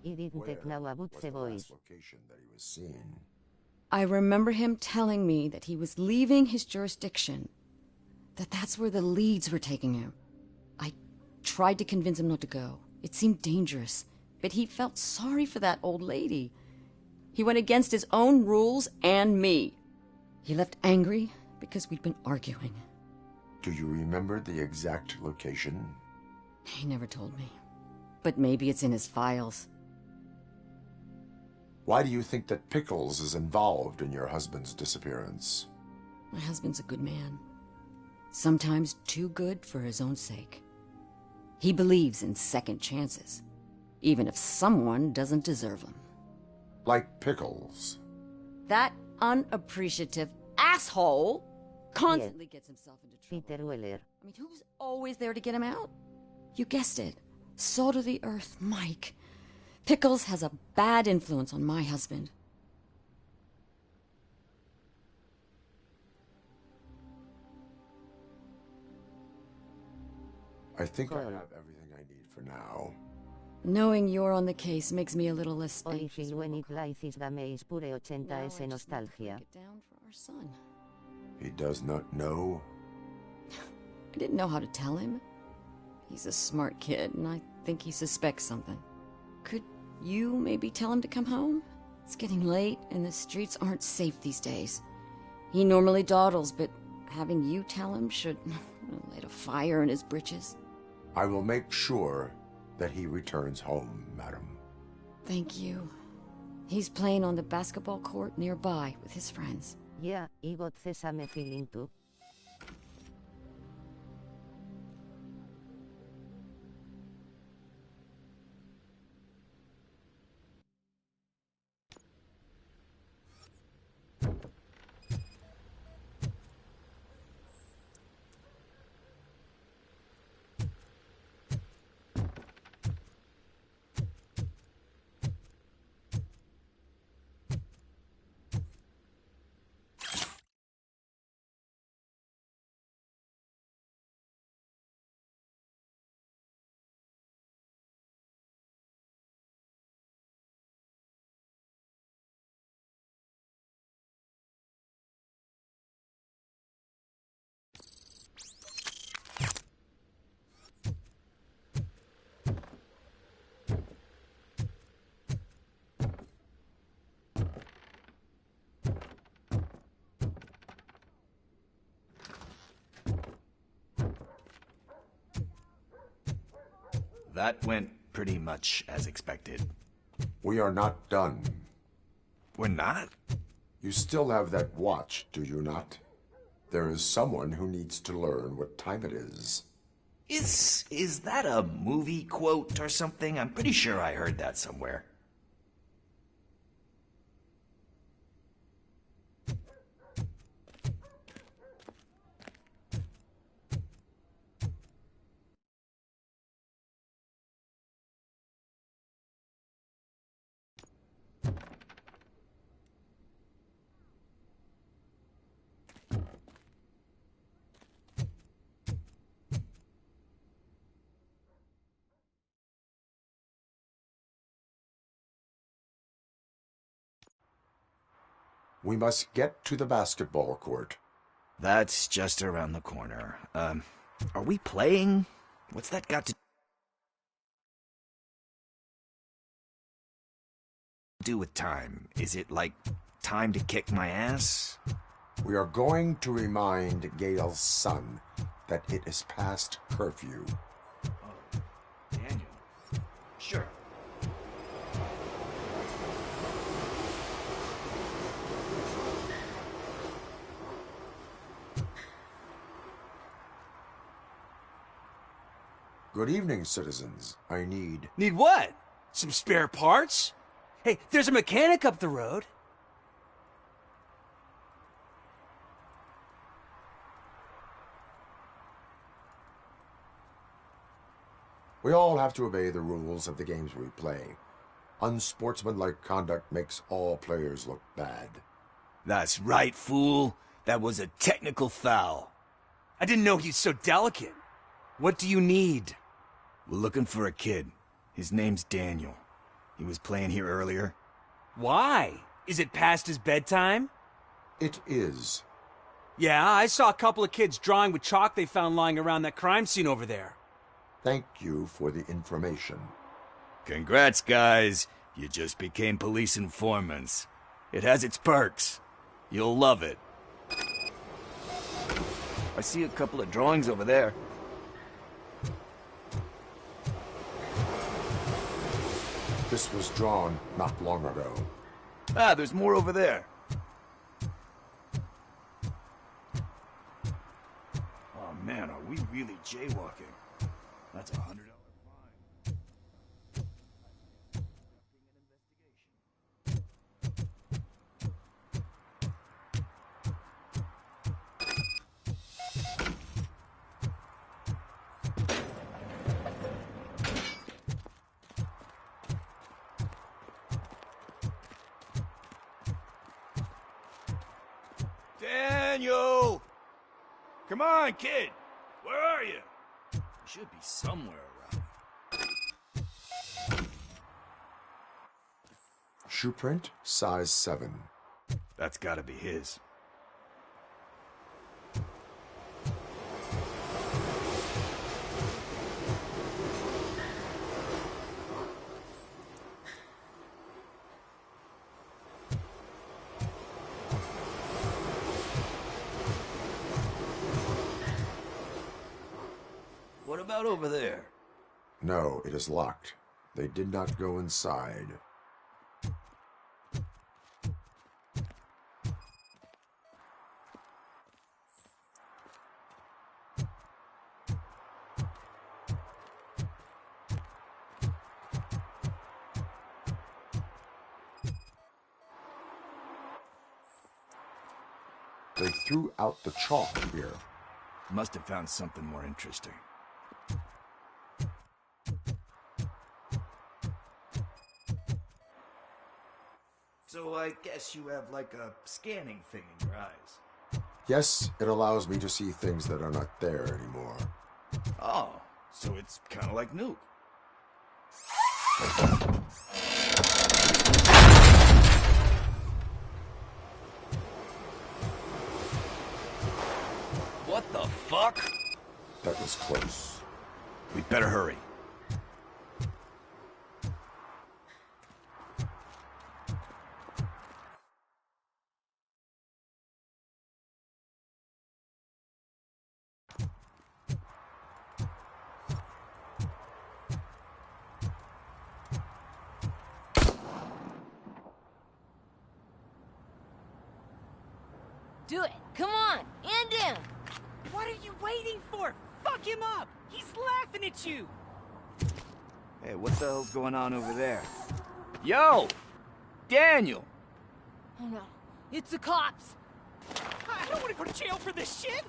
I didn't take now about the voice. Location that he was seen. I remember him telling me that he was leaving his jurisdiction, that's where the leads were taking him. I tried to convince him not to go. It seemed dangerous, but he felt sorry for that old lady. He went against his own rules and me. He left angry because we'd been arguing. Do you remember the exact location? He never told me, but maybe it's in his files. Why do you think that Pickles is involved in your husband's disappearance? My husband's a good man. Sometimes too good for his own sake. He believes in second chances, even if someone doesn't deserve them. Like Pickles. That unappreciative asshole constantly gets himself into trouble. Peter Weller. I mean, who's always there to get him out? You guessed it. Salt of the earth, Mike. Pickles has a bad influence on my husband. I think I have everything I need for now. Knowing you're on the case makes me a little less Hoy anxious. when it lies is game is pure 80 s nostalgia. Get down for our son. He does not know. I didn't know how to tell him. He's a smart kid, and I think he suspects something. Could you maybe tell him to come home? It's getting late, and the streets aren't safe these days. He normally dawdles, but having you tell him should light a fire in his britches. I will make sure that he returns home, madam. Thank you. He's playing on the basketball court nearby with his friends. Yeah, I got the same feeling too. That went pretty much as expected. We are not done. We're not? You still have that watch, do you not? There is someone who needs to learn what time it is. Is that a movie quote or something? I'm pretty sure I heard that somewhere. We must get to the basketball court. That's just around the corner. Are we playing? What's that got to do with time? Is it like time to kick my ass? We are going to remind Gail's son that it is past curfew. Oh, Daniel. Sure. Good evening, citizens. I need... Need what? Some spare parts? Hey, there's a mechanic up the road. We all have to obey the rules of the games we play. Unsportsmanlike conduct makes all players look bad. That's right, fool. That was a technical foul. I didn't know he's so delicate. What do you need? We're looking for a kid. His name's Daniel. He was playing here earlier. Why? Is it past his bedtime? It is. Yeah, I saw a couple of kids drawing with chalk they found lying around that crime scene over there. Thank you for the information. Congrats, guys. You just became police informants. It has its perks. You'll love it. I see a couple of drawings over there. This was drawn not long ago. Ah, there's more over there. Oh man, are we really jaywalking? That's $100 fine. Daniel! Come on, kid! Where are you? You should be somewhere around. Shoe print, size 7. That's gotta be his. What about over there? No, it is locked. They did not go inside. They threw out the chalk here. Must have found something more interesting. So I guess you have like a scanning thing in your eyes. Yes, it allows me to see things that are not there anymore. Oh, so it's kind of like Nuke. What the fuck? That was close. We'd better hurry. Do it. Come on. End him. What are you waiting for? Fuck him up. He's laughing at you. Hey, what the hell's going on over there? Yo! Daniel! Oh no. It's the cops. I don't want to go to jail for this shit.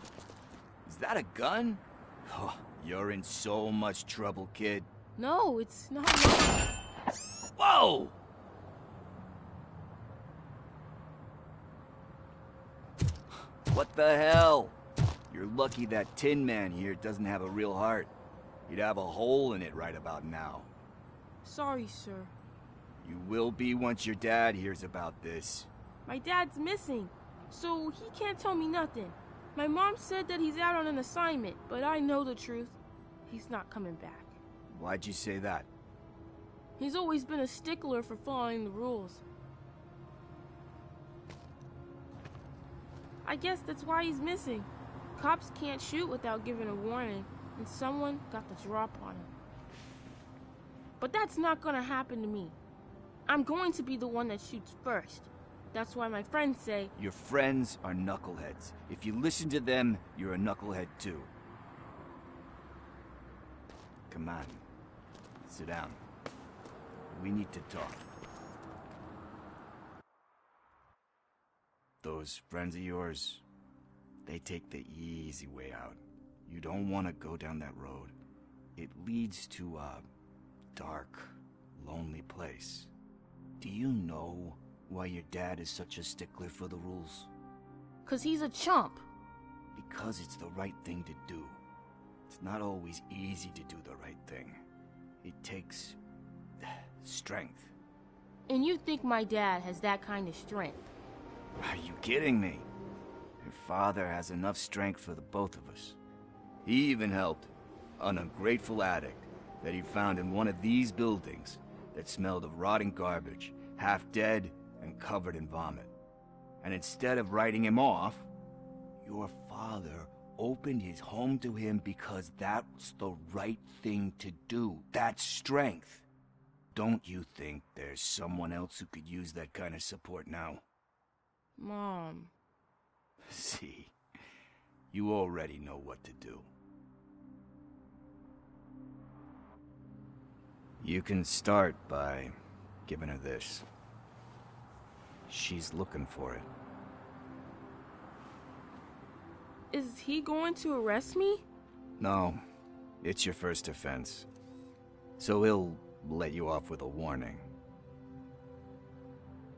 Is that a gun? Oh, you're in so much trouble, kid. No, it's not. Whoa! What the hell? You're lucky that Tin Man here doesn't have a real heart. He'd have a hole in it right about now. Sorry, sir. You will be once your dad hears about this. My dad's missing, so he can't tell me nothing. My mom said that he's out on an assignment, but I know the truth. He's not coming back. Why'd you say that? He's always been a stickler for following the rules. I guess that's why he's missing. Cops can't shoot without giving a warning, and someone got the drop on him. But that's not gonna happen to me. I'm going to be the one that shoots first. That's why my friends say... Your friends are knuckleheads. If you listen to them, you're a knucklehead too. Come on. Sit down. We need to talk. Those friends of yours, they take the easy way out. You don't want to go down that road. It leads to a dark, lonely place. Do you know why your dad is such a stickler for the rules? 'Cause he's a chump. Because it's the right thing to do. It's not always easy to do the right thing. It takes strength. And you think my dad has that kind of strength? Are you kidding me? Your father has enough strength for the both of us. He even helped an ungrateful addict that he found in one of these buildings that smelled of rotting garbage, half dead and covered in vomit. And instead of writing him off, your father opened his home to him because that's the right thing to do. That's strength. Don't you think there's someone else who could use that kind of support now? Mom. See, you already know what to do. You can start by giving her this. She's looking for it. Is he going to arrest me? No, it's your first offense. So he'll let you off with a warning.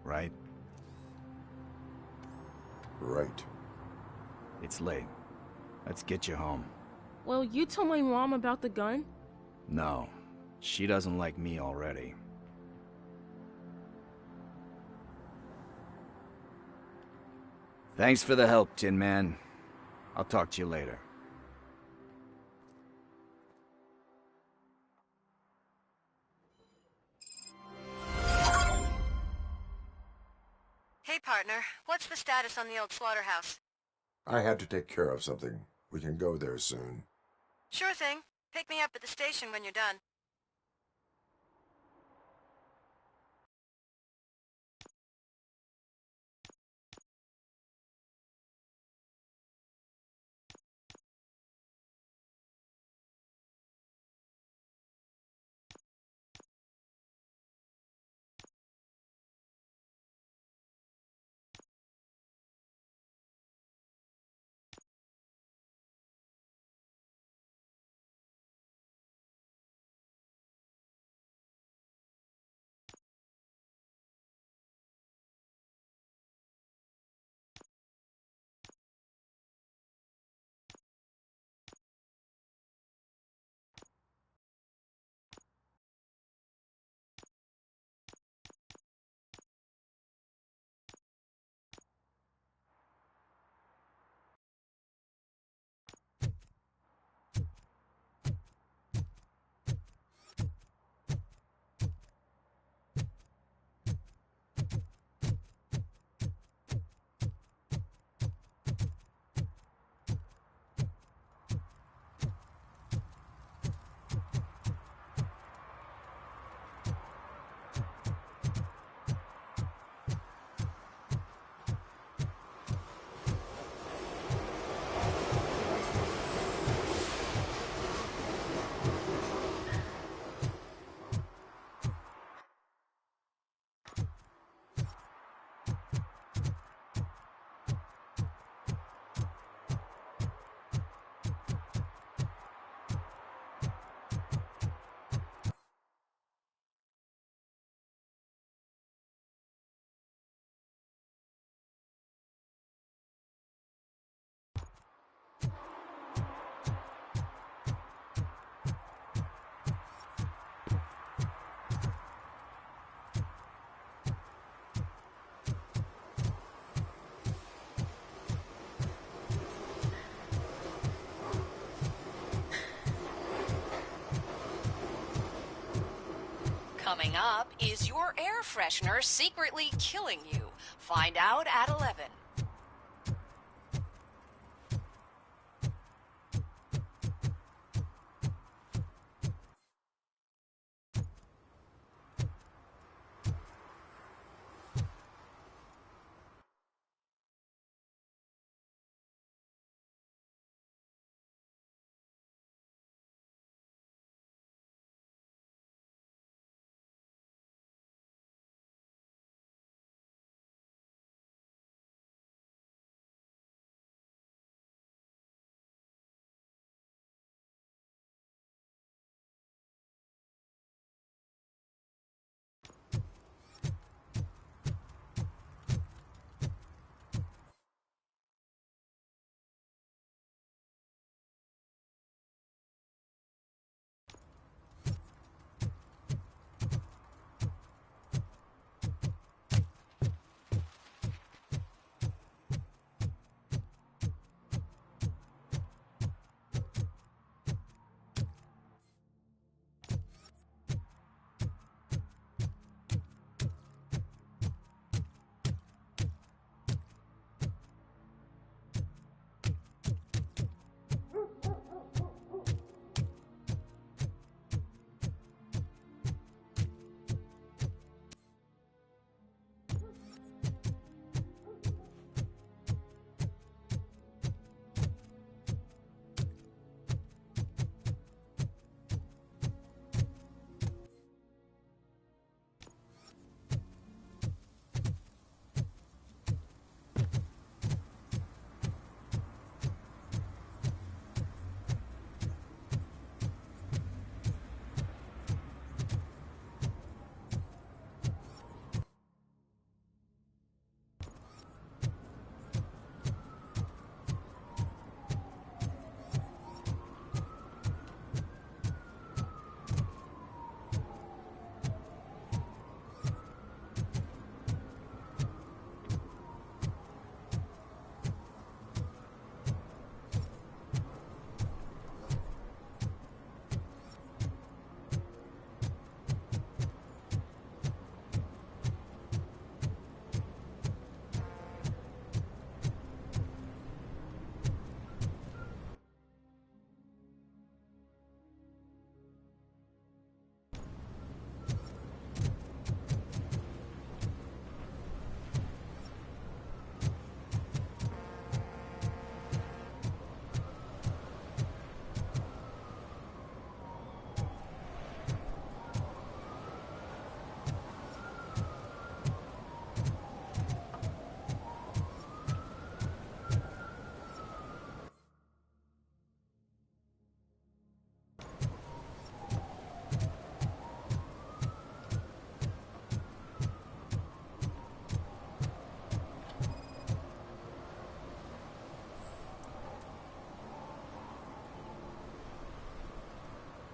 Right? Right. It's late. Let's get you home. Well, you told my mom about the gun? No, she doesn't like me already. Thanks for the help, Tin Man. I'll talk to you later. Hey, partner. What's the status on the old slaughterhouse? I had to take care of something. We can go there soon. Sure thing. Pick me up at the station when you're done. Coming up, is your air freshener secretly killing you? Find out at 11.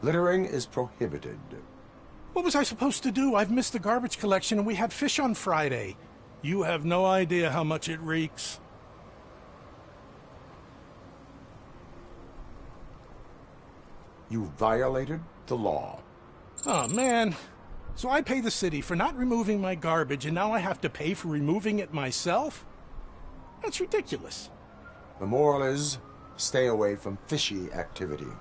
Littering is prohibited. What was I supposed to do? I've missed the garbage collection and we had fish on Friday. You have no idea how much it reeks. You violated the law. Oh, man. So I pay the city for not removing my garbage, and now I have to pay for removing it myself? That's ridiculous. The moral is, stay away from fishy activity.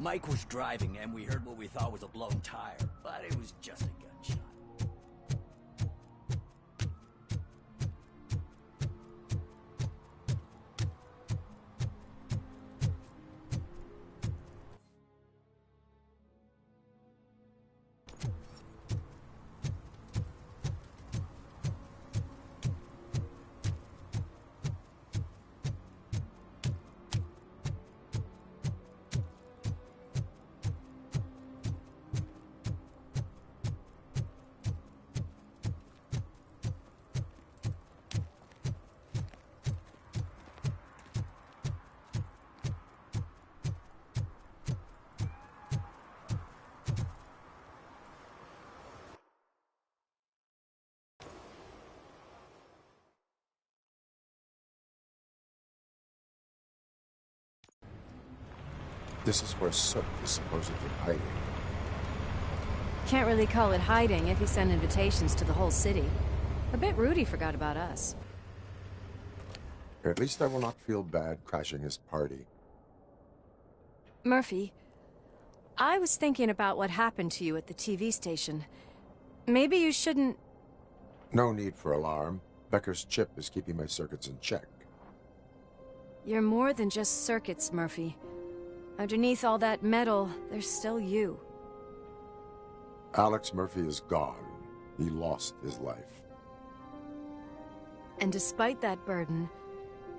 Mike was driving and we heard what we thought was a blown tire, but it was just a gunshot. This is where Soot is supposedly hiding. Can't really call it hiding if he sent invitations to the whole city. A bit rude he forgot about us. At least I will not feel bad crashing his party. Murphy, I was thinking about what happened to you at the TV station. Maybe you shouldn't... No need for alarm. Becker's chip is keeping my circuits in check. You're more than just circuits, Murphy. Underneath all that metal, there's still you. Alex Murphy is gone. He lost his life. And despite that burden,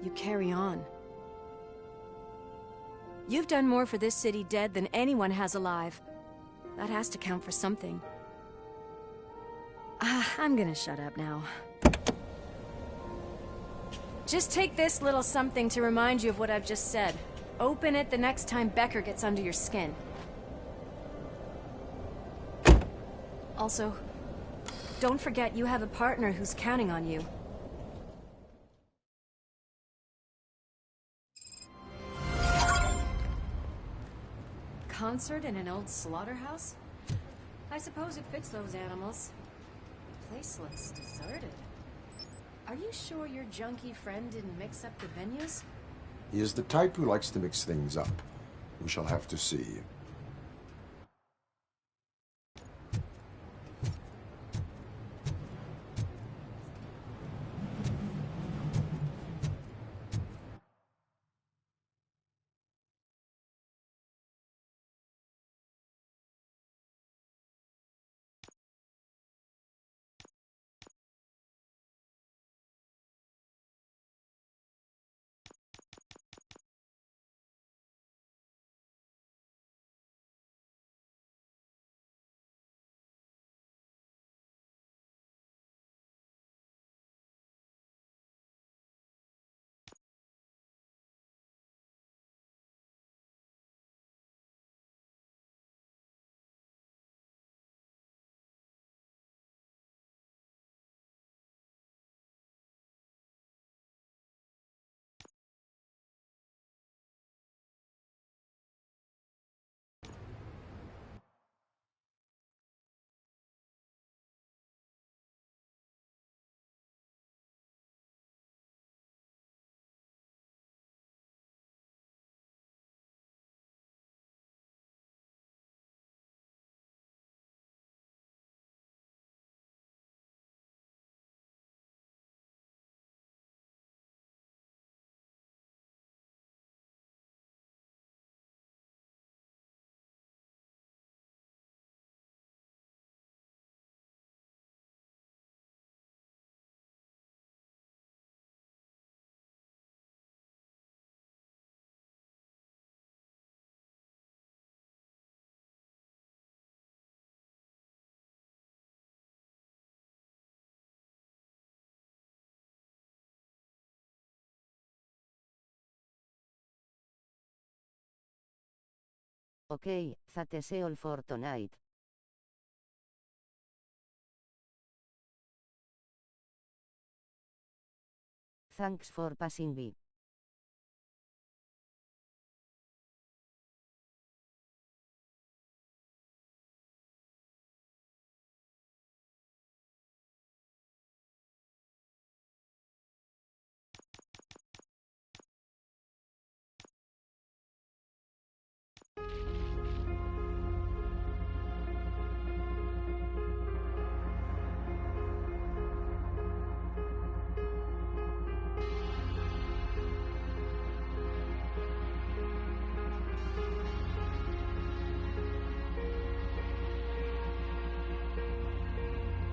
you carry on. You've done more for this city dead than anyone has alive. That has to count for something. I'm gonna shut up now. Just take this little something to remind you of what I've just said. Open it the next time Becker gets under your skin. Also, don't forget you have a partner who's counting on you. Concert in an old slaughterhouse? I suppose it fits those animals. The place looks deserted. Are you sure your junkie friend didn't mix up the venues? He is the type who likes to mix things up. We shall have to see. Okay, that's all for tonight. Thanks for passing by.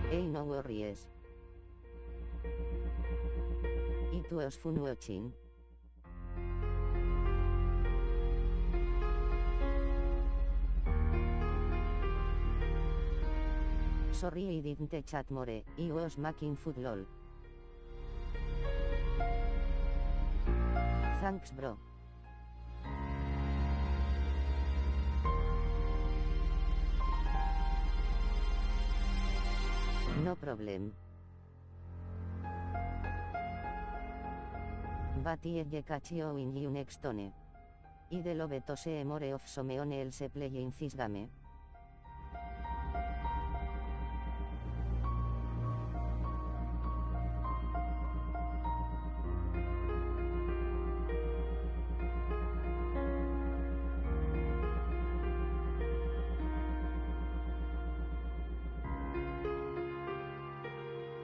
Hey, no worries. It was fun watching. Sorry I didn't chat more, I was making food lol. Thanks bro. No problem. But I catch you in you next tone. I de love to see more of someone else playing this game.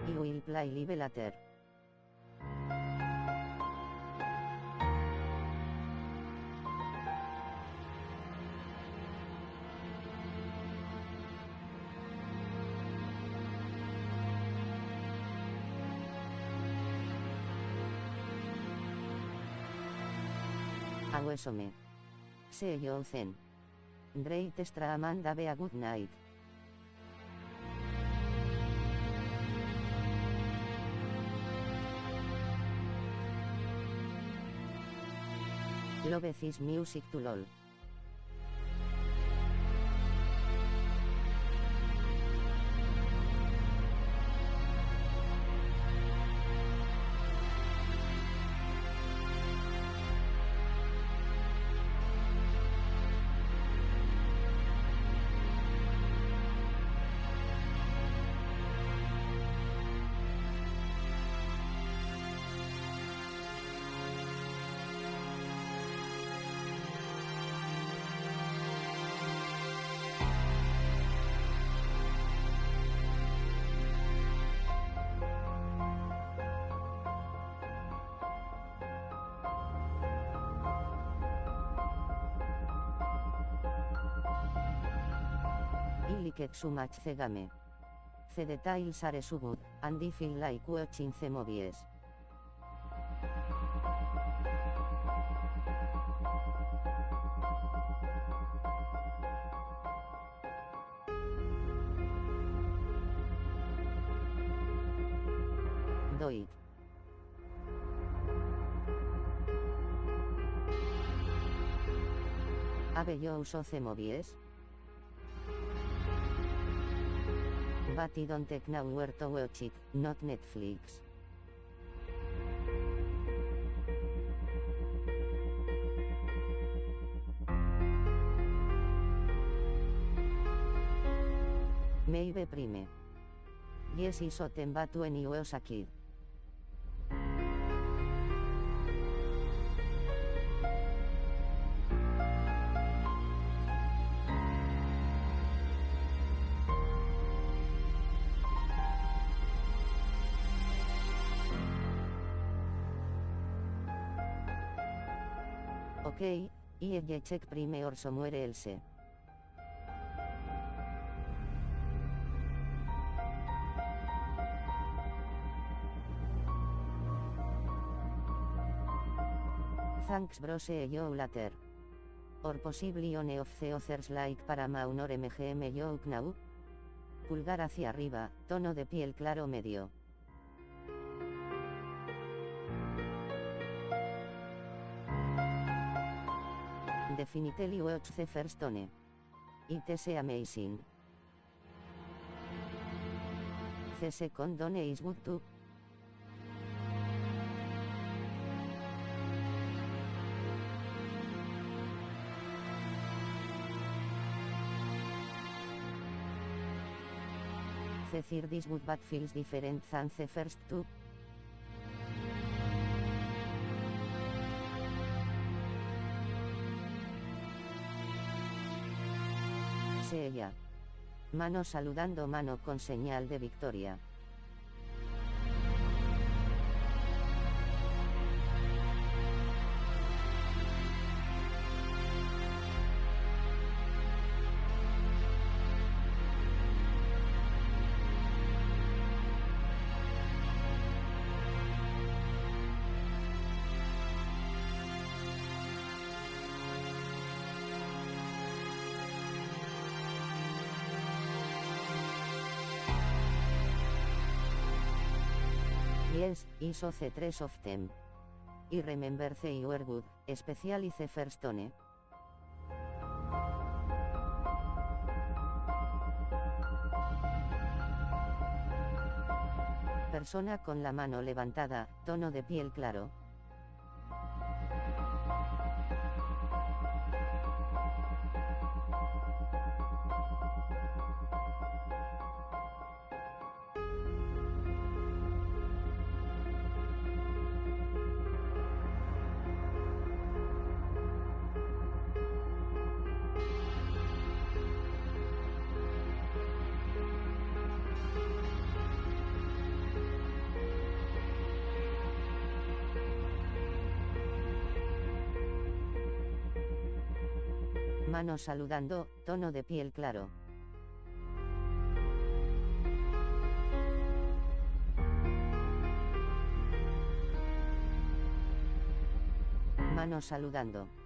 I will play live later. Awesome. See you then. Great extra and have a good night. Love this music to lol. I like so much the game. The details are so good, and I feel like watching the movies. Do it. Have you saw the movies? But I don't know where to watch it, not Netflix. Maybe Prime. Yes, I saw them but when I was a kid. Okay, I check Prime or somewhere else. Thanks bro, see you later. Or possibly one of the others like Paramount or MGM Joke Now. Pulgar hacia arriba, tono de piel claro medio. Definitely watch the first one. It's amazing. The second one is good too. The third is good but feels different than the first two. Se ella. Mano saludando mano con señal de victoria. Yes, is of the tres of them. I remember they were good, especially the first one. Persona con la mano levantada, tono de piel claro. Mano saludando, tono de piel claro. Mano saludando.